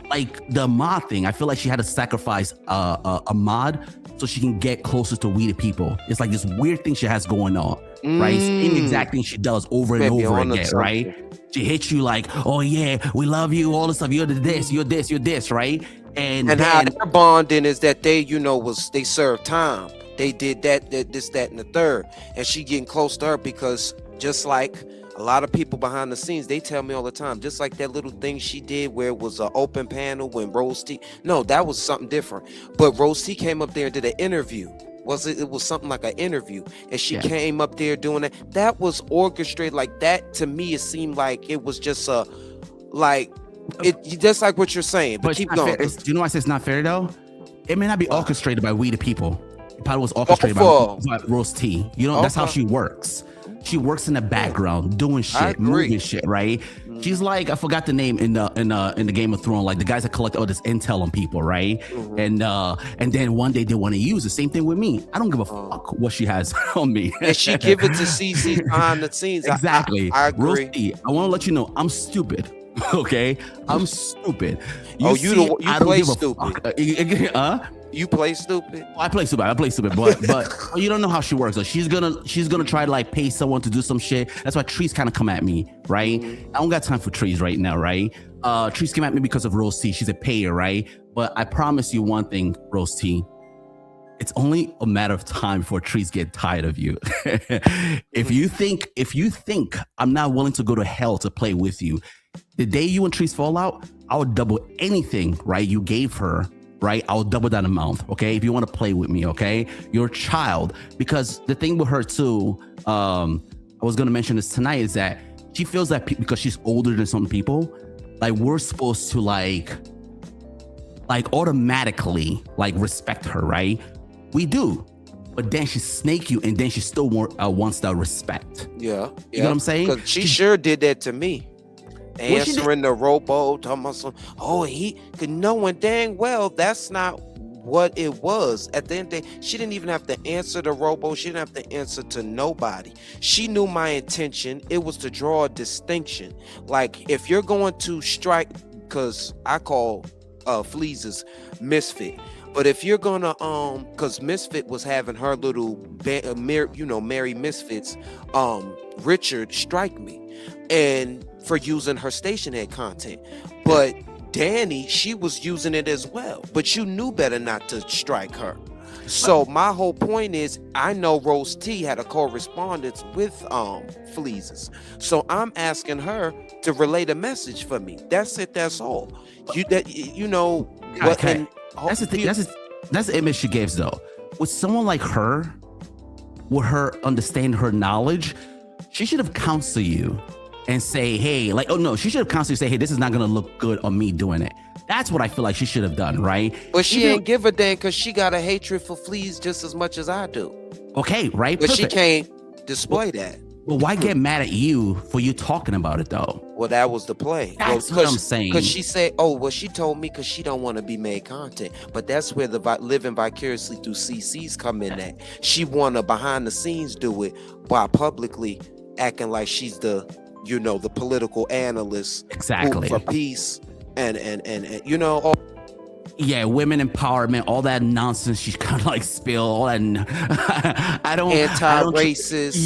like the Ahmad thing, I feel like she had to sacrifice Ahmad so she can get closer to We the People. It's like this weird thing she has going on, right? Same exact thing she does over and over again, right? She hits you like, oh yeah, we love you, all this stuff. You're this, you're this, right? And how their bonding is that they, they served time. They did that, this, that, and the third. And she getting close to her because just like a lot of people behind the scenes, they tell me all the time, just like that little thing she did where it was an open panel when Rose T, no, that was something different. But Rose T came up there and did an interview. It was something like an interview, and she came up there doing that. That was orchestrated like that. To me, it seemed like it was just just like what you're saying. But keep going. Do you know why I say it's not fair though? It may not be orchestrated by We the People. It probably was orchestrated by Rose T. That's how she works. She works in the background, doing shit, moving shit, right? She's like, I forgot the name in the Game of Thrones, like the guys that collect all this intel on people, right? And then one day they want to use the same thing with me. I don't give a fuck what she has on me. And she give it to CC behind the scenes. Exactly. I agree. Rose T, I want to let you know, I'm stupid. Okay, I'm stupid. You play stupid. You play stupid. I play stupid, but you don't know how she works. So she's gonna try to like pay someone to do some shit. That's why Trees kind of come at me, right? I don't got time for Trees right now, right? Trees came at me because of Rose T. She's a payer, right? But I promise you one thing, Rose T. It's only a matter of time before Trees get tired of you. If you think I'm not willing to go to hell to play with you, the day you and Trees fall out, I would double anything, right? You gave her, right? I'll double that amount, okay? If you want to play with me, okay? You're a child. Because the thing with her too, I was going to mention this tonight, is that she feels that because she's older than some people, like we're supposed to like automatically like respect her, right? We do. But then she snake you and then she still wants that respect. Yeah. You know what I'm saying? Because she sure did that to me. Answering the robo, talking about some, knowing dang well that's not what it was. At the end of the day, she didn't even have to answer the robo. She didn't have to answer to nobody. She knew my intention. It was to draw a distinction. Like if you're going to strike, because I call Fleases Misfit. But if you're gonna, because Misfit was having her little, Merry Misfits, Richard strike me, and for using her station head content. But Danny, she was using it as well. But you knew better not to strike her. So my whole point is, I know Rose T had a correspondence with Fleases. So I'm asking her to relay the message for me. That's it. That's all. Okay. That's the thing. That's the image she gives, though. With someone like her, with her understanding her knowledge, she should have counseled you and say, hey, like, oh no, she should have constantly say, hey, this is not gonna look good on me doing it. That's what I feel like she should have done, right? But she ain't give a damn because she got a hatred for fleas just as much as I do. Okay, right? But Perfect. she can't display that. Well, why get mad at you for you talking about it though? Well, that was the play. That's what I'm saying. Because she said, oh, well, she told me because she don't want to be made content. But that's where the living vicariously through CCs come in at. She want to behind the scenes do it while publicly acting like she's the, you know, the political analyst. Exactly. For peace and you know, all yeah, women empowerment, all that nonsense she kind of like spill, all that. I don't anti-racist.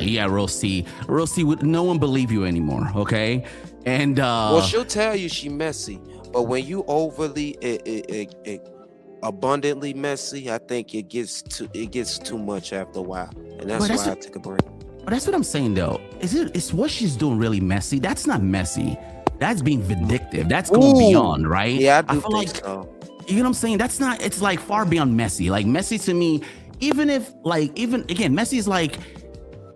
Yeah, Rosie, no one believe you anymore, okay? And well, she'll tell you she messy, but when you overly abundantly messy, I think it gets too much after a while, and that's why I took a break. But that's what I'm saying though. Is what she's doing really messy? That's not messy. That's being vindictive. That's going beyond, right? Yeah, I feel think like, so. You know what I'm saying? That's not, it's like far beyond messy. Like messy to me, even messy is like,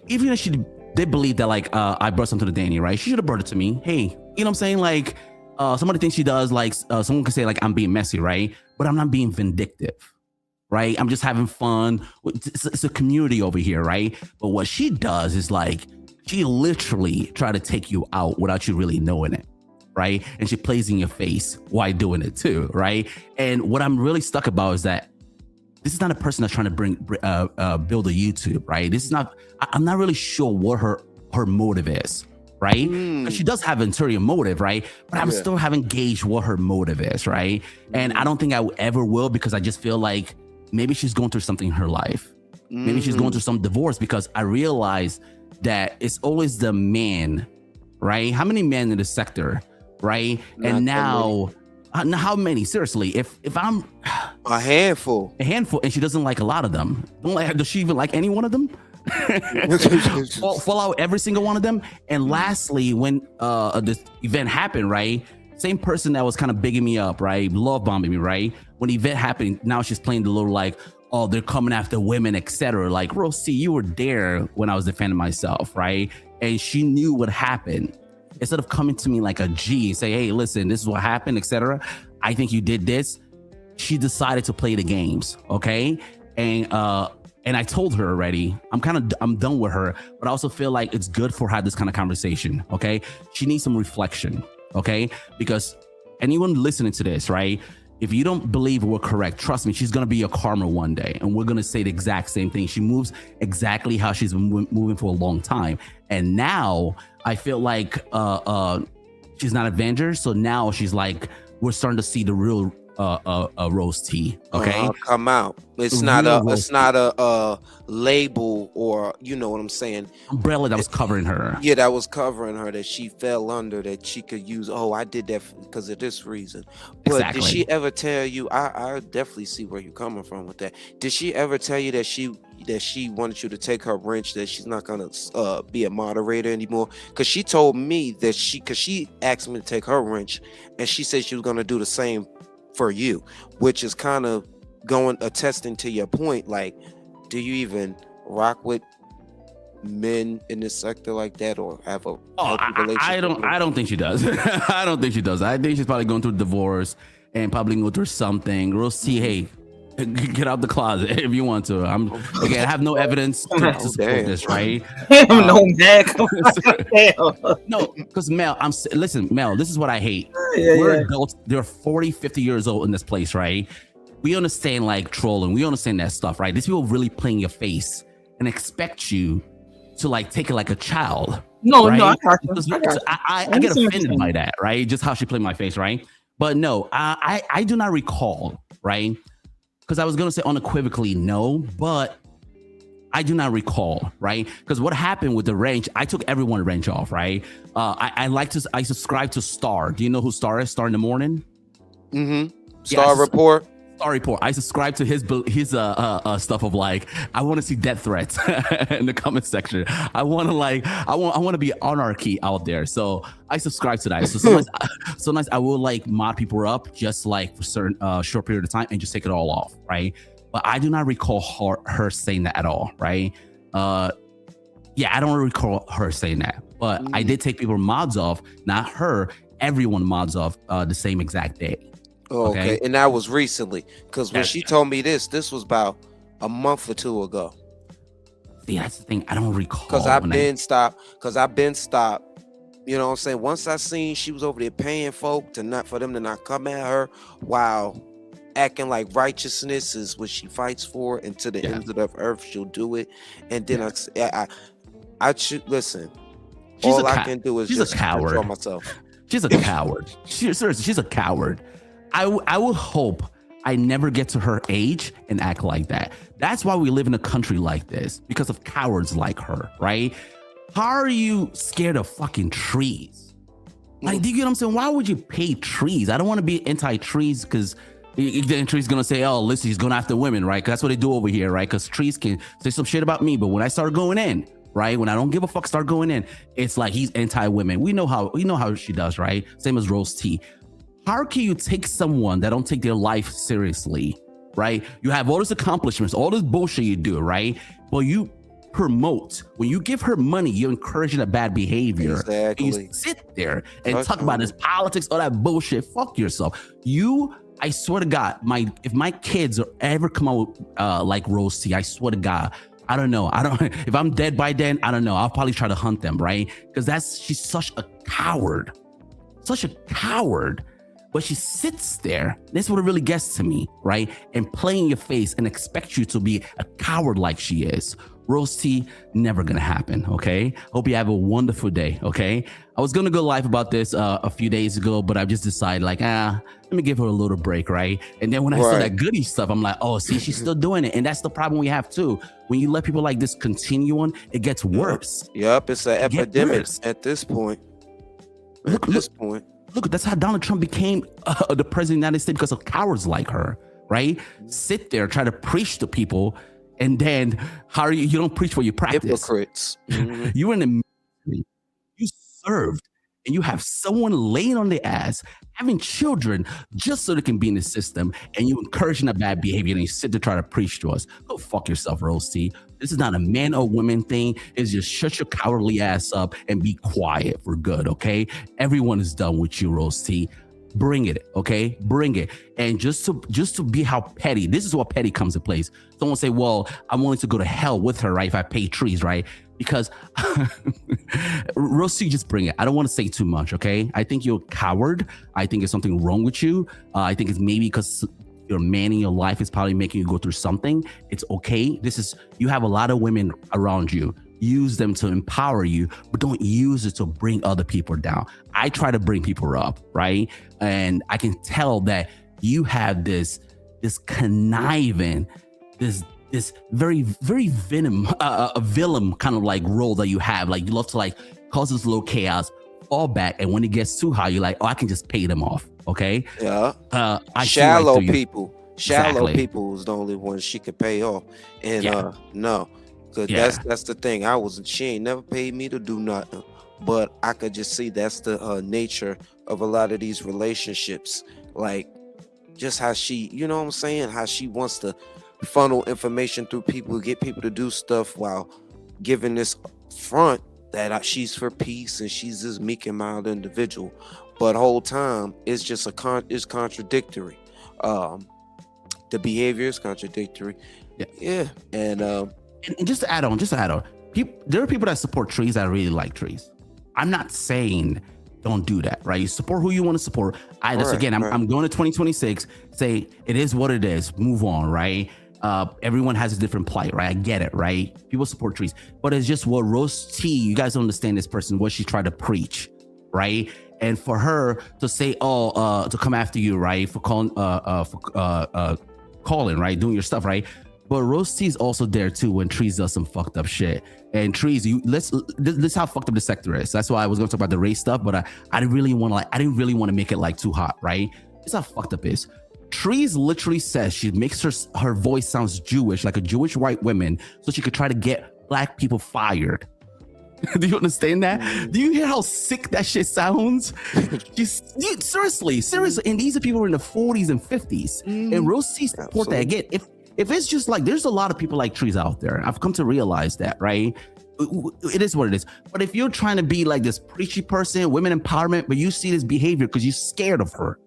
even if she did believe that like, I brought something to Danny, right? She should have brought it to me. Hey, you know what I'm saying? Like, somebody thinks she does, like, someone could say like, I'm being messy, right? But I'm not being vindictive, right? I'm just having fun. It's a community over here, right? But what she does is like, she literally try to take you out without you really knowing it, right? And she plays in your face while doing it too, right? And what I'm really stuck about is that this is not a person that's trying to build a YouTube, right? This is not, I'm not really sure what her motive is, right? She does have an ulterior motive, right? But I'm still haven't gauged what her motive is, right? And I don't think I ever will, because I just feel like maybe she's going through something in her life. Maybe she's going through some divorce, because I realize that it's always the man, right? How many men in the sector, right? Not and now how many? Seriously, if I'm a handful, and she doesn't like a lot of them. Does she even like any one of them? Fall out every single one of them. And lastly, when this event happened, right? Same person that was kind of bigging me up, right? Love bombing me, right? When the event happened, now she's playing the little like, oh, they're coming after women, etc. Like, Rosie, you were there when I was defending myself, right? And she knew what happened. Instead of coming to me like a G and say, hey, listen, this is what happened, etc. I think you did this. She decided to play the games, okay? And I told her already, I'm done with her, but I also feel like it's good for her to have this kind of conversation, okay? She needs some reflection, okay? Because anyone listening to this, right? If you don't believe we're correct, trust me, she's going to be your karma one day. And we're going to say the exact same thing. She moves exactly how she's been moving for a long time. And now I feel like she's not Avenger. So now she's like, we're starting to see the real Rose T. Okay, come out. It's not a label, or you know what I'm saying, umbrella that was covering her. Yeah, that was covering her, that she fell under, that she could use. Oh, I did that because of this reason. But exactly. Did she ever tell you? I definitely see where you're coming from with that. Did she ever tell you that she wanted you to take her wrench, that she's not gonna be a moderator anymore? Because she told me that she asked me to take her wrench, and she said she was gonna do the same for you, which is kind of attesting to your point. Like, do you even rock with men in this sector like that, or have a healthy relationship? I don't think she does. I don't think she does. I think she's probably going through a divorce and probably going through something. We'll see. Hey, get out the closet if you want to. I have no evidence to support this, right? No, because Mel, listen, Mel, this is what I hate. We're adults. They're 40, 50 years old in this place, right? We understand like trolling. We understand that stuff, right? These people really play in your face and expect you to like take it like a child. No, right? no, I get offended by that, right? Just how she played my face, right? But no, I do not recall, right? Because I was going to say unequivocally no, but I do not recall, right? Because what happened with the wrench, I took everyone wrench off, right? I subscribe to Star. Do you know who Star is? Star in the Morning? Mm-hmm. Star Report. Star Report. I subscribe to his stuff of like, I want to see death threats in the comment section. I want to be anarchy out there. So I subscribe to that. So sometimes I will like mod people up just like for certain short period of time and just take it all off, right? But I do not recall her saying that at all, right? Yeah, Yeah, I don't recall her saying that, but I did take people mods off, not her, everyone mods off the same exact day. Oh, okay. And that was recently, because when she told me this was about a month or two ago. See, that's the thing. I don't recall. Because I've been stopped. You know what I'm saying? Once I seen she was over there paying folk for them to not come at her while acting like righteousness is what she fights for, and to the ends of the earth she'll do it. And then I should listen. All I can do is just control myself. She's a coward. Seriously, she's a coward. I will hope I never get to her age and act like that. That's why we live in a country like this, because of cowards like her, right? How are you scared of fucking trees? Like, do you get what I'm saying? Why would you pay trees? I don't want to be anti-trees because then trees gonna say, oh, listen, he's going after women, right? Because that's what they do over here, right? Because trees can say some shit about me, but when I start going in, right? When I don't give a fuck, start going in, it's like he's anti-women. We know how she does, right? Same as Rose T. How can you take someone that don't take their life seriously, right? You have all these accomplishments, all this bullshit you do, right? But you promote, when you give her money, you're encouraging a bad behavior. Exactly. And you sit there and talk about this politics, all that bullshit. Fuck yourself. I swear to God, if my kids ever come out like Rose T, I swear to God, I don't know. If I'm dead by then, I don't know. I'll probably try to hunt them, right? Because she's such a coward. Such a coward. But she sits there. This is what it really gets to me, right? And play in your face and expect you to be a coward like she is. Rose T, never gonna happen, okay? Hope you have a wonderful day, okay? I was gonna go live about this a few days ago, but I just decided like, let me give her a little break, right? And then when I saw that goody stuff, I'm like, oh, see, she's still doing it. And that's the problem we have too. When you let people like this continue on, it gets worse. Yep, it's an epidemic at this point. Look, that's how Donald Trump became the president of the United States, because of cowards like her, right? Sit there, try to preach to people, and then you don't preach what you practice. Hypocrites. Mm-hmm. You're in the military, you served, and you have someone laying on their ass, having children just so they can be in the system, and you encouraging that bad behavior, and you sit there try to preach to us. Go fuck yourself, Rose T. This is not a man or woman thing. It's just shut your cowardly ass up and be quiet for good, okay? Everyone is done with you, Rose T. Bring it, okay? Bring it. And just to be how petty, this is what petty comes in place. Someone say, well, I'm willing to go to hell with her, right? If I pay trees, right? Because Rose T, just bring it. I don't want to say too much, okay? I think you're a coward. I think there's something wrong with you. I think it's maybe because your man in your life is probably making you go through something. It's okay. You have a lot of women around you. Use them to empower you, but don't use it to bring other people down. I try to bring people up, right? And I can tell that you have this conniving, this very, very villain kind of like role that you have. Like you love to like cause this little chaos, fall back, and when it gets too high, you're like, oh, I can just pay them off. Okay. Yeah. Shallow people is the only one she could pay off. And no, because that's the thing. She ain't never paid me to do nothing. But I could just see that's the nature of a lot of these relationships. Like just how she, you know what I'm saying? How she wants to funnel information through people, get people to do stuff while giving this front that she's for peace and she's this meek and mild individual. But whole time it's just it's contradictory. The behavior is contradictory. Yeah. And just to add on, there are people that support trees that really like trees. I'm not saying don't do that, right? You support who you want to support. I'm going to 2026, say it is what it is, move on, right? Everyone has a different plight, right? I get it, right? People support trees, but it's just what Rose T, you guys don't understand this person, what she tried to preach, right? And for her to say, to come after you, right? For calling, right? Doing your stuff, right? But Rose T is also there too when Trees does some fucked up shit. And Trees, this is how fucked up the sector is. That's why I was going to talk about the race stuff, but I didn't really want to make it like too hot, right? This is how fucked up it is. Trees literally says she makes her voice sounds Jewish, like a Jewish white woman, so she could try to get black people fired. Do you understand that? Do you hear how sick that shit sounds? Seriously. And these are people who are in the 40s and 50s. And Rose T support that. Again, if if it's just like, there's a lot of people like Trees out there. I've come to realize that, right? It is what it is. But if you're trying to be like this preachy person, women empowerment, but you see this behavior because you're scared of her.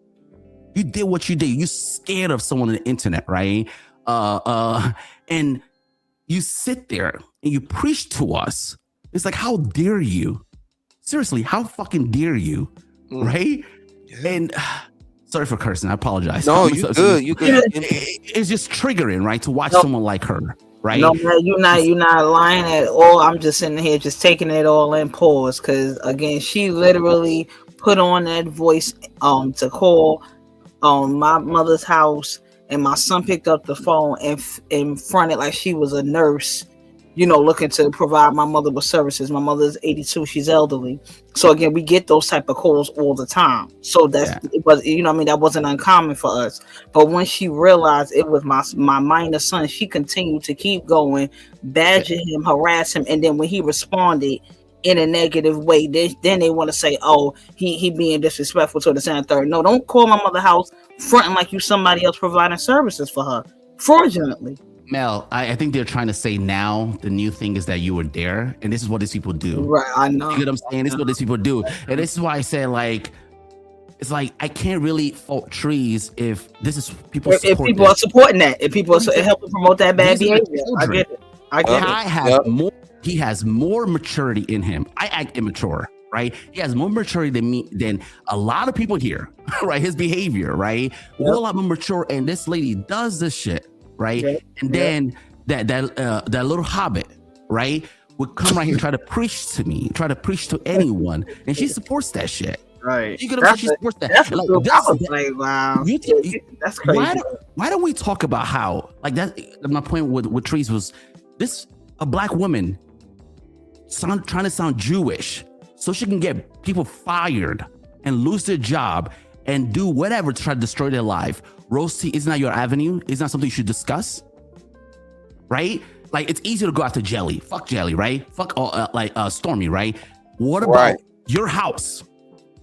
You did what you did. You scared of someone on the internet, right? And you sit there and you preach to us. It's like, how dare you? Seriously, how fucking dare you? Right? Yeah. And sorry for cursing. I apologize. No, you good. You good. It's just triggering, right? To watch someone like her. Right? No, man, you're not lying at all. I'm just sitting here just taking it all in pause, because again, she literally put on that voice to call my mother's house, and my son picked up the phone and fronted like she was a nurse, you know, looking to provide my mother with services. My mother's 82, she's elderly. So again, we get those type of calls all the time. So it was, you know what I mean, that wasn't uncommon for us. But when she realized it was my minor son, she continued to keep going, badger him, harass him, and then when he responded in a negative way, then they want to say, oh, he being disrespectful to the second third. No, don't call my mother house fronting like you somebody else providing services for her fraudulently. Mel, I think they're trying to say now the new thing is that you were there, and this is what these people do. Right, I know. You get what I'm saying? This is what these people do. And this is why I say, like, it's like I can't really fault Trees if this is people if people are supporting that, if people are helping promote that bad behavior. I get it. He has more maturity in him. I act immature, right? He has more maturity than me, than a lot of people here, right? His behavior, right? We're a lot more mature, and this lady does this shit, right? Yep. And then that little hobbit, right, would come right here and try to preach to me, try to preach to anyone, and she supports that shit. Right. You get what I'm saying? She supports that. That's wow. That's crazy. Why don't we talk about how, like, that? My point with Trees was this: a black woman trying to sound Jewish so she can get people fired and lose their job and do whatever to try to destroy their life. Rose T, isn't that your avenue? Isn't that something you should discuss? Right? Like, it's easy to go after Jelly. Fuck Jelly, right? Fuck Stormy, right? What about your house?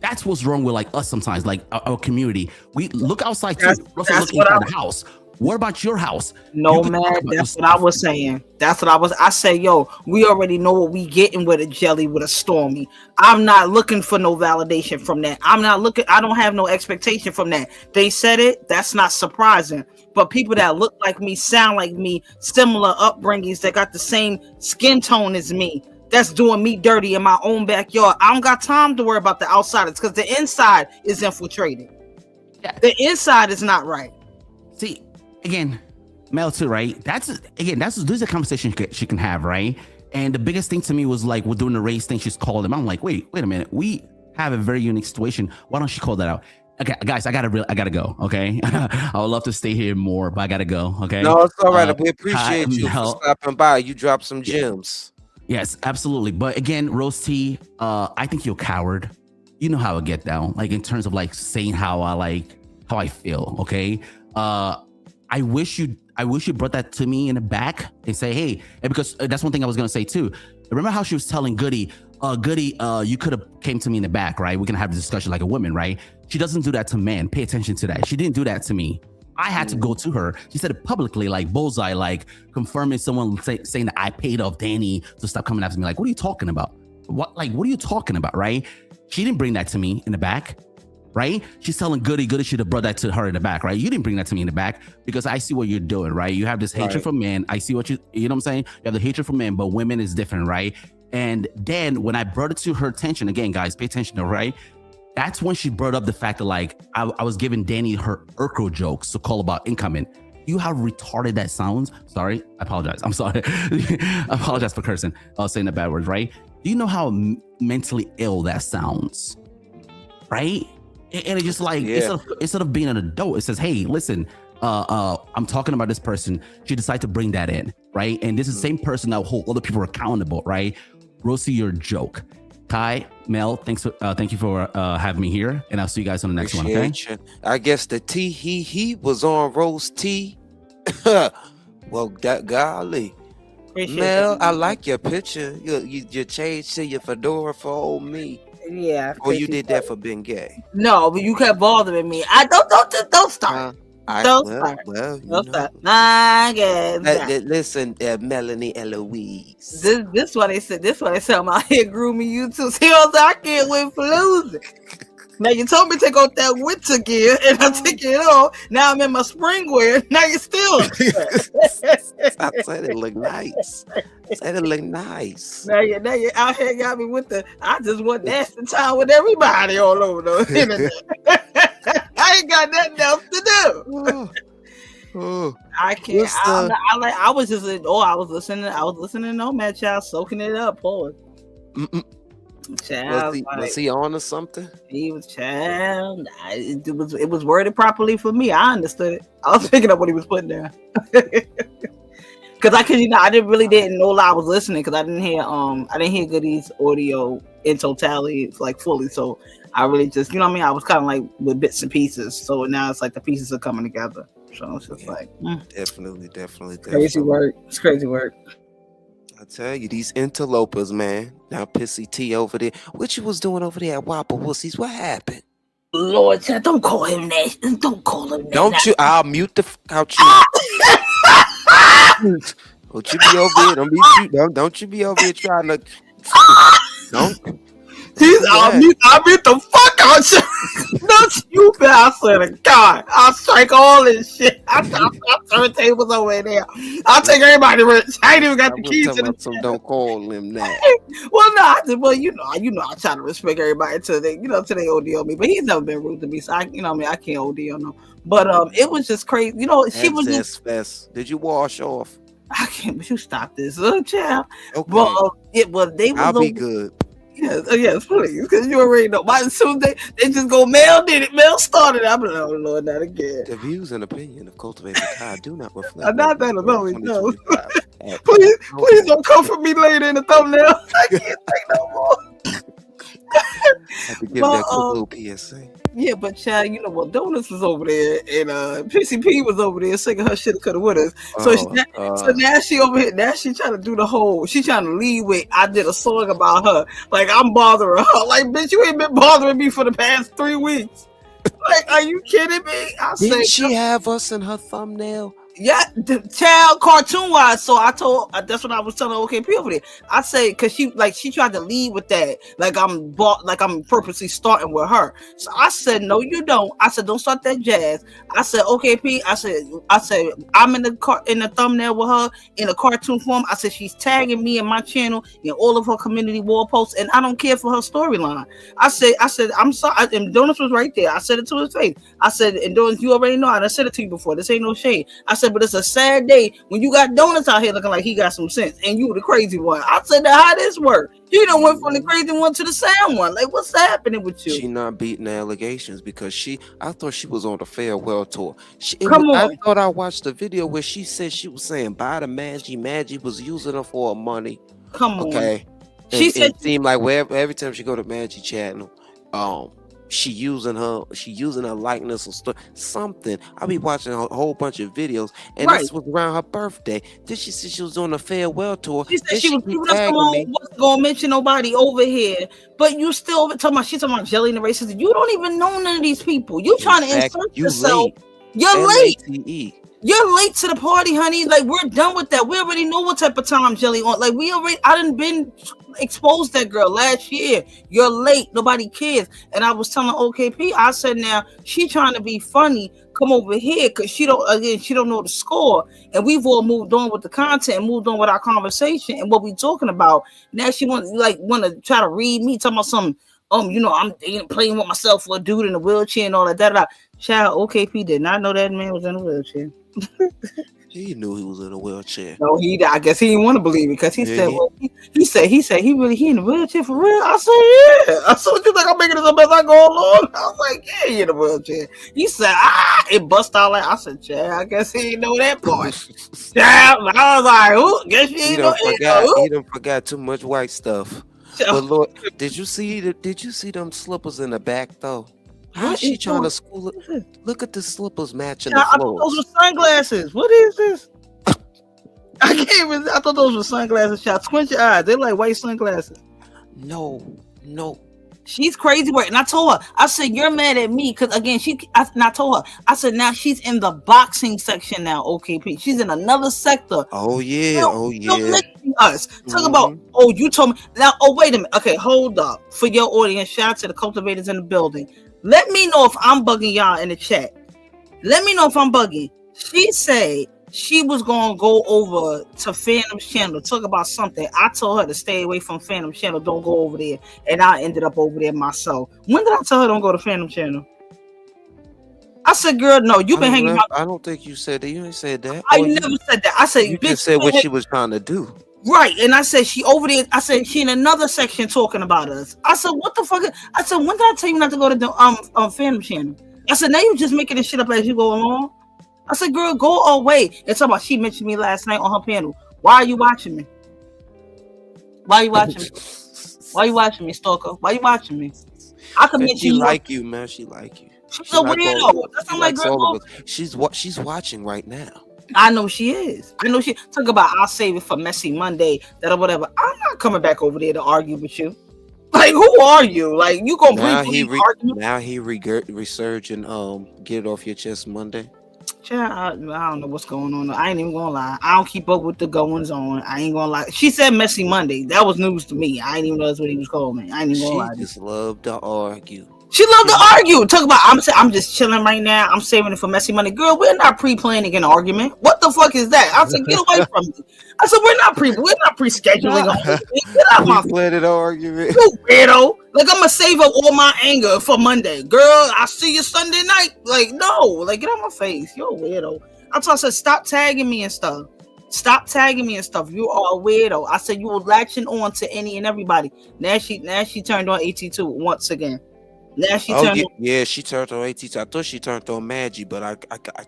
That's what's wrong with, like, us sometimes, like our community. We look outside too. Look inside the house. What about your house? No, man, that's what I was saying. I say, yo, we already know what we getting with a Jelly, with a Stormy. I'm not looking for no validation from that. I don't have no expectation from that. They said it, that's not surprising. But people that look like me, sound like me, similar upbringings, that got the same skin tone as me, that's doing me dirty in my own backyard. I don't got time to worry about the outsiders, because the inside is infiltrated. Yeah. The inside is not right. See, again, Mel too, right? This is a conversation she can have, right? And the biggest thing to me was, like, we're doing the race thing. She's called him. I'm like, wait a minute. We have a very unique situation. Why don't she call that out? Okay, guys, I gotta go. Okay, I would love to stay here more, but I gotta go. Okay. No, it's all right. We appreciate you for stopping by. You dropped some gems. Yes, absolutely. But again, Rose T, I think you're a coward. You know how I get down, like, in terms of, like, saying how I feel. Okay. I wish you brought that to me in the back and say, hey, and because that's one thing I was gonna say too. Remember how she was telling Goody, you could have came to me in the back, right? We can have a discussion like a woman, right? She doesn't do that to men. Pay attention to that. She didn't do that to me. I had to go to her. She said it publicly, like bullseye, like confirming someone saying that I paid off Danny to stop coming after me. Like, what are you talking about? What are you talking about, right? She didn't bring that to me in the back. Right? She's telling Goody should have brought that to her in the back, right? You didn't bring that to me in the back, because I see what you're doing, right? You have this hatred for men. I see what you know what I'm saying? You have the hatred for men, but women is different, right? And then when I brought it to her attention, again, guys, pay attention to, right? That's when she brought up the fact that, like, I was giving Danny her Urkel jokes to call about incoming. You how retarded that sounds. Sorry, I apologize. I'm sorry. I apologize for cursing. I was saying the bad words, right? Do you know how mentally ill that sounds? Right? And it's just like, instead of being an adult, it says, hey, listen, I'm talking about this person. She decided to bring that in, right? And this is the same person that will hold other people accountable, right? Rosie, you're a joke. Kai, Mel, thank you for having me here, and I'll see you guys on the next one, okay? You. I guess the T he was on Rose T. Well, that golly. Mel, I like your picture. You changed to your fedora for old me. Yeah. Or you did that for being gay? No, but you kept bothering me. I don't start. Listen, Melanie Eloise. This what they said. This what they said. I'm out here grooming you too. See, I can't wait for losing. Now you told me to take off that winter gear, and I take it off. Now I'm in my spring wear. Now you're still. I said it look nice. Said it look nice. Now you out here got me with the. I just want nasty time with everybody all over the internet. I ain't got nothing else to do. I can't. I was just. I was listening. I was listening to Nomad Child, soaking it up. Pause. Child, was he on or something? He was child. It was worded properly for me. I understood it. I was picking up what he was putting down. Because I didn't know I was listening because I didn't hear GOODY's audio in totality like fully. So I really just I was kind of like with bits and pieces. So now it's like the pieces are coming together. So it's just definitely. Crazy work. It's crazy work. I tell you, these interlopers, man. Now Pissy T over there. What you was doing over there at Whopper Wussies? What happened? Lord, don't call him that. Don't call him that. Don't you? I'll mute the out you. Don't you be over here? Don't you be over here trying to? Don't. I'll mute the fuck out you. Not you, I swear to God. I'll strike all this shit. I'll turn tables over there. I'll take everybody rich. I ain't even got the keys to the. Don't call him that. I try to respect everybody until they OD on me. But he's never been rude to me, so I can't OD on him. But it was just crazy. She was just fest. Did you wash off? I can't. But you stop this, child. Okay. But they was. I'll be good. Yes, please, because you already know. As soon as they just go, Mel did it. Mel started. I'm like, oh Lord, not again. The views and opinion of Cultivated do not reflect. Not that alone, no. Please don't come for me later in the thumbnail. I can't take no more. Have to give that quick little PSA. Yeah, but child, Donuts was over there and PCP was over there singing her shit coulda woulda. So now she over here. Now she trying to do the whole. She trying to lead with. I did a song about her. Like I'm bothering her. Like bitch, you ain't been bothering me for the past 3 weeks. Like, are you kidding me? Didn't she have us in her thumbnail? Yeah, the child cartoon wise. So I told that's what I was telling OKP over there. I say because she tried to lead with that. Like I'm purposely starting with her. So I said no, you don't. I said don't start that jazz. I said OKP. I said I'm in the thumbnail with her in a cartoon form. I said she's tagging me in my channel in all of her community wall posts, and I don't care for her storyline. I said I'm sorry. And Donuts was right there. I said it to his face. I said, and Donuts, you already know. I said it to you before. This ain't no shade. I said, but it's a sad day when you got Donuts out here looking like he got some sense, and you the crazy one. I said, now how this work? You done went from the crazy one to the sound one. Like, what's happening with you? She not beating the allegations because I thought she was on the farewell tour. I thought I watched the video where she said she was saying bye to Maggie was using her for her money. Come on. Okay. She said it seemed like every time she go to Maggie channel, she using her likeness or something. I be watching a whole bunch of videos, and this was around her birthday. Then she said she was on a farewell tour. She said she was wasn't gonna mention nobody over here, but you still talking about Jelly and the racism. You don't even know none of these people. You trying to insert yourself. You're late. You're late to the party, honey. Like, we're done with that. We already know what type of time Jelly on. Like, I done been exposed that girl last year. You're late. Nobody cares. And I was telling OKP, I said, now she trying to be funny. Come over here, because she don't know the score. And we've all moved on with the content, moved on with our conversation and what we talking about. Now she want to try to read me, talking about something. I'm playing with myself for a dude in a wheelchair and all that. Child, OKP did not know that man was in a wheelchair. He knew he was in a wheelchair. No, I guess he didn't want to believe it because he said he in a wheelchair for real. I said, yeah. I said, what you think I'm making this up as I go along? I was like, yeah, he in a wheelchair. He said, it bust out like I said, Chad, I guess he didn't know that part. Chad, I was like, who? Guess he didn't know. He done forgot too much white stuff. But Lord, did you see them slippers in the back though? How's she trying to school it? Look at the slippers matching the floors. I thought those were sunglasses. What is this? I thought those were sunglasses. Child, squint your eyes. They're like white sunglasses. No. She's crazy work. And I told her, I said, you're mad at me because again, and I told her, I said, now she's in the boxing section now, OKP. She's in another sector. Oh yeah, Don't mention us. Talk about, oh, you told me now. Oh, wait a minute. Okay, hold up. For your audience, shout out to the cultivators in the building. Let me know if I'm bugging y'all in the chat. Let me know if I'm bugging. She said she was gonna go over to Phantom's channel, talk about something. I told her to stay away from Phantom's channel, don't go over there, and I ended up over there myself. When did I tell her don't go to Phantom channel? I said, girl, no, you've been hanging out. I don't think you said that. You ain't said that. I never said that. I said, you just said what she was trying to do. Right, and I said she over there. I said she in another section talking about us. I said, what the fuck? I said, when did I tell you not to go to the Phantom channel? I said, now you just making this shit up as you go along. I said, girl, go away. And talking about she mentioned me last night on her panel. Why are you watching me? Why are you watching me? Why are you watching me, stalker? Why are you watching me? I can mention you like you, man. She like you. She's a weirdo. That's not my girl. She's watching right now. I know she is. I know she talk about I'll save it for messy Monday, that or whatever. I'm not coming back over there to argue with you. Like, who are you? Like, you gonna now he resurge and get it off your chest Monday. I don't know what's going on. I ain't even gonna lie. I don't keep up with the goings on. I ain't gonna lie. She said messy Monday. That was news to me. I ain't even know that's what he was calling me. I ain't even gonna lie. She just loved to argue. She loved to argue. Talk about I'm just chilling right now. I'm saving it for messy Monday. Girl, we're not pre-planning an argument. What the fuck is that? I said, get away from me. I said, we're not pre-scheduling an argument. Get out my planning an argument. You weirdo. Like, I'm gonna save up all my anger for Monday. Girl, I'll see you Sunday night. Like, no, like, get out my face. You're a weirdo. I told her, I said, stop tagging me and stuff. Stop tagging me and stuff. You are a weirdo. I said, you were latching on to any and everybody. Now she turned on AT2 once again. Now she turned on. She turned on AT2. I thought she turned on Maggie, but I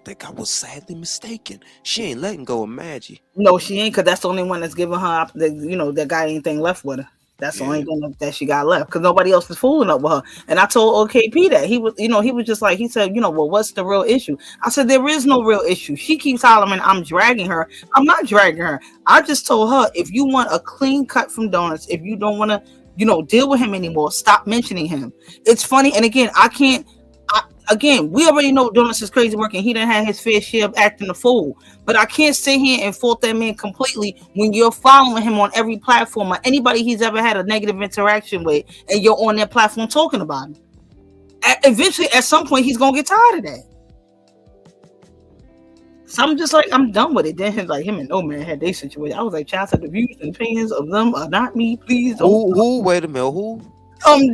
think I was sadly mistaken. She ain't letting go of Maggie. No, she ain't, because that's the only one that's giving her, that got anything left with her. That's the only thing that she got left, because nobody else is fooling up with her. And I told OKP that he was just like, he said, well, what's the real issue? I said, there is no real issue. She keeps hollering, I'm dragging her. I'm not dragging her. I just told her, if you want a clean cut from Donuts, if you don't want to, deal with him anymore, stop mentioning him. It's funny. And again, we already know Donuts is crazy working. He done had his fair share of acting a fool. But I can't sit here and fault that man completely when you're following him on every platform or anybody he's ever had a negative interaction with, and you're on that platform talking about him. Eventually, at some point, he's gonna get tired of that. So I'm just like, I'm done with it. Then him and No Man had their situation. I was like, child, the views and opinions of them are not me. Please don't. Who? Wait a minute. Who?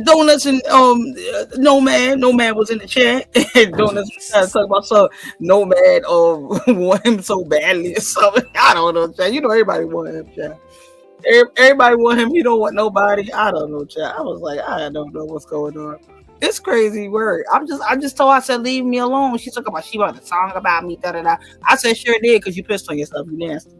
Donuts and No Man was in the chat, and Donuts was trying to talk about something. No Man want him so badly or something. I don't know, chat. Everybody want him, chat. Everybody want him. He don't want nobody. I don't know, chat. I was like, I don't know what's going on. It's crazy word. I just told her, I said, leave me alone. She talking about she wrote a song about me, da da da. I said, sure did, because you pissed on yourself, you nasty.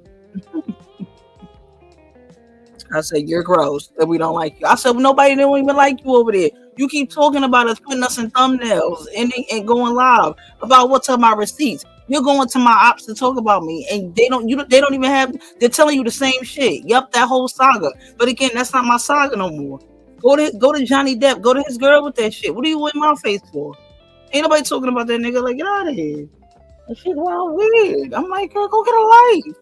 I said, you're gross, that we don't like you. I said, well, nobody don't even like you over there. You keep talking about us, putting us in thumbnails and going live about what's on my receipts. You're going to my ops to talk about me, and they don't even have. They're telling you the same shit. Yep, that whole saga. But again, that's not my saga no more. Go to Johnny Depp. Go to his girl with that shit. What are you in my face for? Ain't nobody talking about that nigga. Like, get out of here. That shit wild weird. I'm like, girl, go get a life.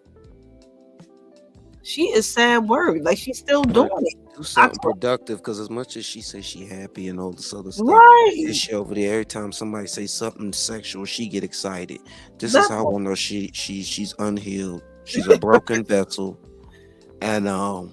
She is sad word. Like, she's still doing it. Do something productive, because as much as she says she happy and all this other stuff, right? She over there, every time somebody say something sexual, she get excited. This is how I know she's unhealed. She's a broken vessel, and I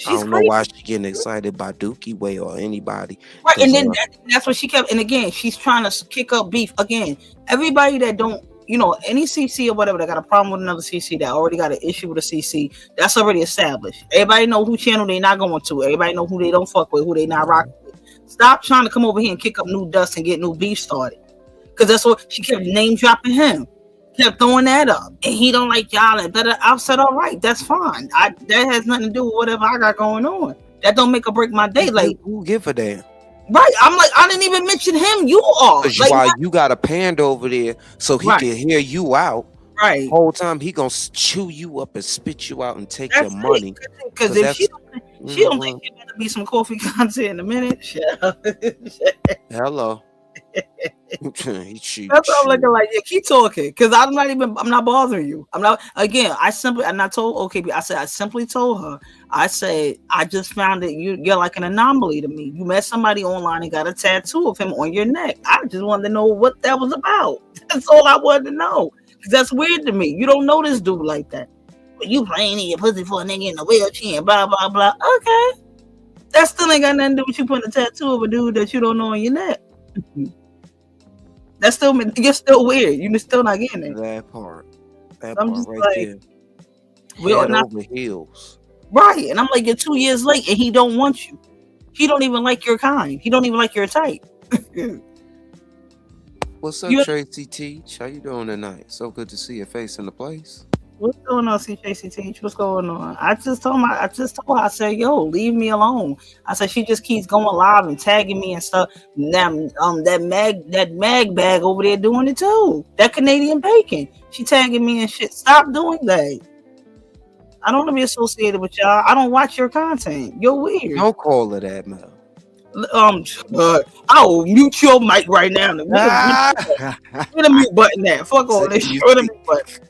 don't know why she's getting excited by Dookie Way or anybody. Right, and then that's what she kept. And again, she's trying to kick up beef. Again, everybody that don't, any CC or whatever that got a problem with another CC, that already got an issue with a CC, that's already established. Everybody know who channel they not going to. Everybody know who they don't fuck with, who they not rocking with. Stop trying to come over here and kick up new dust and get new beef started. Because that's what she kept name dropping him. Kept throwing that up, and he don't like y'all. And I said, all right, that's fine. That has nothing to do with whatever I got going on. That don't make or break my day. Like, who give a damn? Right? I'm like, I didn't even mention him. You are. Like, why you got a panda over there so he can hear you out? Right. The whole time he gonna chew you up and spit you out and take your money. Because if she She don't think there better be some coffee content in a minute. Hello. That's what I'm looking like. Yeah, keep talking, because I'm not bothering you. I'm not told. Okay, I said I simply told her. I said I just found that you're like an anomaly to me. You met somebody online and got a tattoo of him on your neck. I just wanted to know what that was about. That's all I wanted to know. Because that's weird to me. You don't know this dude like that. But you playing in your pussy for a nigga in a wheelchair, blah blah blah. Okay, that still ain't got nothing to do with you putting a tattoo of a dude that you don't know on your neck. That's still, you're still weird. You're still not getting it. That part. That I'm part just right like, there. we're Head over heels. Right. And I'm like, you're 2 years late and he don't want you. He don't even like your kind. He don't even like your type. What's up, Tracy Teach? How you doing tonight? So good to see your face in the place. What's going on, Tracy Teach? What's going on? I just told her, I said, yo, leave me alone. I said, she just keeps going live and tagging me and stuff. Now, that mag bag over there doing it too. That Canadian bacon. She tagging me and shit. Stop doing that. I don't want to be associated with y'all. I don't watch your content. You're weird. Don't call her that, man. I'll mute your mic right now. Where the mute button at? Fuck all this shit. Where the mute button?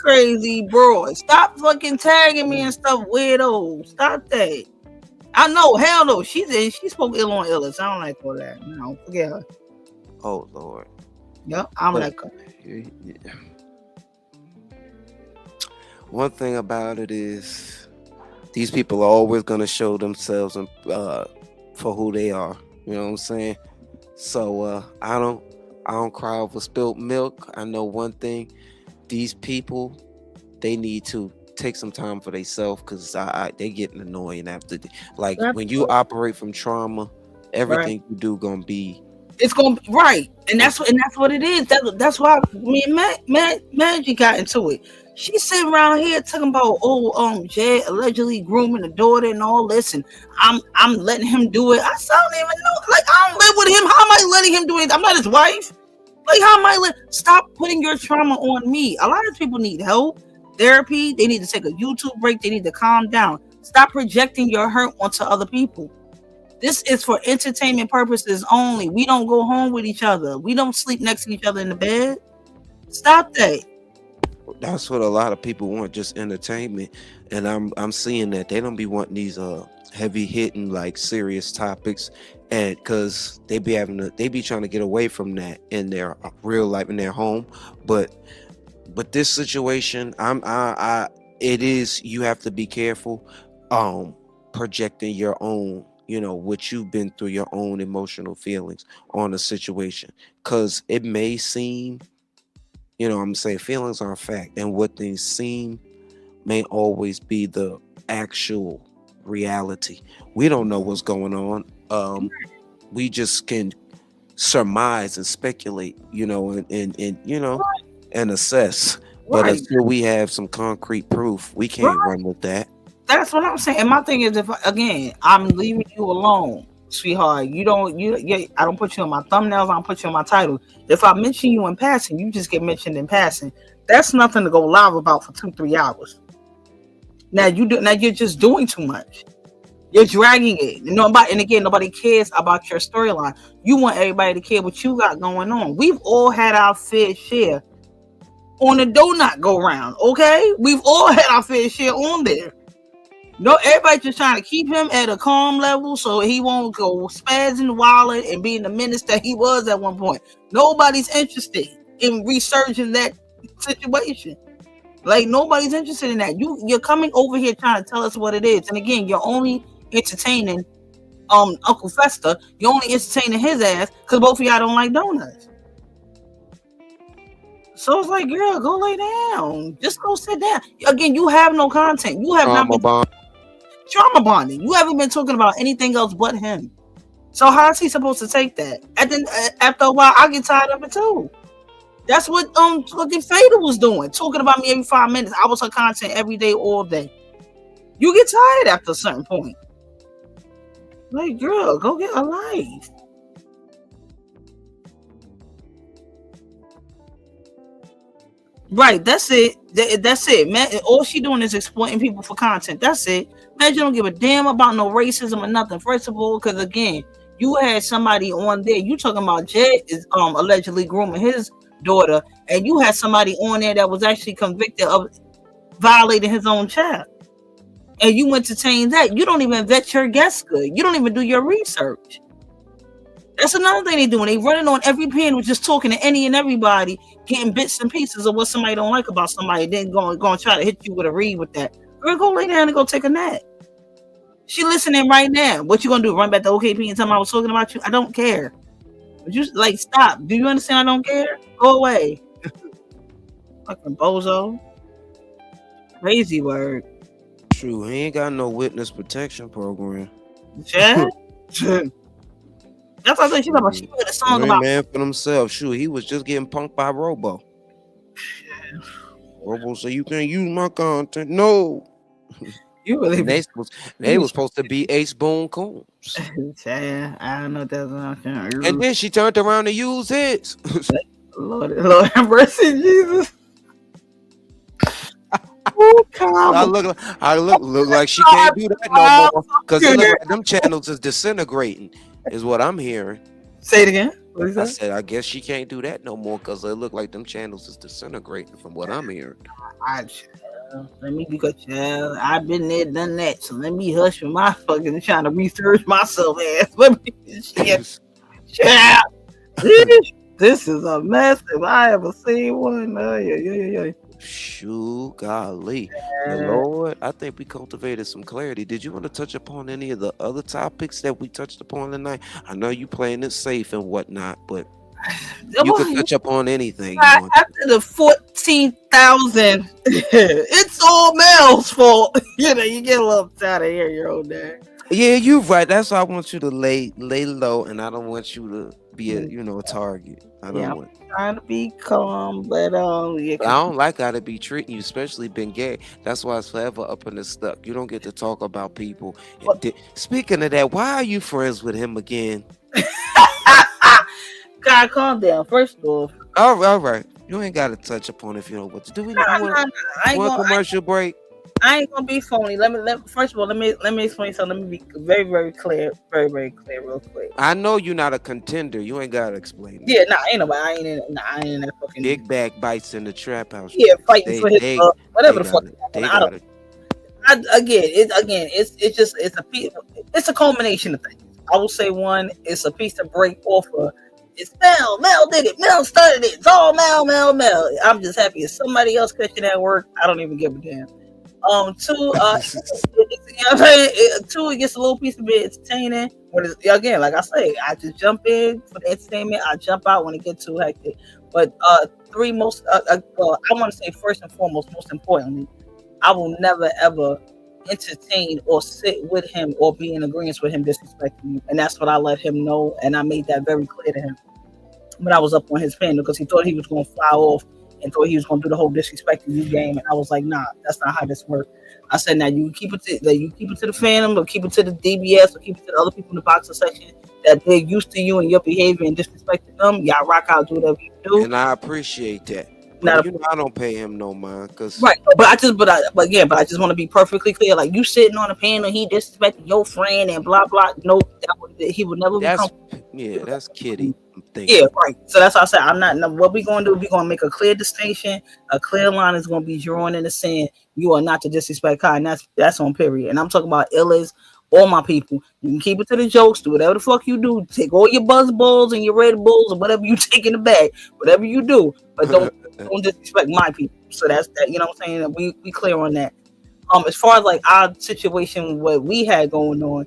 Crazy bro. Stop fucking tagging me and stuff, weirdo. Stop that. I know, hell no. She spoke ill on Illis. I don't like all that. No, forget her. Oh Lord. Yep, I'm like her. One thing about it is these people are always gonna show themselves for who they are. You know what I'm saying? So I don't cry over spilled milk. I know one thing. These people, they need to take some time for themselves, because they getting annoying after when you operate from trauma, everything you do gonna be. It's gonna be right, and that's what it is. That's why me and Magic got into it. She's sitting around here talking about Jay allegedly grooming the daughter and all this, and I'm letting him do it. I don't even know. Like, I don't live with him. How am I letting him do it? I'm not his wife. Like, how am I stop putting your trauma on me? A lot of people need help, therapy. They need to take a YouTube break. They need to calm down. Stop projecting your hurt onto other people. This is for entertainment purposes only. We don't go home with each other. We don't sleep next to each other in the bed. Stop that. That's what a lot of people want, just entertainment. And I'm seeing that they don't be wanting these heavy hitting, like, serious topics, and because they be trying to get away from that in their real life, in their home. But this situation, it is, you have to be careful projecting your own, what you've been through, your own emotional feelings on a situation, because it may seem, I'm saying, feelings are a fact, and what things seem may always be the actual reality. We don't know what's going on. We just can surmise and speculate, and assess. But until we have some concrete proof, we can't run with that. That's what I'm saying. And my thing is, I'm leaving you alone, sweetheart. I don't put you on my thumbnails. I don't put you on my title. If I mention you in passing, you just get mentioned in passing. That's nothing to go live about for 2-3 hours. Now you're just doing too much. You're dragging it. Nobody cares about your storyline. You want everybody to care what you got going on. We've all had our fair share on the donut go round. Okay, we've all had our fair share on there. No, everybody's just trying to keep him at a calm level so he won't go spaz in the wallet and being the menace that he was at one point. Nobody's interested in researching that situation. Like, nobody's interested in that. You're coming over here trying to tell us what it is. And again, you're only entertaining Uncle Fester. You're only entertaining his ass because both of y'all don't like donuts. So it's like, girl, go lay down. Just go sit down. Again, you have no content. You have not been trauma bonding. You haven't been talking about anything else but him. So how is he supposed to take that? And then after a while, I get tired of it too. That's what fucking Fader was doing, talking about me every 5 minutes. I was her content every day, all day. You get tired after a certain point. Like, girl, go get a life. Right, that's it. That's it, man. All she doing is exploiting people for content. That's it. Man, you don't give a damn about no racism or nothing. First of all, because again, you had somebody on there. You talking about Jed is allegedly grooming his daughter, and you had somebody on there that was actually convicted of violating his own child. And you entertain that. You don't even vet your guests good. You don't even do your research. That's another thing they doing. They running on every panel, just talking to any and everybody, getting bits and pieces of what somebody don't like about somebody, then going to try to hit you with a read with that. Girl, go lay down and go take a nap. She listening right now. What you gonna do? Run back to OKP and tell me I was talking about you? I don't care. But you like stop. Do you understand? I don't care. Go away. Fucking bozo. Crazy word. True, he ain't got no witness protection program. Yeah. That's what I she about. She made a song about man for himself. Shoot, he was just getting punked by Robo. Yeah. Robo said you can't use my content. No. You really they was supposed to be Ace Boone Combs. Yeah, I don't know that's not and then she turned around to use his. Lord have mercy, Jesus. I look like she can't do that no more because like them channels is disintegrating, is what I'm hearing. Say it again. What is I that? said I guess she can't do that no more because it look like them channels is disintegrating from what I'm hearing. Let me be good, child. I've been there, done that. So let me hush with my fucking trying to research myself ass. Let me child. This is a mess if I ever seen one. Yeah. Shoot, golly. Lord, I think we cultivated some clarity. Did you want to touch upon any of the other topics that we touched upon tonight? I know you playing it safe and whatnot, but you can touch upon anything. After the 14,000, it's all Mel's fault. You know, you get a little tired of hearing your own dad. Yeah, you're right. That's why I want you to lay low, and I don't want you to be a target. I don't want. Trying to be calm, but I don't like how they be treating you, especially Ben Gay. That's why it's forever up in the stuck. You don't get to talk about people. Speaking of that, why are you friends with him again? God, calm down. First off, all right. You ain't got to touch upon if you know what to do. We want a commercial break. I ain't gonna be phony. First of all, let me explain something. Let me be very, very clear, real quick. I know you're not a contender. You ain't gotta explain. Yeah, ain't nobody. I ain't in that fucking big back bites in the trap house. Yeah, fighting for his whatever the fuck. It's a culmination of things. I will say one. It's a piece to break off of. It's Mel. Mel did it. Mel started it. It's all Mel. I'm just happy if somebody else catching that work. I don't even give a damn. Two, it gets a little piece of it entertaining. Again, like I say, I just jump in for the entertainment. I jump out when it gets too hectic. But I want to say first and foremost, most importantly, I will never ever entertain or sit with him or be in agreement with him disrespecting you, and that's what I let him know, and I made that very clear to him when I was up on his panel because he thought he was going to fly off and thought he was going to do the whole disrespecting you game, and I was like, nah, that's not how this works. I said, now you keep it to the fandom, or keep it to the DBS, or keep it to the other people in the boxer section that they're used to you and your behavior and disrespecting them. Y'all rock out, do whatever you do, and I appreciate that. But I don't pay him no mind, cause right. But I just want to be perfectly clear. Like you sitting on a panel, he disrespecting your friend and blah blah. No, he would never. That's kiddie. Yeah, right. So that's why I said I'm not. What we gonna do? We gonna make a clear distinction. A clear line is gonna be drawn in the sand. You are not to disrespect Kai, and that's on period. And I'm talking about Illas. All my people, you can keep it to the jokes, do whatever the fuck you do. Take all your buzz balls and your Red Bulls or whatever you take in the bag, whatever you do, but don't disrespect my people. So that's that. You know what I'm saying? We clear on that. As far as like our situation, what we had going on,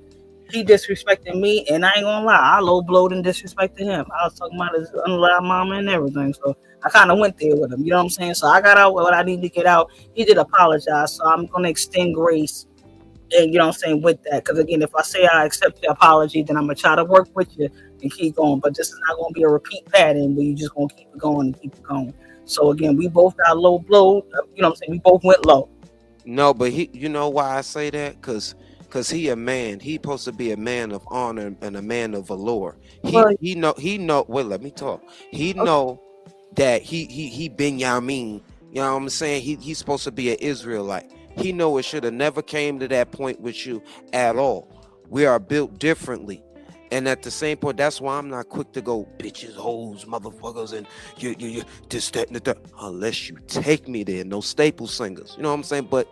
he disrespected me, and I ain't gonna lie, I low blowed and disrespected him. I was talking about his unalive mama and everything, so I kind of went there with him. You know what I'm saying? So I got out what I needed to get out. He did apologize, so I'm gonna extend grace. And you know what I'm saying with that, because again, if I say I accept your apology, then I'm gonna try to work with you and keep going. But this is not gonna be a repeat pattern where you just gonna keep it going and keep it going. So again, we both got low blow. You know what I'm saying? We both went low. No, but you know why I say that? Because he a man. He supposed to be a man of honor and a man of valor. He know. Wait, let me talk. He know that he Ben Yamin You know what I'm saying? He's supposed to be an Israelite. He know it should have never came to that point with you at all. We are built differently. And at the same point, that's why I'm not quick to go, bitches, hoes, motherfuckers, and you this, that, and that. Unless you take me there. No staple singers. You know what I'm saying? But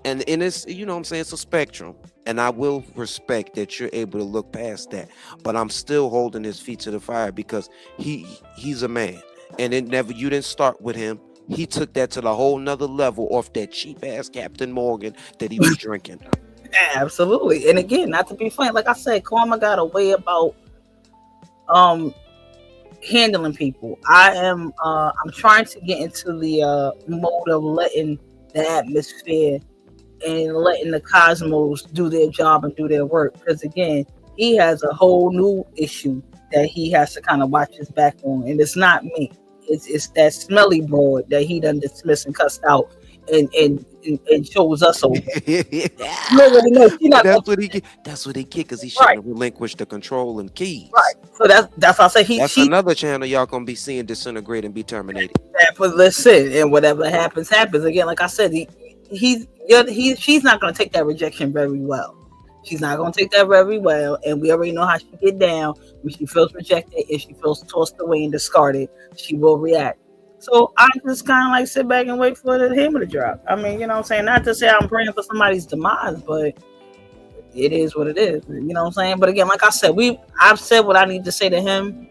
and it's, you know what I'm saying, it's a spectrum. And I will respect that you're able to look past that. But I'm still holding his feet to the fire because he's a man. And it never, you didn't start with him. He took that to the whole nother level off that cheap ass Captain Morgan that he was drinking. Absolutely. And again, not to be funny, like I said, karma got a way about handling people. I'm trying to get into the mode of letting the atmosphere and letting the cosmos do their job and do their work. Because again, he has a whole new issue that he has to kind of watch his back on. And it's not me. It's that smelly broad that he done dismissed and cussed out and shows us over. That's what he get. That's what he get because he shouldn't have relinquished the control and keys. Right. So that's why I say that's another channel y'all gonna be seeing disintegrate and be terminated. But listen, and whatever happens. Again, like I said, she's not gonna take that rejection very well. She's not gonna take that very well, and we already know how she get down when she feels rejected. If she feels tossed away and discarded, she will react. So I just kind of like sit back and wait for the hammer to drop. I mean, you know what I'm saying? Not to say I'm praying for somebody's demise, but it is what it is. You know what I'm saying? But again, like I said, I've said what I need to say to him.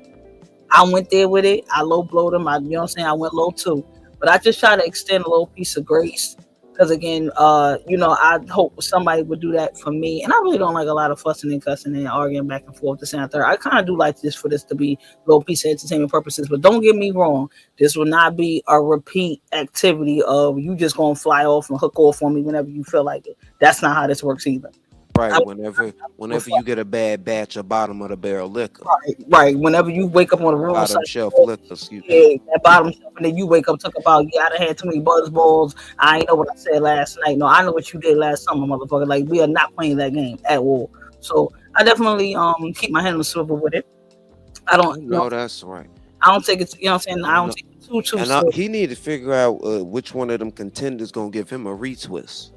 I went there with it. I low blowed him. You know what I'm saying? I went low too. But I just try to extend a little piece of grace. Because again, I hope somebody would do that for me. And I really don't like a lot of fussing and cussing and arguing back and forth this and that. I kind of do like this for this to be a little piece of entertainment purposes. But don't get me wrong. This will not be a repeat activity of you just going to fly off and hook off on me whenever you feel like it. That's not how this works either. Right, whenever you get a bad batch of bottom of the barrel liquor. Right. Whenever you wake up on the room bottom shelf liquor, that bottom shelf, and then you wake up talk about, I done had too many buzz balls. I ain't know what I said last night. No, I know what you did last summer, motherfucker. Like, we are not playing that game at all. So I definitely keep my hand on the swivel with it. I don't know. That's right. I don't take it. You know what I'm saying? I don't take it too. And he need to figure out which one of them contenders gonna give him a retwist.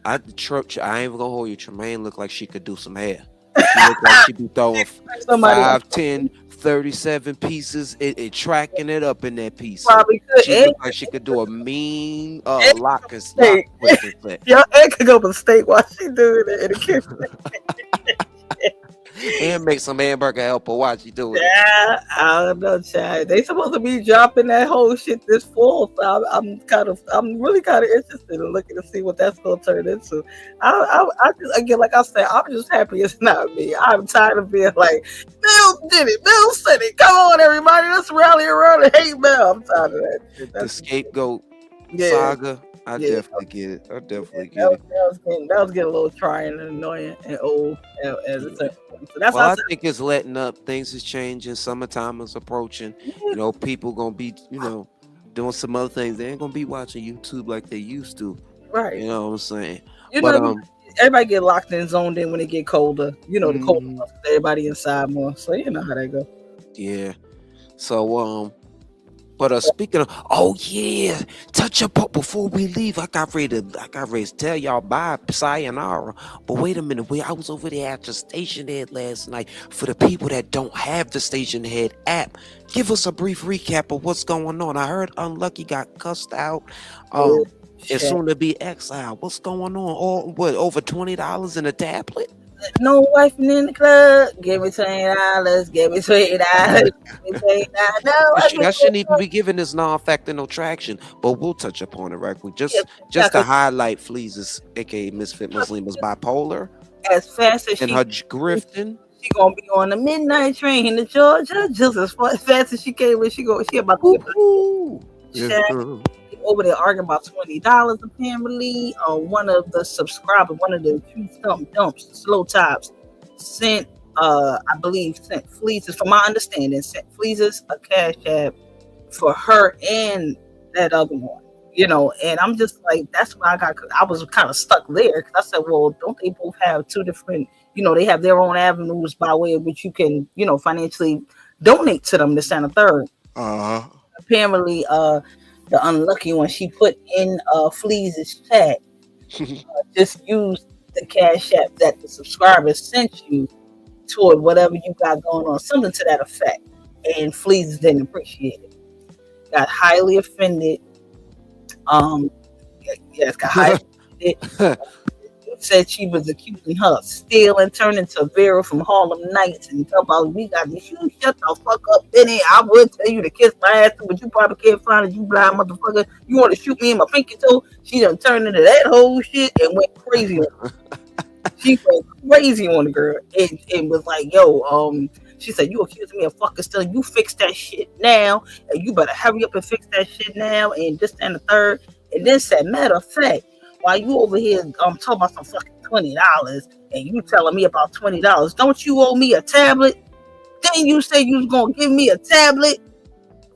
I ain't even gonna hold you. Jermaine looked like she could do some hair. She looked like she be throwing 5, 10, 37 pieces, tracking it up in that piece. She looked like she could do a mean lock and stock. Your egg could go to steak while she doing it in the kitchen. And make some hamburger help her while she do it. Yeah, I don't know, child. They supposed to be dropping that whole shit this fall. So I'm really kind of interested in looking to see what that's gonna turn into. I just, again, like I said, I'm just happy it's not me. I'm tired of being like, Bill did it, Bill said it. Come on, everybody, let's rally around and hate Bill. I'm tired of that shit. The scapegoat saga. I definitely get it. That was getting a little trying and annoying and old. So that's I think it's letting up. Things is changing. Summertime is approaching. You know, people gonna be, doing some other things. They ain't gonna be watching YouTube like they used to. Right. You know what I'm saying? Everybody get locked in, zoned in when it get colder. You know, the colder months, everybody inside more. So you know how that go. Yeah. So But speaking of, touch up before we leave. I got ready to tell y'all bye, sayonara. But wait a minute, I was over there at the Station Head last night. For the people that don't have the Station Head app, give us a brief recap of what's going on. I heard Unlucky got cussed out. It's soon to be exiled. What's going on? Over $20 in a tablet? No wife in the club. Give me $20. Give me $20. Give me $20. No, I shouldn't even be giving this non-factor no traction, but we'll touch upon it right quick. Just to highlight Flea's, aka Misfit Muslima's bipolar. As fast as and her grifting. She gonna be on the midnight train to Georgia just as fast as she came when she about to get over there arguing about $20 apparently. One of the subscribers, one of the dumps, slow tops, sent Flea's, from my understanding, sent Flea's a cash app for her and that other one. And I'm just like, that's why I was kind of stuck there, because I said, well, don't they both have two different, they have their own avenues by way of which you can, financially donate to them, this and a third. apparently, the unlucky one she put in Flea's chat just use the cash app that the subscribers sent you toward whatever you got going on, something to that effect. And Fleas didn't appreciate it. Got highly offended. Yes, got highly offended. Said she was accusing her of stealing, turning to Vera from Harlem Nights and talk about we got this. You shut the fuck up, Benny. I would tell you to kiss my ass, but you probably can't find it. You blind motherfucker. You want to shoot me in my pinky toe? She done turned into that whole shit and went crazy on her. She went crazy on the girl and was like, yo, she said, you accusing me of fucking stealing. You fix that shit now. And you better hurry up and fix that shit now. And this and the third. And then said, matter of fact, while you over here talking about some fucking $20 and you telling me about $20, don't you owe me a tablet? Then you say you was gonna give me a tablet.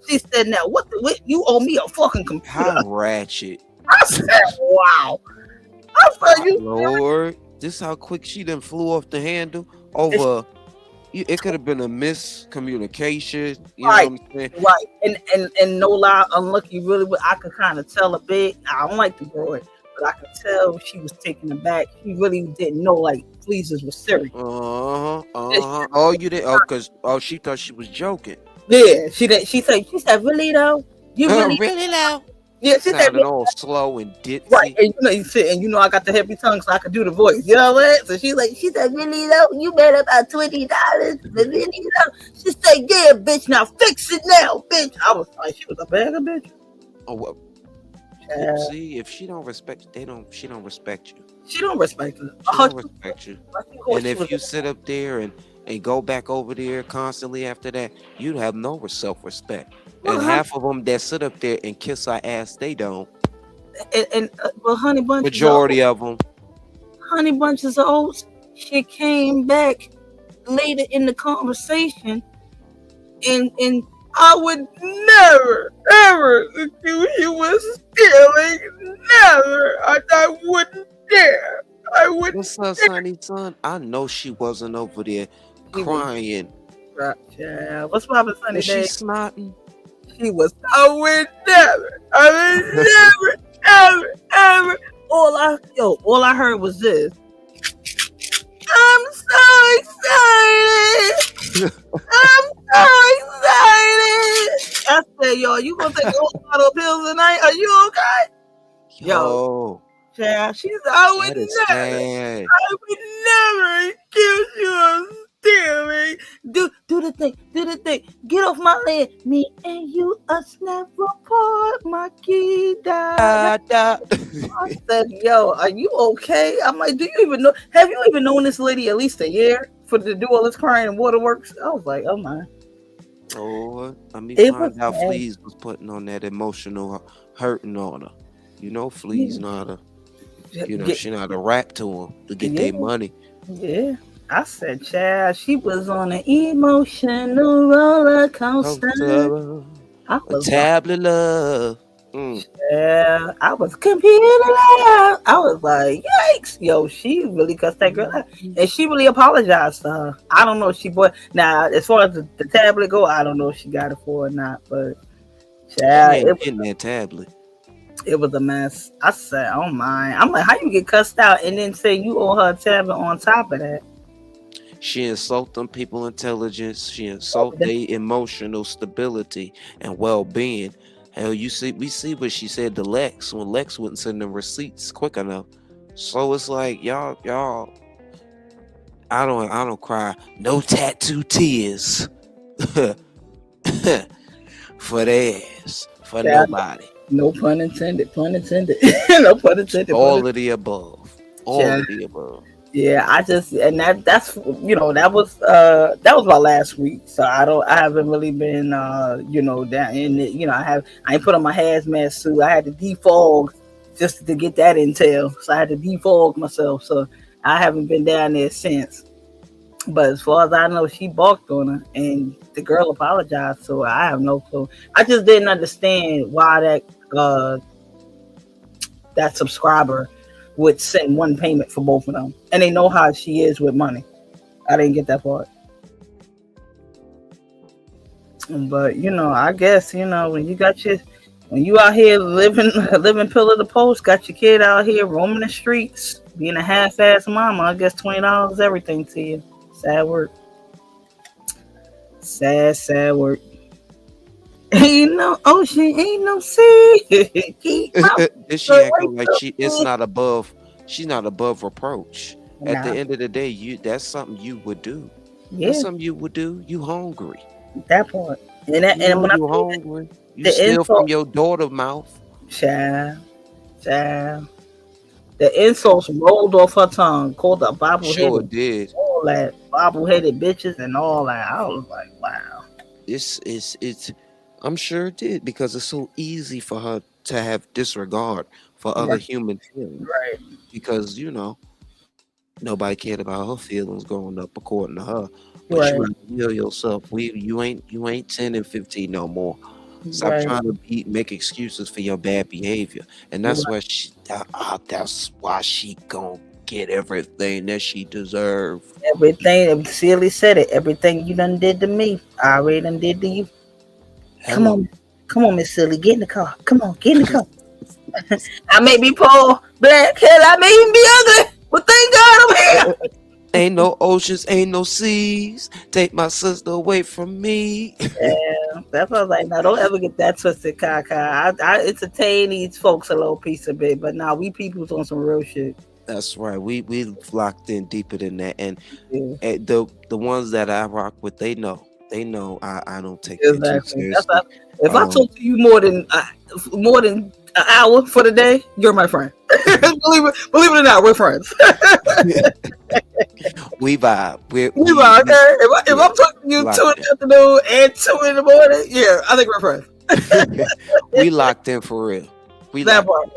She said, now what you owe me a fucking computer. How ratchet. I said, wow. I said, you Lord, this how quick she done flew off the handle over. It could have been a miscommunication. You know what I'm saying? Right. And no lie, unlucky really, I could kind of tell a bit. I don't like the girl, but I could tell she was taken aback. She really didn't know like Fleases was serious. Oh, you did? Oh, she thought she was joking. Yeah, she did. She said, really though? You really though? Yeah, she said all slow and ditzy. Right, and you know I got the heavy tongue, so I could do the voice. You know what? So she said, really though? You made about $20, really though? She said, yeah, bitch. Now fix it now, bitch. I was like, she was a bad bitch. Oh well. See, if she don't respect, she don't respect you. She don't respect you. She don't respect you. And if you sit up there and go back over there constantly after that, you'd have no self-respect. And half of them that sit up there and kiss our ass, they don't. Well, Honey Bunch. Majority of them. Honey Bunches of Oats. She came back later in the conversation, and I would never, ever accuse you of stealing. Never. I wouldn't dare. I wouldn't. What's up, Sonny son? I know she wasn't over there crying. Right, yeah. What's poppin', Sonny? Was she snotting? She was. I would never, ever. All I heard was this. I'm so excited. I'm so excited. I said, yo, you gonna take those bottle pills tonight? Are you okay? Yo. Yeah, I would never accuse you of stealing. Do the thing. Get off my land. Me and you a snap apart, my key died. I said, yo, are you okay? I'm like, do you even know? Have you even known this lady at least a year to do all this crying and waterworks? I was like, oh my. Oh, I mean, find out Fleas was putting on that emotional hurting on her. You know, Fleas not a. You know, she not a rap to them to get their money. Yeah. I said, child, she was on an emotional roller coaster. I was tablet love. Yeah, I was computer love. I was like, yikes. Yo, she really cussed that girl out. And she really apologized to her. I don't know if she bought. Now, as far as the tablet go, I don't know if she got it for or not. But, child, it was that tablet. It was a mess. I said, oh my. I'm like, how you get cussed out and then say you owe her a tablet on top of that? She insult them people intelligence. She insult their emotional stability and well-being. Hell, we see what she said to Lex when Lex wouldn't send them receipts quick enough. So it's like y'all. I don't cry. No tattoo tears for their ass. For nobody. No pun intended. Pun intended. No pun intended. All of the above. All of the above. Yeah, that's that was my last week. So I haven't really been down in it. I ain't put on my hazmat suit. I had to defog just to get that intel. So I had to defog myself. So I haven't been down there since. But as far as I know, she balked on her and the girl apologized. So I have no clue. I just didn't understand why that subscriber would send one payment for both of them. And they know how she is with money. I didn't get that part. But I guess when you out here living pillar to post, got your kid out here roaming the streets, being a half-ass mama. I guess $20 is everything to you. Sad work. Sad work. Ain't no ocean, ain't no sea. Is she acting like it's not above? She's not above reproach. At the end of the day, that's something you would do. Yeah. That's something you would do. You hungry. That part. And when you hungry, you steal from your daughter's mouth. Child. The insults rolled off her tongue, called her bobbleheaded. Sure did. All that bobbleheaded bitches and all that. I was like, wow. It's I'm sure it did, because it's so easy for her to have disregard for other human feelings. Right. Because nobody cared about her feelings growing up, according to her. But Right. you heal yourself. You ain't 10 and 15 no more. Stop Right. trying to make excuses for your bad behavior, and that's why that's why she gonna get everything that she deserves. Everything. Silly said it. Everything you done did to me, I already done did to you. Come on, Miss Silly, get in the car. Come on, get in the car. I may be poor, black, hell, I may even be ugly, but thank God I'm here. Ain't no oceans, ain't no seas. Take my sister away from me. Yeah, that's what I was like. Now, don't ever get that twisted, Kaka. I entertain these folks a little piece of it, but now we people's on some real shit. That's right. We locked in deeper than that, and the ones that I rock with, they know. I don't take it too seriously. If I talk to you more than an hour for the day, you're my friend. believe it or not, we're friends. We vibe. We vibe. Okay. If I'm talking to you 2 in the afternoon and 2 in the morning, yeah, I think we're friends. We locked in for real. That part.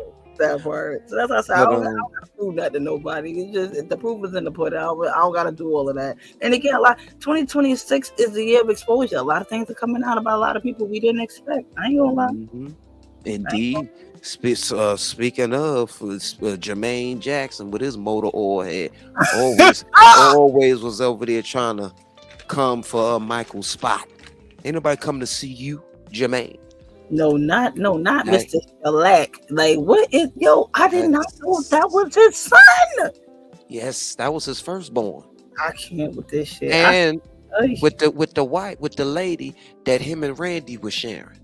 So that's what I said. I don't gotta prove that to nobody. It's just the proof is in the pudding. I don't gotta do all of that. And again, 2026 is the year of exposure. A lot of things are coming out about a lot of people we didn't expect. I ain't gonna lie. Mm-hmm. Indeed. Speaking of Jermaine Jackson with his motor oil head, always was over there trying to come for Michael's spot. Ain't nobody come to see you, Jermaine. No, not Mr. Black. Like, what is I did not know that was his son. Yes, that was his firstborn. I can't with this shit. And with the lady that him and Randy was sharing.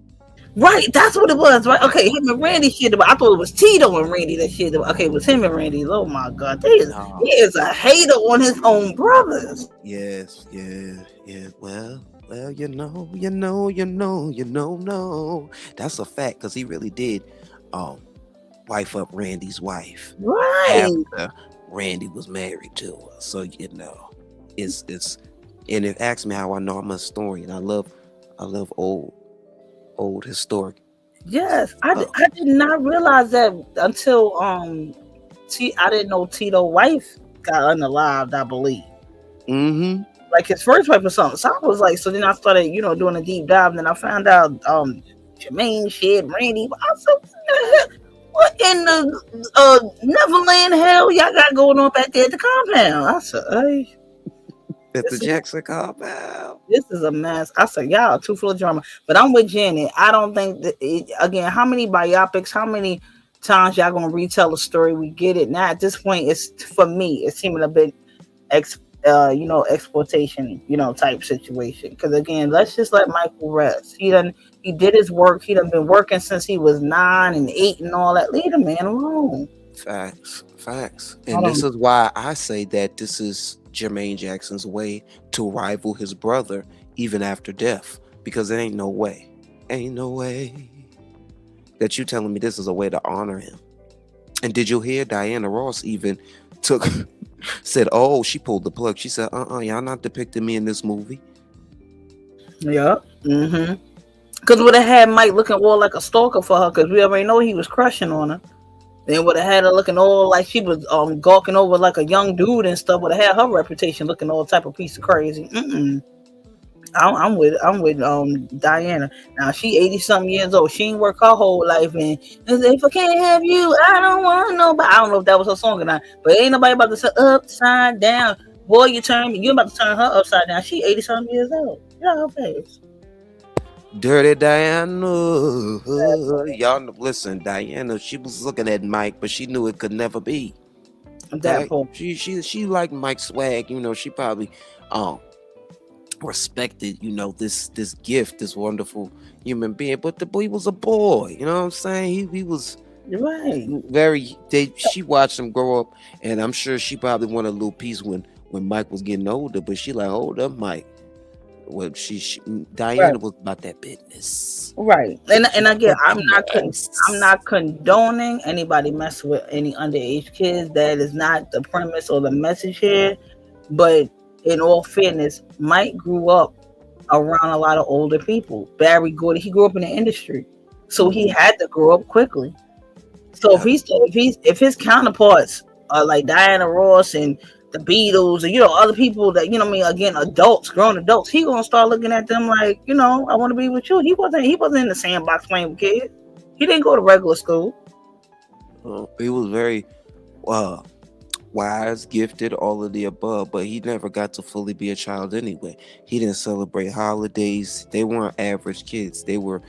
Right, that's what it was, right? Okay, him and Randy shit about. I thought it was Tito and Randy that shit about. Okay, it was him and Randy. Oh my God, he is a hater on his own brothers. Yes, yeah. Well, you know. That's a fact, because he really did wife up Randy's wife. Right. After Randy was married to her. So it's and it asks me how I know I'm a historian. I love old historic. Yes, I did not realize that until I didn't know Tito's wife got unalived, I believe. Mm-hmm. Like his first wife or something. So I was like, so then I started, doing a deep dive, and then I found out Jermaine shit, Randy. I said, what in the Neverland hell y'all got going on back there at the compound? I said, hey. At the Jackson compound. This is a mess. I said, y'all too full of drama. But I'm with Janet. I don't think that again, how many biopics, how many times y'all gonna retell a story? We get it. Now at this point, it's for me, it's seeming a bit exploitation, type situation. Because again, let's just let Michael rest. He did his work. He done been working since he was 9 and 8 and all that. Leave the man alone. Facts. And this is why I say that this is Jermaine Jackson's way to rival his brother even after death, because there ain't no way that you telling me this is a way to honor him. And did you hear Diana Ross even said, oh, she pulled the plug. She said, y'all not depicting me in this movie. Yeah. Mm-hmm. Because would have had Mike looking all like a stalker for her, because we already know he was crushing on her. Then would have had her looking all like she was gawking over like a young dude and stuff. Would have had her reputation looking all type of piece of crazy. I'm with Diana. Now she 80-something years old. She ain't work her whole life, and if I can't have you, I don't want nobody. I don't know if that was her song or not, but ain't nobody about to say upside down. Boy, you're about to turn her upside down. She 80-something years old. Yeah, her face. Dirty Diana. Y'all listen, Diana, she was looking at Mike, but she knew it could never be. That Okay? She liked Mike's swag. You know, she probably respected, you know, this gift, this wonderful human being. But the boy was a boy, you know what I'm saying? He was right. She watched him grow up, and I'm sure she probably wanted a little piece when Mike was getting older, but she like, hold up, Mike. Well, Diana was about that business. Right. And again, I'm not condoning anybody mess with any underage kids. That is not the premise or the message here. But in all fairness, Mike grew up around a lot of older people. Barry Gordy, he grew up in the industry, so he had to grow up quickly. So if his counterparts are like Diana Ross and the Beatles, and you know, other people that, you know what I mean, again, adults, grown adults, he gonna start looking at them like, you know, I want to be with you. He wasn't in the sandbox playing with kids. He didn't go to regular school. He was very wise, gifted, all of the above, but he never got to fully be a child anyway. He didn't celebrate holidays. They weren't average kids. They were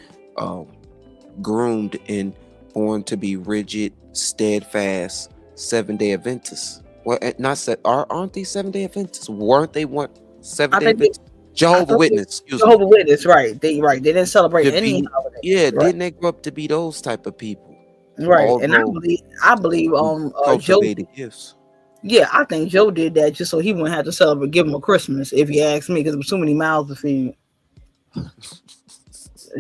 groomed and born to be rigid, steadfast, 7-day Adventists. Well, aren't they 7-day Adventists? Weren't they 7-day Adventists? Jehovah's Witness. Jehovah's Witness, right? They didn't celebrate any holiday. Yeah, right. Didn't they grow up to be those type of people? Right. Although, and I believe cultivated gifts. Yeah, I think Joe did that just so he wouldn't have to celebrate, give him a Christmas, if you ask me, because there was too many mouths to feed.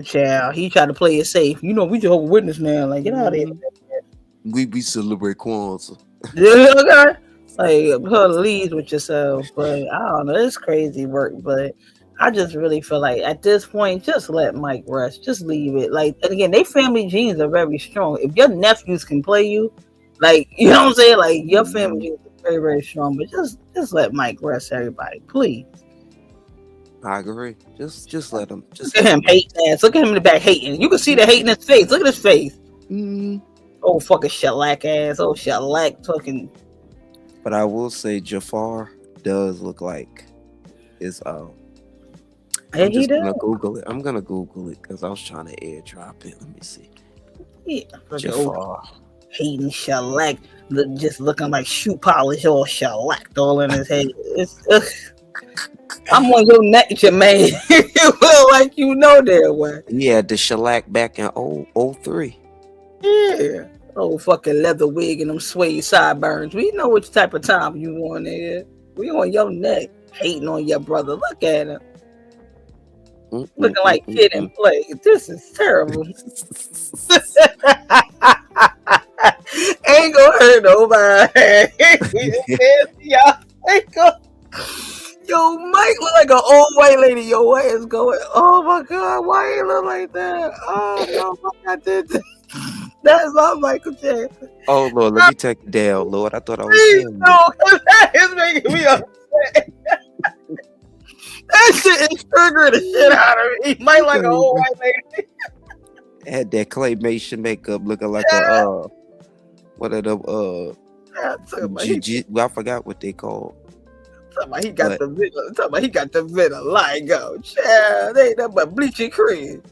Child, he tried to play it safe. You know, we Jehovah's Witness now. Like, get out of here. We celebrate Kwanzaa. Yeah, okay. Like, please with yourself. But I don't know, it's crazy work. But I just really feel like at this point, just let Mike rest. Just leave it. Like, and again, they family genes are very strong. If your nephews can play you, like, you know what I'm saying? Like, your family genes are very, very strong. But just let Mike rest, everybody. Please. I agree. Just let him. Look at him hating ass. Look at him in the back hating. You can see the hate in his face. Look at his face. Oh, fucking shellac ass. Oh, shellac fucking. But I will say Jaafar does look like is I'm just gonna Google it. I'm gonna Google it because I was trying to airdrop it. Let me see. Yeah, Jaafar. Hating shellac, just looking like shoe polish all shellacked all in his head. I'm on your neck, Jermaine. You feel like you know that way. Yeah, the shellac back in 03. Yeah. Oh, fucking leather wig and them suede sideburns. We know which type of time you want there. We on your neck, hating on your brother. Look at him. Looking like kid and play. This is terrible. Ain't gonna hurt nobody. Yo, Mike look like an old white lady. Your ass going, oh my God, why he look like that? Oh no, I did that. That's not Michael Jackson. Oh Lord, let me take it down, Lord. I thought I was saying that is making me upset. That shit is triggering the shit out of me. Mike like an old white lady. Had that claymation makeup looking like one of them I forgot what they called. He got the vitiligo. Child, they ain't nothing but bleaching cream.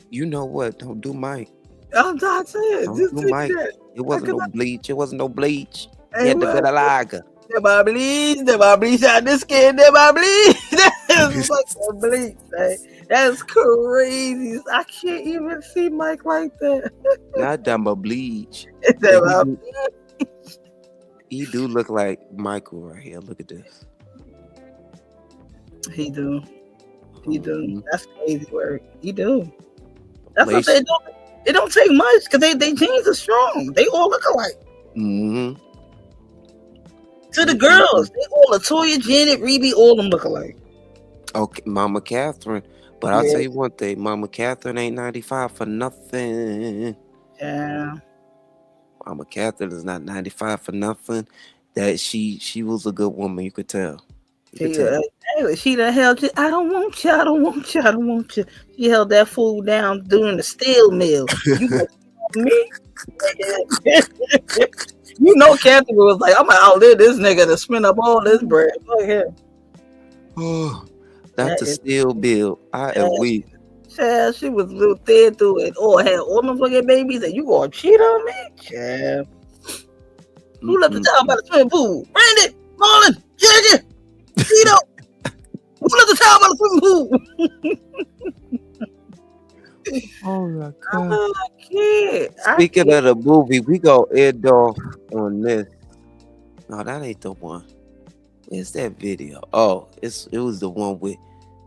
You know what? Don't do Mike. I'm not saying. Don't do Mike. It wasn't no bleach. It wasn't no bleach. He had the vitiligo. Never bleach out the skin. Never bleach. That's fucking bleach. That's crazy. I can't even see Mike like that. Not done but bleach. He do look like Michael right here. Look at this. He do. That's crazy work. He do. That's what they do. It don't take much because they genes are strong. They all look alike. Mm-hmm. To the girls, they all Latoya, Janet, Rebe, all them look alike. Okay, Mama Catherine. But I'll tell you one thing, Mama Catherine ain't 95 for nothing. Yeah. Mama Catherine is not 95 for nothing. That she was a good woman, you could tell. She done held you. I don't want you. I don't want you. I don't want you. She held that fool down during the steel mill. You me? You know, Catherine was like, I'm gonna outlive this nigga to spend up all this bread. Look here. Oh, that's a steel bill. I am weak. Child, she was a little thin through it. Or had all them fucking babies, and you gonna cheat on me? Child. Who left the child by the swimming pool? Brandon, Marlon, Jackie, Tito. Who left the child by the swimming pool? Oh my God. I can't. Speaking of the movie, we go end off on this. No, that ain't the one. It's that video. Oh, it was the one with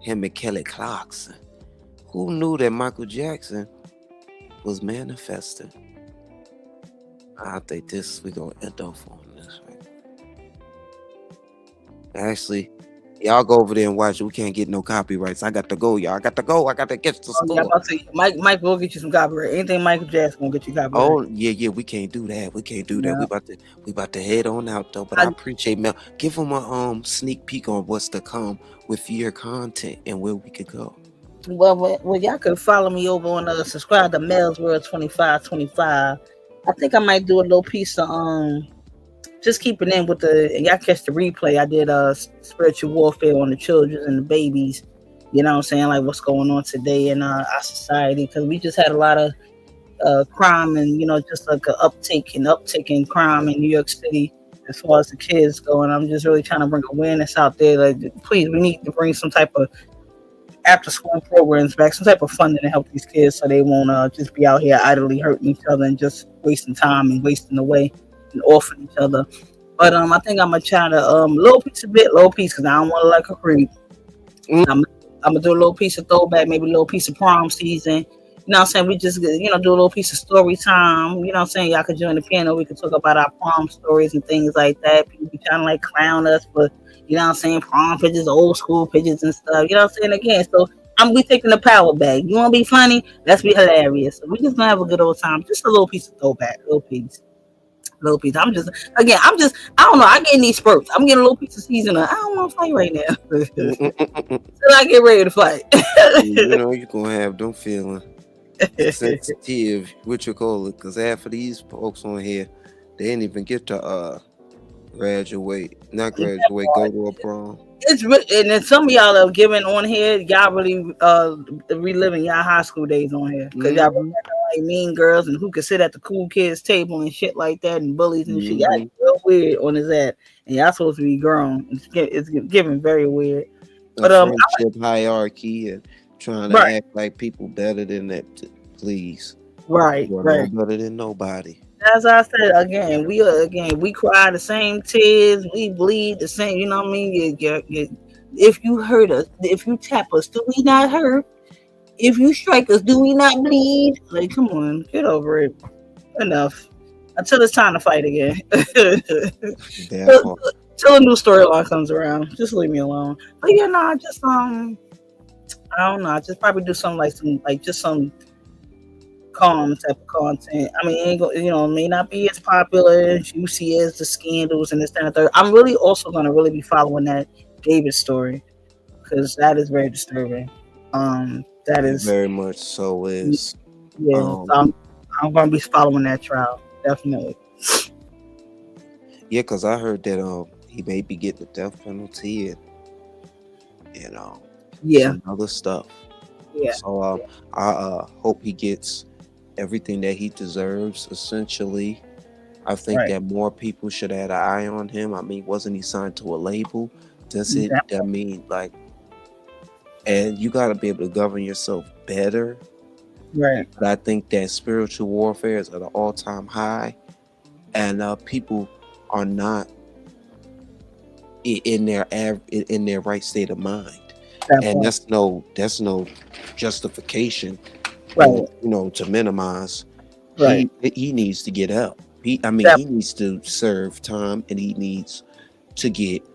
him and Kelly Clarkson. Who knew that Michael Jackson was manifesting? I think we gonna end off on this, right? Actually, y'all go over there and watch it. We can't get no copyrights. I got to go, y'all. I got to go. I got to get to school. Yeah, about to say, Mike will get you some copyright. Anything Michael Jackson gonna get you copyright. Oh yeah, we can't do that. We can't do that. We about to head on out though. But I appreciate Mel. Give them a sneak peek on what's to come with your content and where we could go. Well, y'all can follow me over on subscribe to Mel's World 2525. I think I might do a little piece of just keeping in with and y'all catch the replay. I did spiritual warfare on the children and the babies. You know what I'm saying? Like what's going on today in our society, because we just had a lot of crime and just like an uptick in crime in New York City as far as the kids go. And I'm just really trying to bring awareness out there. Like, please, we need to bring some type of after school programs back, some type of funding to help these kids so they won't just be out here idly hurting each other and just wasting time and wasting away and offing each other. But I think I'm gonna try to little piece because I don't want to like a creep. I'm gonna do a little piece of throwback, maybe a little piece of prom season. You know what I'm saying? We just do a little piece of story time. You know what I'm saying? Y'all could join the piano. We could talk about our prom stories and things like that. People be trying to like clown us for you know what I'm saying, prom pictures, old school pictures and stuff. You know what I'm saying? Again, so we taking the power back. You want to be funny? Let's be hilarious. So we just gonna have a good old time. Just a little piece of throwback, little piece. I don't know. I get in these spurts. I'm getting a little piece of seasoning. I don't want to fight right now. Till I get ready to fight. You're gonna have them feeling sensitive, what you call it, because half of these folks on here, they didn't even get to go to a prom. It's and then some of y'all are giving on here. Y'all really reliving y'all high school days on here because y'all remember like mean girls and who could sit at the cool kids table and shit like that and bullies and shit. Y'all real weird on his ass, and y'all supposed to be grown. It's giving very weird. But friendship hierarchy and trying to act like people better than that. Please, right. Better than nobody. As I said again, we cry the same tears, we bleed the same. You know what I mean? If you hurt us, if you tap us, do we not hurt? If you strike us, do we not bleed? Like, come on, get over it. Enough. Until it's time to fight again. Till a new storyline comes around, just leave me alone. But I don't know. I just probably do something like some calm type of content. I mean, it may not be as popular as you see as the scandals and this and the third. I'm really also going to really be following that David story because that is very disturbing. That is very much so is. Yeah, so I'm going to be following that trial definitely. Yeah, because I heard that he may be getting the death penalty and some other stuff. Yeah. So I hope he gets everything that he deserves, essentially. I think that more people should have an eye on him. I mean, wasn't he signed to a label? Does it, I mean, like, and you got to be able to govern yourself better. Right. But I think that spiritual warfare is at an all-time high, and people are not in their right state of mind. And that's no justification, to minimize. Right. He needs to get up. He needs to serve time, and he needs to get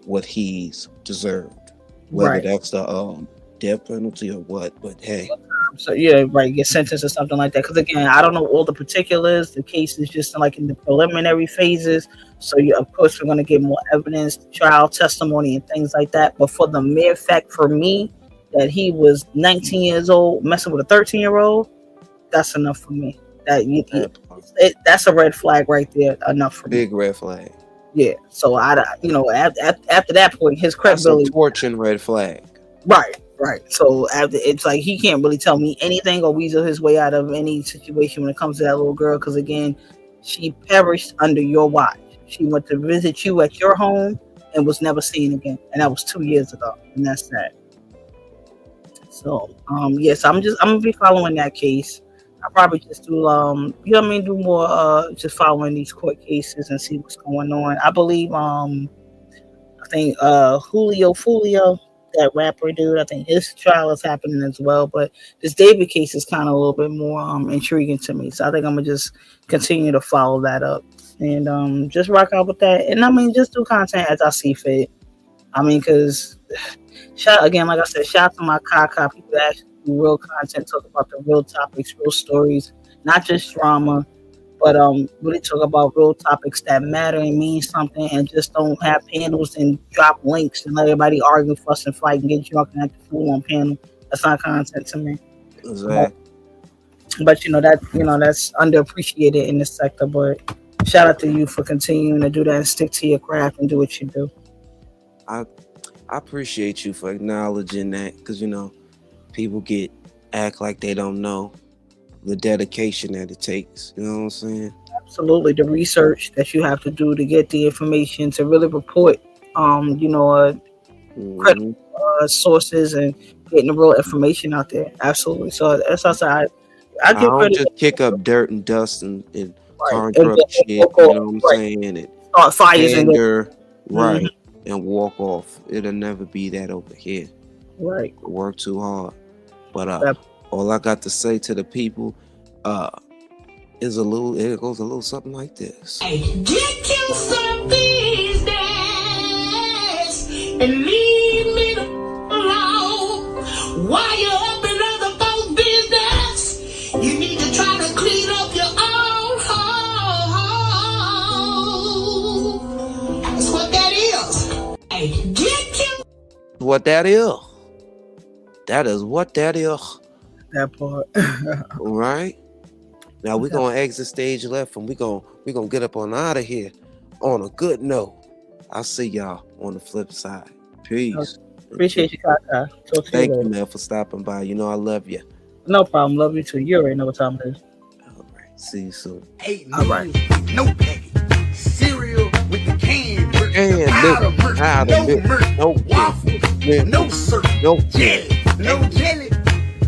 what he's deserved, whether that's the death penalty or what. But hey, so get sentenced or something like that. Because again, I don't know all the particulars. The case is just like in the preliminary phases. So of course, we're going to get more evidence, trial testimony, and things like that. But for the mere fact, for me, that he was 19 years old messing with a 13-year-old, that's enough for me. That's a red flag right there. Enough for me. Big red flag. Yeah. So after that point, his credibility. That's a torching red flag. Right. Right. So after it's like he can't really tell me anything or weasel his way out of any situation when it comes to that little girl. Because again, she perished under your watch. She went to visit you at your home and was never seen again, and that was 2 years ago, and that's that. So yes, I'm gonna be following that case. I'll probably just do do more just following these court cases and see what's going on. I believe I think Julio Fulio, that rapper dude, I think his trial is happening as well. But this David case is kind of a little bit more intriguing to me. So I think I'm gonna just continue to follow that up and just rock out with that. And I mean, just do content as I see fit. I mean, because again, like I said, shout out to my Kaka people that actually do real content, talk about the real topics, real stories, not just drama, but really talk about real topics that matter and mean something, and just don't have panels and drop links and let everybody argue, fuss, and fight and get drunk and act the fool on panel. That's not content to me. Exactly. But that's underappreciated in this sector. But shout out to you for continuing to do that and stick to your craft and do what you do. I appreciate you for acknowledging that, because people act like they don't know the dedication that it takes. You know what I'm saying? Absolutely, the research that you have to do to get the information to really report, credible sources and getting the real information out there. Absolutely. So that's outside. I don't just kick up dirt and dust and conjure up shit. You know what I'm saying? And start fires anger, right? And walk off. It'll never be that over here. Right. Work too hard. But all I got to say to the people it goes a little something like this. Get you some business and leave me alone. While you're up in other folks' business, you need to try to clean up your own home. That's what that is. Hey, get you. What that is. That is what that is. That part. All right. Now we're gonna exit stage left, and we're gonna get up on out of here on a good note. I'll see y'all on the flip side. Peace. Appreciate you, Kaka. Thank you, man, for stopping by. I love you. No problem. Love you too. You already know what time it is. All right. See you soon. All right. No package. Cereal with the can. No waffles. No syrup. No jelly. No jelly.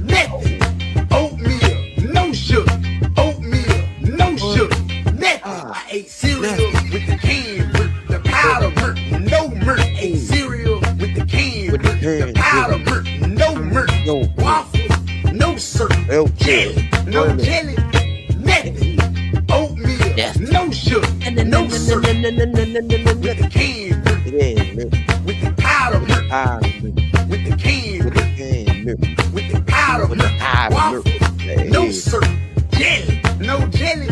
Nothing. Oatmeal. No sugar. Oatmeal. No sugar. Nothing. I ate cereal with the can. The powder milk. No milk. Ate cereal with the can. The powder milk. No milk. No waffles. No syrup. No jelly. No jelly. Nothing. Oatmeal. No sugar. No syrup. With the can. With the powder milk. With the can. With the powder milk. Waffles. No syrup. Jelly. No jelly.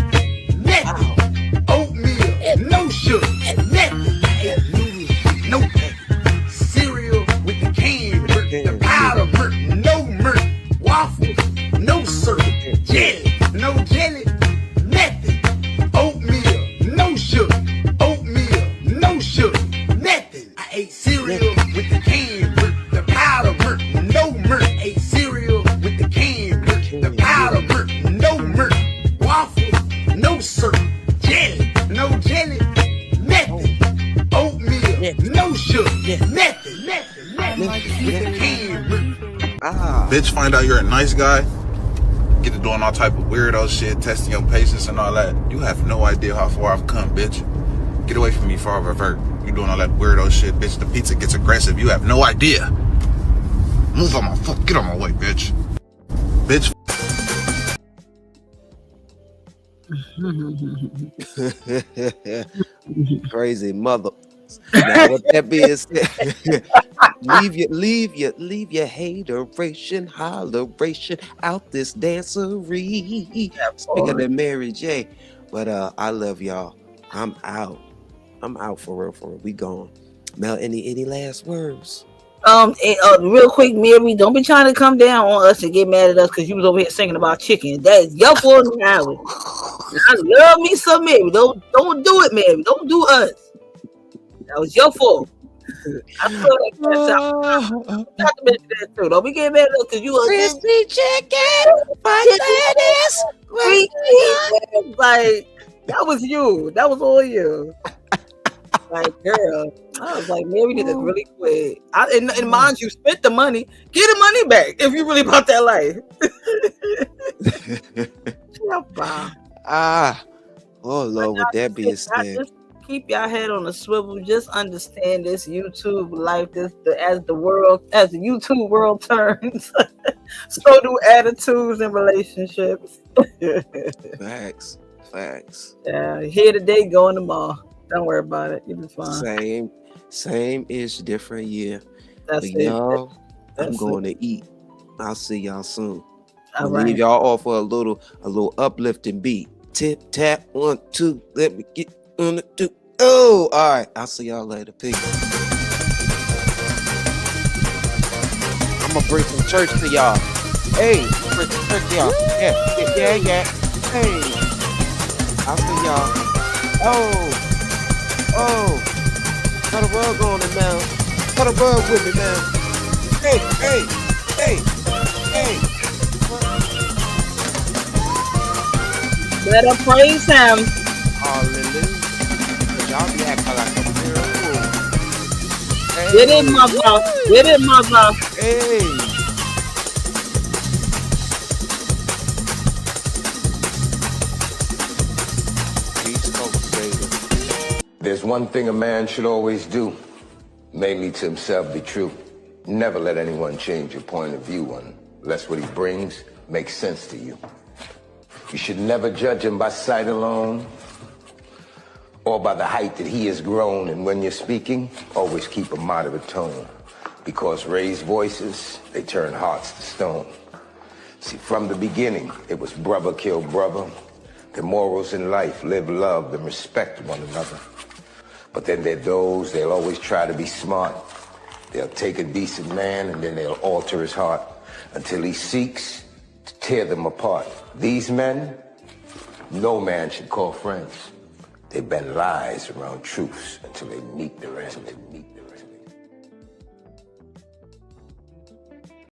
Nothing. Oatmeal. No sugar. Nothing. No cereal with the can. The powder milk. No milk. Waffles. No syrup. Jelly. No jelly. Nothing. Oatmeal. No sugar. Oatmeal. No sugar. Nothing. I ate cereal with the can. The powder milk. No milk. Ate cereal with the can. The powder milk. No milk. Waffles. No syrup. Jelly. No jelly. Nothing. Oatmeal. No sugar. Nothing. Bitch, find out you're a nice guy. Get to doing all type of weirdo shit, testing your patience and all that. You have no idea how far I've come, bitch. Get away from me before I revert. You doing all that weirdo shit, bitch. The pizza gets aggressive. You have no idea. Move on my foot. Get on my way, bitch. Bitch. Crazy mother. Now, with that being said, leave your hateration, holleration out this dancery. Speaking of Mary J, but I love y'all. I'm out for real. We gone. Mel, any last words? Real quick, Mary, don't be trying to come down on us and get mad at us because you was over here singing about chicken. That is your fault, Mary. I love me some Mary. Don't do it, Mary. Don't do us. That was your fault. I feel like that's not to mention that too. Don't be getting mad because you crispy chicken, potatoes, like that was you. That was all you. Like, girl, I was like, man, we need to really quit. And mind you, spent the money. Get the money back if you really bought that life. Oh Lord, with that being said, just keep your head on a swivel. Just understand this YouTube life. As the YouTube world turns, so do attitudes and relationships. Facts. Yeah, here today, going tomorrow. Don't worry about it. You'll be fine. Same ish, different year. That's but it. y'all, I'm That's going it. to eat. I'll see y'all soon. All I'll right. leave y'all off for a little uplifting beat. Tip tap 1 2. Let me get on the 2. Oh, all right. I'll see y'all later. Peace. I'm gonna bring some church to y'all. Hey, bring some church to y'all. Yeah. Hey, I'll see y'all. Oh, got a rug on it now. Got a rug with me now. Hey. Better praise him. Hallelujah. Y'all be acting like a miracle. Hey. Get it, mother. Hey. There's one thing a man should always do, mainly to himself be true. Never let anyone change your point of view unless what he brings makes sense to you. You should never judge him by sight alone or by the height that he has grown. And when you're speaking, always keep a moderate tone, because raised voices, they turn hearts to stone. See, from the beginning, it was brother kill brother. The morals in life, live, love, and respect one another. But then there are those, they'll always try to be smart. They'll take a decent man and then they'll alter his heart until he seeks to tear them apart. These men, no man should call friends. They bend lies around truths until they meet their end.